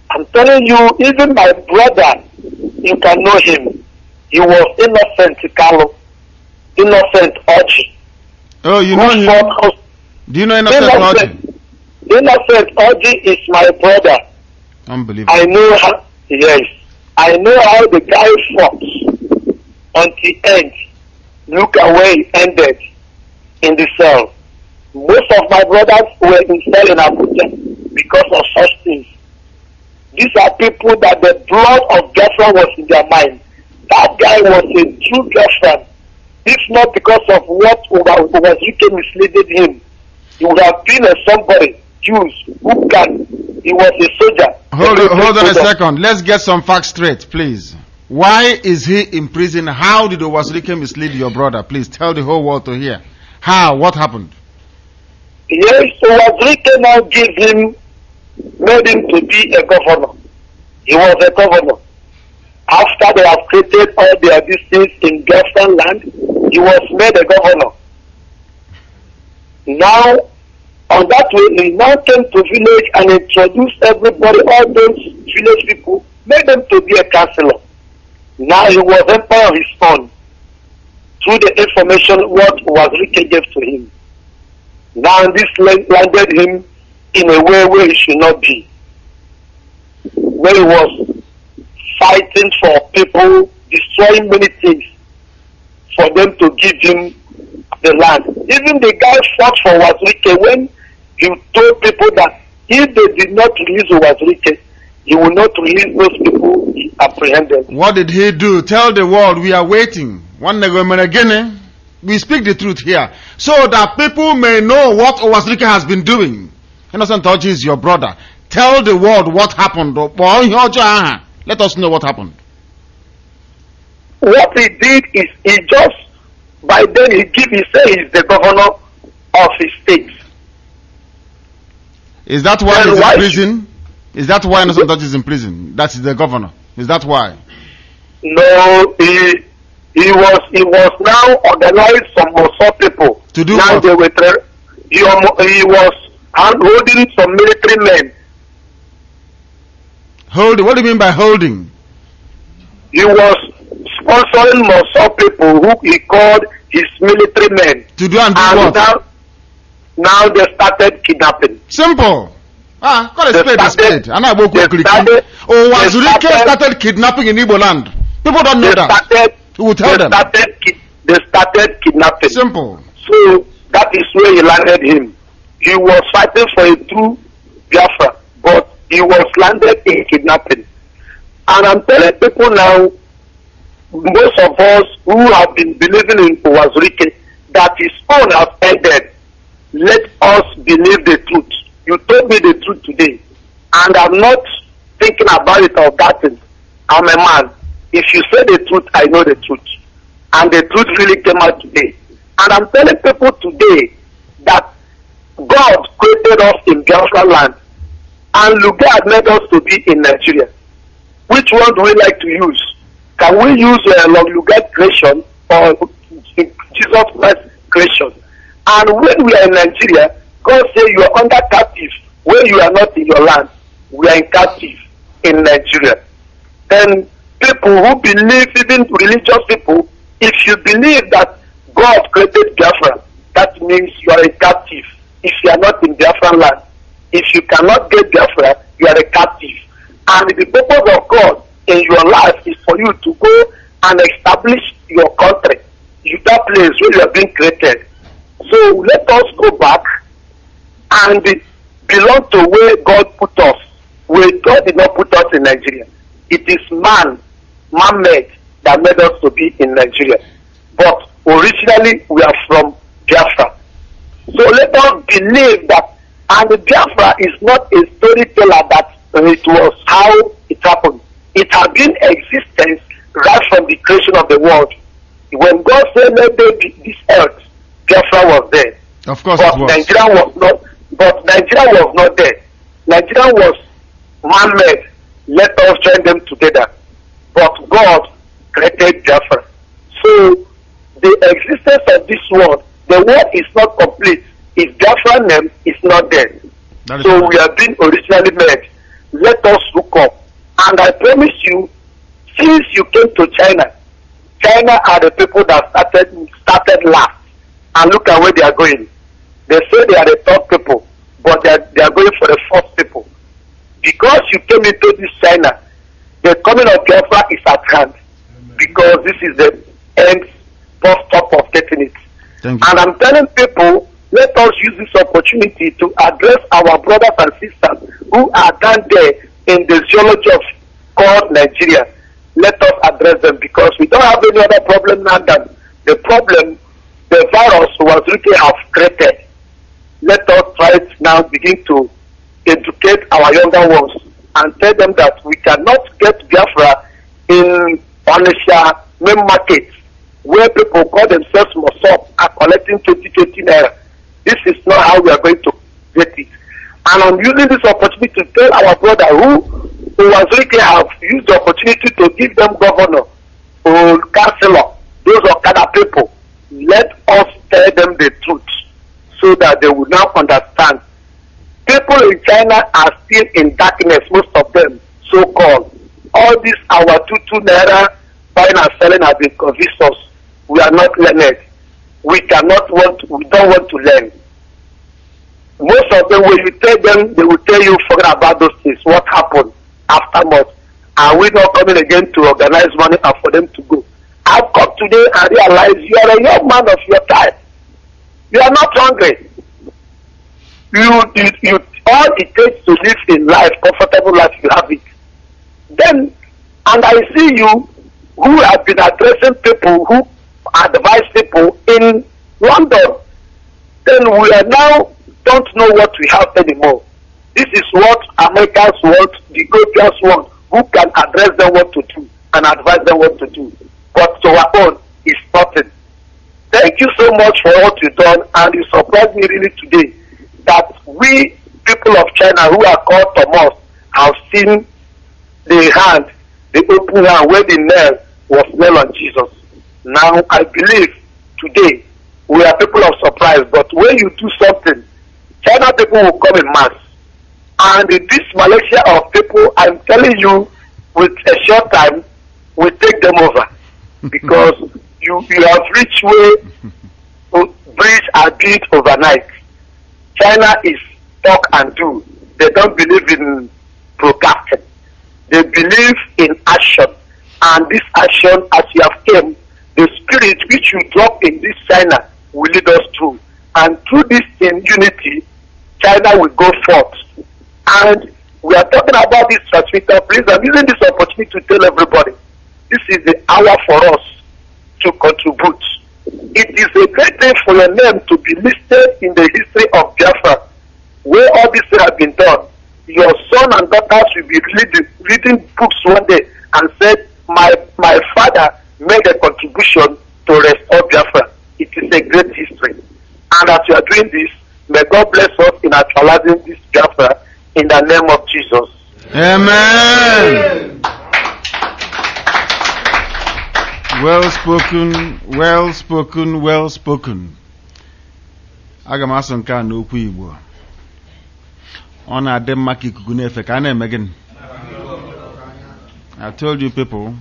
I'm telling you, even my brother, you can know him. He was Innocent Kalu, Innocent Oji. Oh, you know him? Do you know Innocent Oji? Innocent Oji is my brother. Unbelievable. I know how, yes. I know how the guy fought until the end. Look at where he ended, in the cell. Most of my brothers were in cell in Abuja because of such things. These are people that the blood of Biafra was in their mind. That guy was a true Biafran. If not because of what was misleading him, he would have been a somebody, Jews, who can. He was a soldier. Hold on a second. Let's get some facts straight, please. Why is he in prison? How did Owazurike mislead your brother? Please tell the whole world to hear. How? What happened? Yes, Owazurike now made him to be a governor. He was a governor. After they have created all their business in Biafran land, he was made a governor. Now, on that way, he now came to village and introduced everybody, all those village people, made them to be a councillor. Now he was empire on his own through the information what Owazurike gave to him. Now this landed him in a way where he should not be. Where he was fighting for people, destroying many things for them to give him the land. Even the guy fought for Owazurike when he told people that if they did not release Owazurike, he will not release those people he apprehended. What did he do? Tell the world we are waiting. We speak the truth here so that people may know what Owazurike has been doing. Innocent Oji is your brother. Tell the world what happened. Let us know what happened. What he did is he just, by then he said he's the governor of his state. Is that why he's in prison? Is that why Innocent Oji is in prison? That is the governor. Is that why? No, he was now organized some Mossad people. To do now what? They were he was holding some military men. Holding? What do you mean by holding? He was sponsoring Mossad people who he called his military men. To do and do what? Now they started kidnapping. Simple. Call a spade a spade. Owazurike started kidnapping in Igbo land. People don't know that. Who will tell them? They started kidnapping. Simple. So that is where he landed him. He was fighting for a true Biafra, but he was landed in kidnapping. And I'm telling people now, most of us who have been believing in Owazurike, that his own has ended. Let us believe the truth. You told me the truth today, and I'm not thinking about it or that thing. I'm a man. If you say the truth, I know the truth. And the truth really came out today. And I'm telling people today that God created us in Biafra land, and Lugard made us to be in Nigeria. Which one do we like to use? Can we use Lugard creation or Jesus Christ creation? And when we are in Nigeria, God says you are under captive when you are not in your land. We are in captive in Nigeria. Then people who believe, even religious people, if you believe that God created Biafra, that means you are a captive if you are not in Biafran land. If you cannot get Biafra, you are a captive. And the purpose of God in your life is for you to go and establish your country, that place where you are being created. So let us go back and belong to where God put us. Where God did not put us in Nigeria. It is man-made that made us to be in Nigeria. But originally we are from Biafra. So let us believe that, and Biafra is not a storyteller that it was how it happened. It has been existence right from the creation of the world. When God said let there be this earth, Biafra was there. Of course but it was. Nigeria was not. But Nigeria was not there. Nigeria was man-made. Let us join them together. But God created Biafra. So the existence of this world, the world is not complete if Biafra name is not there. So we have been originally made. Let us look up. And I promise you, since you came to China, China are the people that started last, and look at where they are going. They say they are the top people, but they are going for the first people. Because you came into this China, the coming of Biafra is at hand, because this is the end stop of getting it. And I'm telling people, let us use this opportunity to address our brothers and sisters who are down there in the geology of called Nigeria. Let us address them, because we don't have any other problem now than the problem the virus was really have created. Let us try to now begin to educate our younger ones and tell them that we cannot get Biafra in Onisha main market, where people call themselves Mosop are collecting 20 naira. This is not how we are going to get it. And I'm using this opportunity to tell our brother who was really have used the opportunity to give them governor or councillor, those Okada people. Let us tell them the truth so that they will now understand. People in China are still in darkness, most of them, so-called. All this our 2 naira buying and selling has been convinced us. We are not learned. We don't want to learn. Most of them, when you tell them, they will tell you, forget about those things. What happened afterwards? Are we not coming again to organize money and for them to go? I've come today and realized you are a young man of your time. You are not hungry. You all it takes to live in life, comfortable life, you have it. Then, and I see you who have been addressing people who advise people in London. Then we are now don't know what we have anymore. This is what Americans want, the Europeans want, who can address them what to do and advise them what to do. But to our own is nothing. Thank you so much for what you've done, and you surprised me really today that we people of China who are called Thomas have seen the hand, the open hand where the nail was nailed on Jesus. Now I believe today we are people of surprise, but when you do something, China people will come in mass. And in this Malaysia of people, I'm telling you, with a short time, we take them over. Because you have reached where bridge are built overnight. China is talk and do. They don't believe in broadcasting. They believe in action. And this action, as you have came, the spirit which you drop in this China will lead us through. And through this in unity, China will go forth. And we are talking about this transmitter. Please, I'm using this opportunity to tell everybody, this is the hour for us to contribute. It is a great day for your name to be listed in the history of Biafra, where all this have been done. Your son and daughters will be reading books one day and said, my father made a contribution to restore Biafra. It is a great history. And as you are doing this, may God bless us in actualizing this Biafra in the name of Jesus. Amen. Well spoken, well spoken, well spoken. Aga m asụ nke a n'okwu Igbo. Ọ na-adị mma ka ikuku na-efe ka a na-eme gịnị? I told you people,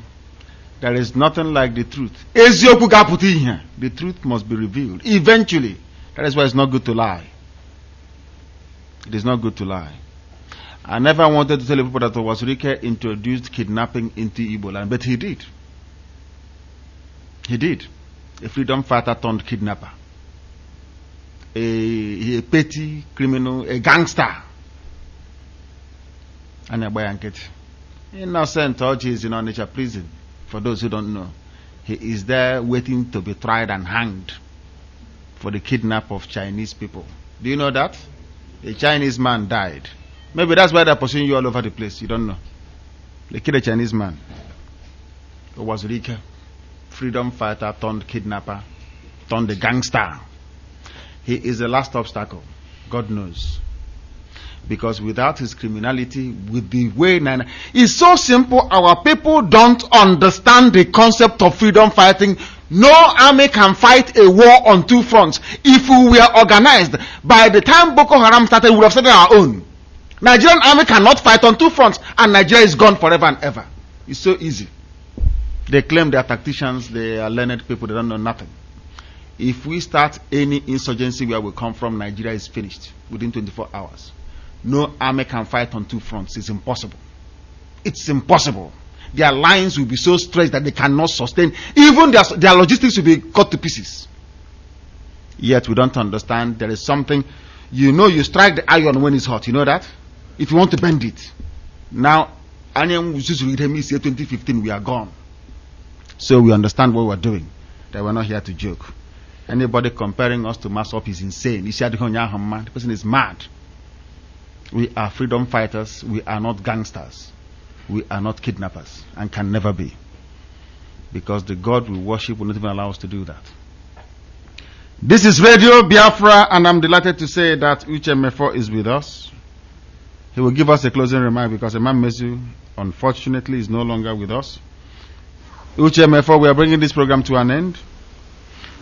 there is nothing like the truth. Eziokwu ga-apụta ihe. The truth must be revealed eventually. That is why it's not good to lie. It is not good to lie. I never wanted to tell people that Owasirike introduced kidnapping into Igbo land, but he did. He did. A freedom fighter turned kidnapper. A petty criminal, a gangster. And a blanket. Innocent Oji is in Onitsha prison. For those who don't know, he is there waiting to be tried and hanged for the kidnap of Chinese people. Do you know that? A Chinese man died. Maybe that's why they're pursuing you all over the place. You don't know. They killed a Chinese man. It was Rika. Freedom fighter turned kidnapper, turned the gangster. He is the last obstacle. God knows. Because without his criminality, with the way it's so simple, our people don't understand the concept of freedom fighting. No army can fight a war on two fronts. If we were organized, by the time Boko Haram started, we would have started our own. Nigerian army cannot fight on two fronts, and Nigeria is gone forever and ever. It's so easy. They claim they are tacticians, they are learned people, they don't know nothing. If we start any insurgency where we come from, Nigeria is finished within 24 hours. No army can fight on two fronts. It's impossible. It's impossible. Their lines will be so stretched that they cannot sustain. Even their logistics will be cut to pieces. Yet we don't understand. There is something. You know, you strike the iron when it's hot. You know that? If you want to bend it. Now, 2015, we are gone. So we understand what we're doing. That we're not here to joke. Anybody comparing us to Masop is insane. The person is mad. We are freedom fighters. We are not gangsters. We are not kidnappers and can never be. Because the God we worship will not even allow us to do that. This is Radio Biafra, and I'm delighted to say that Uche Mefo is with us. He will give us a closing remark because Imam Mezu, unfortunately, is no longer with us. Uche Mefo, we are bringing this program to an end.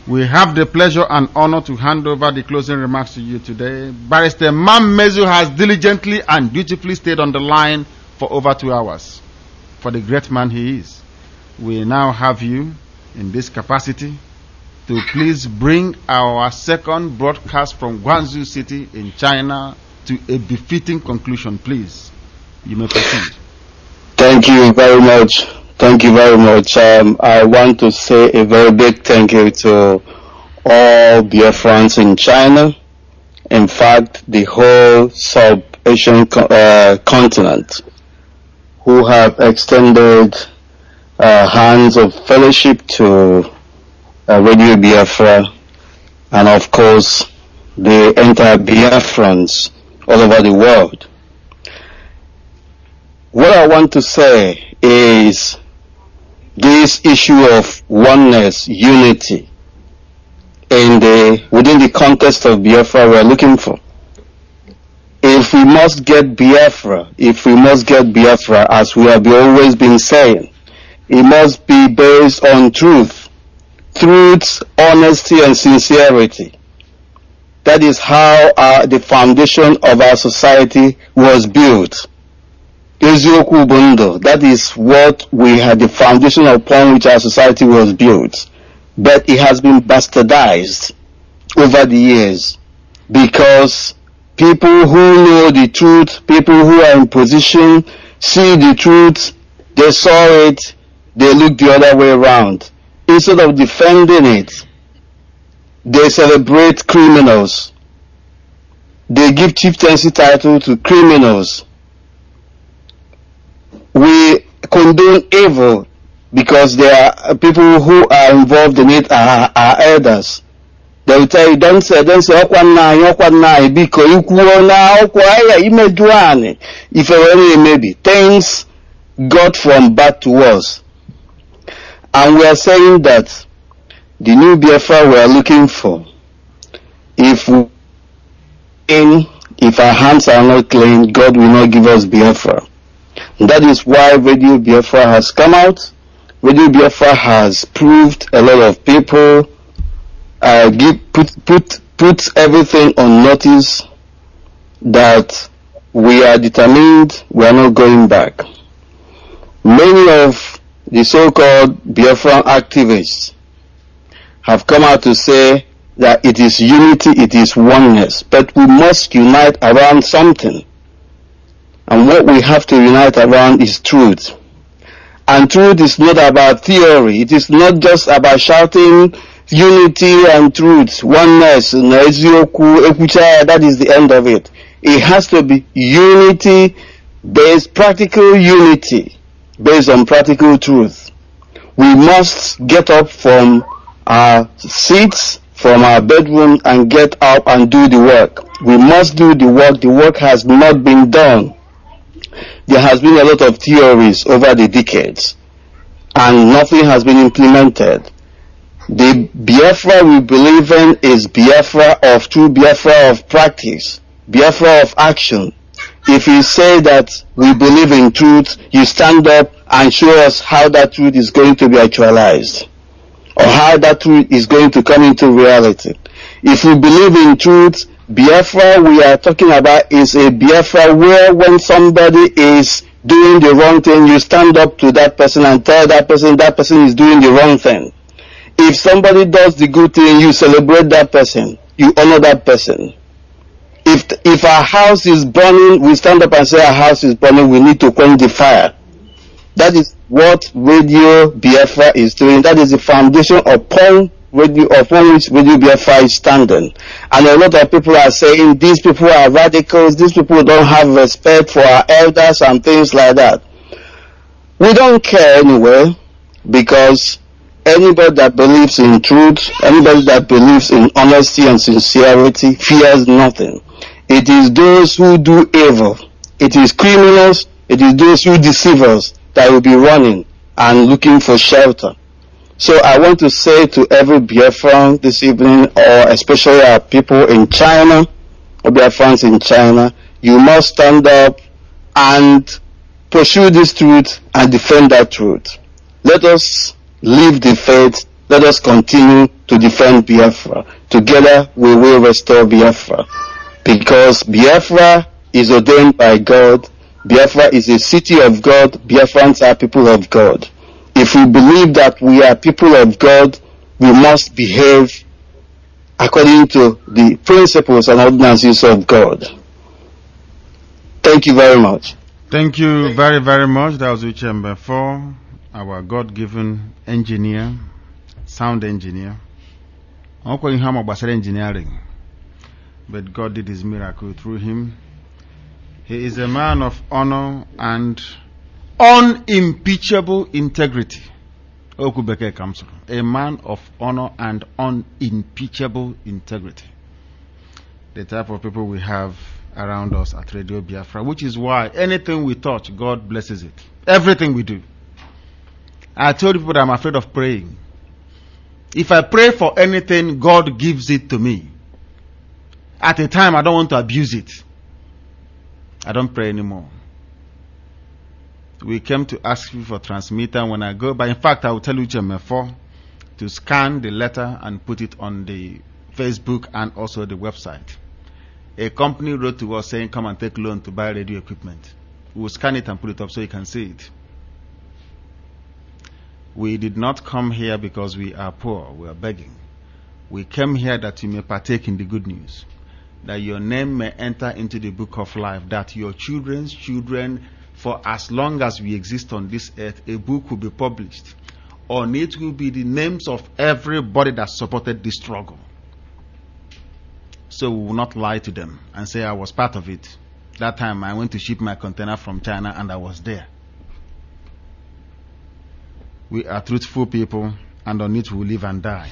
We have the pleasure and honor to hand over the closing remarks to you today. Barrister Imam Mezu has diligently and dutifully stayed on the line for over 2 hours. For the great man he is. We now have you in this capacity to please bring our second broadcast from Guangzhou City in China to a befitting conclusion, please. You may proceed. Thank you very much. Thank you very much. I want to say a very big thank you to all Biafrans in China. In fact, the whole sub-Asian continent, who have extended hands of fellowship to Radio Biafra, and of course the entire Biafrans all over the world. What I want to say is this issue of oneness, unity, within the context of Biafra we are looking for. If we must get Biafra, as we have always been saying, it must be based on truth, honesty, and sincerity. That is how the foundation of our society was built. That is what we had, the foundation upon which our society was built. But it has been bastardized over the years because people who know the truth, people who are in position, see the truth, they saw it, they look the other way around. Instead of defending it, they celebrate criminals. They give chieftaincy title to criminals. We condone evil because there are people who are involved in it are elders. They will tell you, don't say, because if maybe things got from bad to worse. And we are saying that the new Biafra we are looking for, if our hands are not clean, God will not give us Biafra. That is why Radio Biafra has come out. Radio Biafra has proved a lot of people, put everything on notice that we are determined, we are not going back. Many of the so-called Biafran activists have come out to say that it is unity, it is oneness, but we must unite around something. And what we have to unite around is truth. And truth is not about theory. It is not just about shouting unity and truth, oneness, that is the end of it. It has to be unity based, practical unity based on practical truth. We must get up from our seats, from our bedroom, and get up and do the work. We must do the work. The work has not been done. There has been a lot of theories over the decades, and nothing has been implemented. The Biafra we believe in is Biafra of true Biafra of practice, Biafra of action. If you say that we believe in truth, you stand up and show us how that truth is going to be actualized, or how that truth is going to come into reality. If we believe in truth, Biafra we are talking about is a Biafra where when somebody is doing the wrong thing, you stand up to that person and tell that person is doing the wrong thing. If somebody does the good thing, you celebrate that person, you honor that person. If our house is burning, we stand up and say our house is burning, we need to quench the fire. That is what Radio Biafra is doing. That is the foundation upon which Radio Biafra is standing. And a lot of people are saying these people are radicals, these people don't have respect for our elders and things like that. We don't care anyway, because anybody that believes in truth, anybody that believes in honesty and sincerity fears nothing. It is those who do evil, it is criminals, it is those who deceive us that will be running and looking for shelter. So I want to say to every Biafran this evening, or especially our people in China, or Biafrans in China, you must stand up and pursue this truth and defend that truth. Let us live the faith. Let us continue to defend Biafra. Together we will restore Biafra. Because Biafra is ordained by God. Biafra is a city of God. Biafrans are people of God. If we believe that we are people of God, we must behave according to the principles and ordinances of God. Thank you very much. Thank you very, very much. That was Uchembe 4, our God-given engineer, sound engineer. I'm calling him about engineering, but God did his miracle through him. He is a man of honor and unimpeachable integrity. Okubeke Kamso, a man of honor and unimpeachable integrity. The type of people we have around us at Radio Biafra, which is why anything we touch, God blesses it. Everything we do. I told people that I'm afraid of praying. If I pray for anything, God gives it to me. At a time, I don't want to abuse it. I don't pray anymore. We came to ask you for transmitter. When I go, but in fact, I will tell you Chemefo to scan the letter and put it on the Facebook and also the website. A company wrote to us saying, come and take loan to buy radio equipment. We will scan it and put it up so you can see it. We did not come here because we are poor, we are begging. We came here that you may partake in the good news, that your name may enter into the book of life, that your children's children, for as long as we exist on this earth, a book will be published. On it will be the names of everybody that supported this struggle. So we will not lie to them and say I was part of it. That time I went to ship my container from China and I was there. We are truthful people, and on it we will live and die.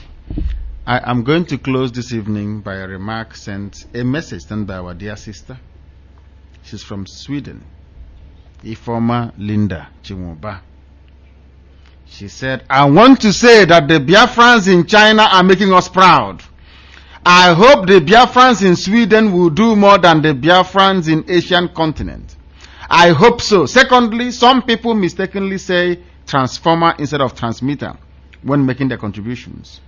I am going to close this evening by a remark sent, a message sent by our dear sister. She's from Sweden. Ifoma Linda Chimuba. She said, I want to say that the Biafrans in China are making us proud. I hope the Biafrans in Sweden will do more than the Biafrans in Asian continent. I hope so. Secondly, some people mistakenly say transformer instead of transmitter when making their contributions.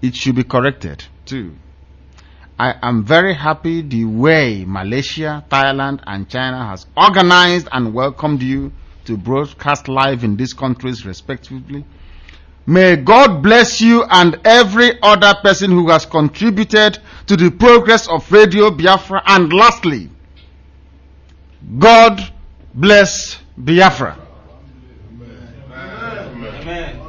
It should be corrected too. I am very happy the way Malaysia, Thailand and China has organized and welcomed you to broadcast live in these countries respectively. May God bless you and every other person who has contributed to the progress of Radio Biafra. And lastly, God bless Biafra. Amen.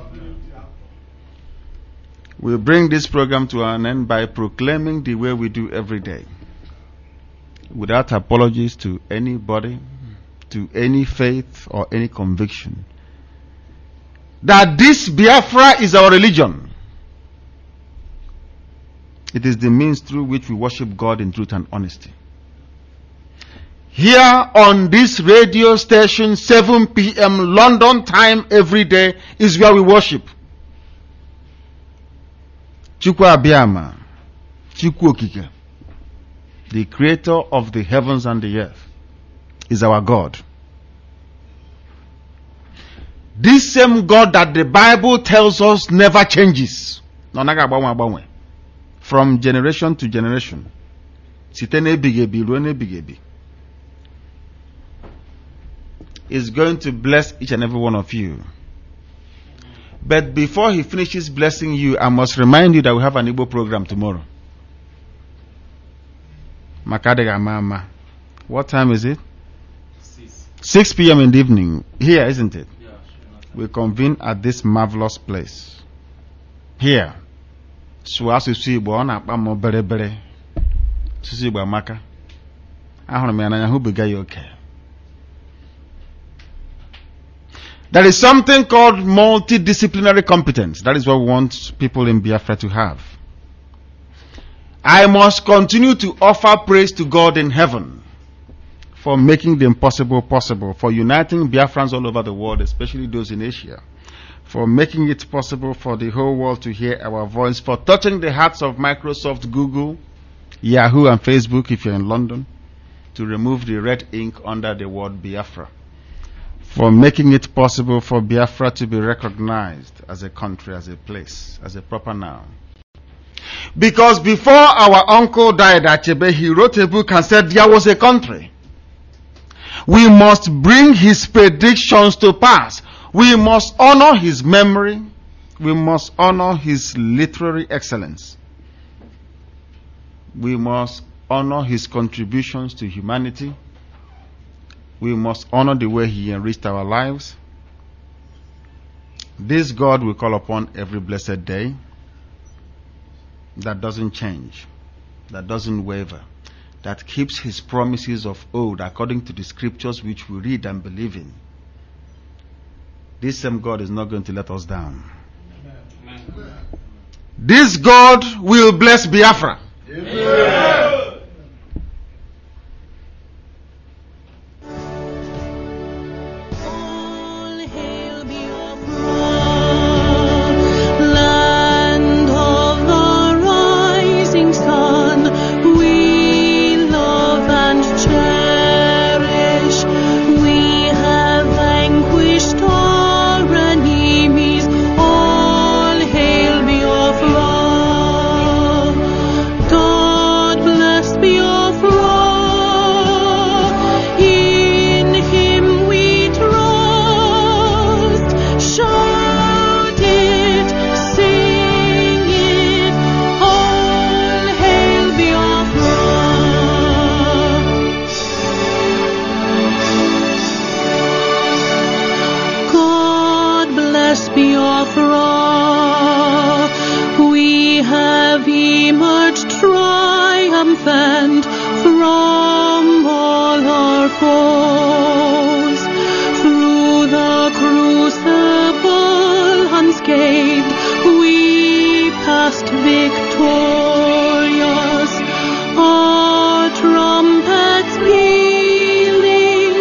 We bring this program to an end by proclaiming the way we do every day, without apologies to anybody, to any faith or any conviction, that this Biafra is our religion. It is the means through which we worship God in truth and honesty. Here on this radio station, 7 p.m. London time every day is where we worship. Chukwu Abiyama, Chukwu Okike, the creator of the heavens and the earth, is our God. This same God that the Bible tells us never changes. From generation to generation. is going to bless each and every one of you. But before he finishes blessing you, I must remind you that we have an Igbo program tomorrow. Makadega Mama. What time is it? 6 p.m. in the evening. Here, isn't it? Yeah, sure. We convene at this marvelous place. Here. Suasu Igbo ona akpamo bere bere. Susu Igbo amaka. Ahụrụ m ya n'anya hụ biga ya oke. There is something called multidisciplinary competence. That is what we want people in Biafra to have. I must continue to offer praise to God in heaven for making the impossible possible, for uniting Biafrans all over the world, especially those in Asia, for making it possible for the whole world to hear our voice, for touching the hearts of Microsoft, Google, Yahoo, and Facebook, if you're in London, to remove the red ink under the word Biafra, for making it possible for Biafra to be recognized as a country, as a place, as a proper noun. Because before our uncle died at Chebe, he wrote a book and said there was a country. We must bring his predictions to pass. We must honor his memory. We must honor his literary excellence. We must honor his contributions to humanity. We must honor the way he enriched our lives. This God we call upon every blessed day, that doesn't change, that doesn't waver, that keeps his promises of old according to the scriptures which we read and believe in. This same God is not going to let us down. Amen. This God will bless Biafra. Amen. Triumphant from all our foes, through the crucible unscathed we passed victorious, our trumpets pealing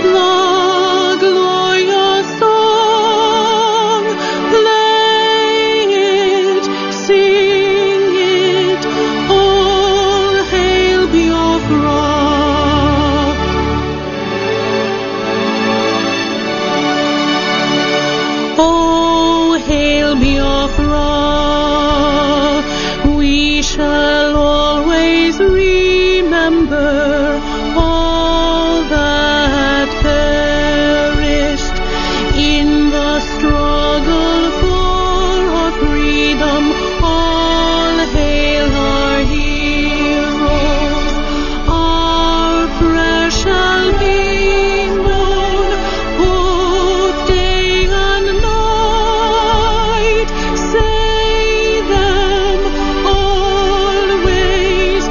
the glorious song, play it, sing it, all hail Biafra. Oh, hail Biafra, we shall always remember all that perished in the struggle for our freedom. All hail our heroes, our prayer shall be known both day and night. Say them always,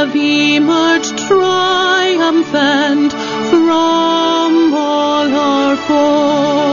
have emerged triumphant from all our foes.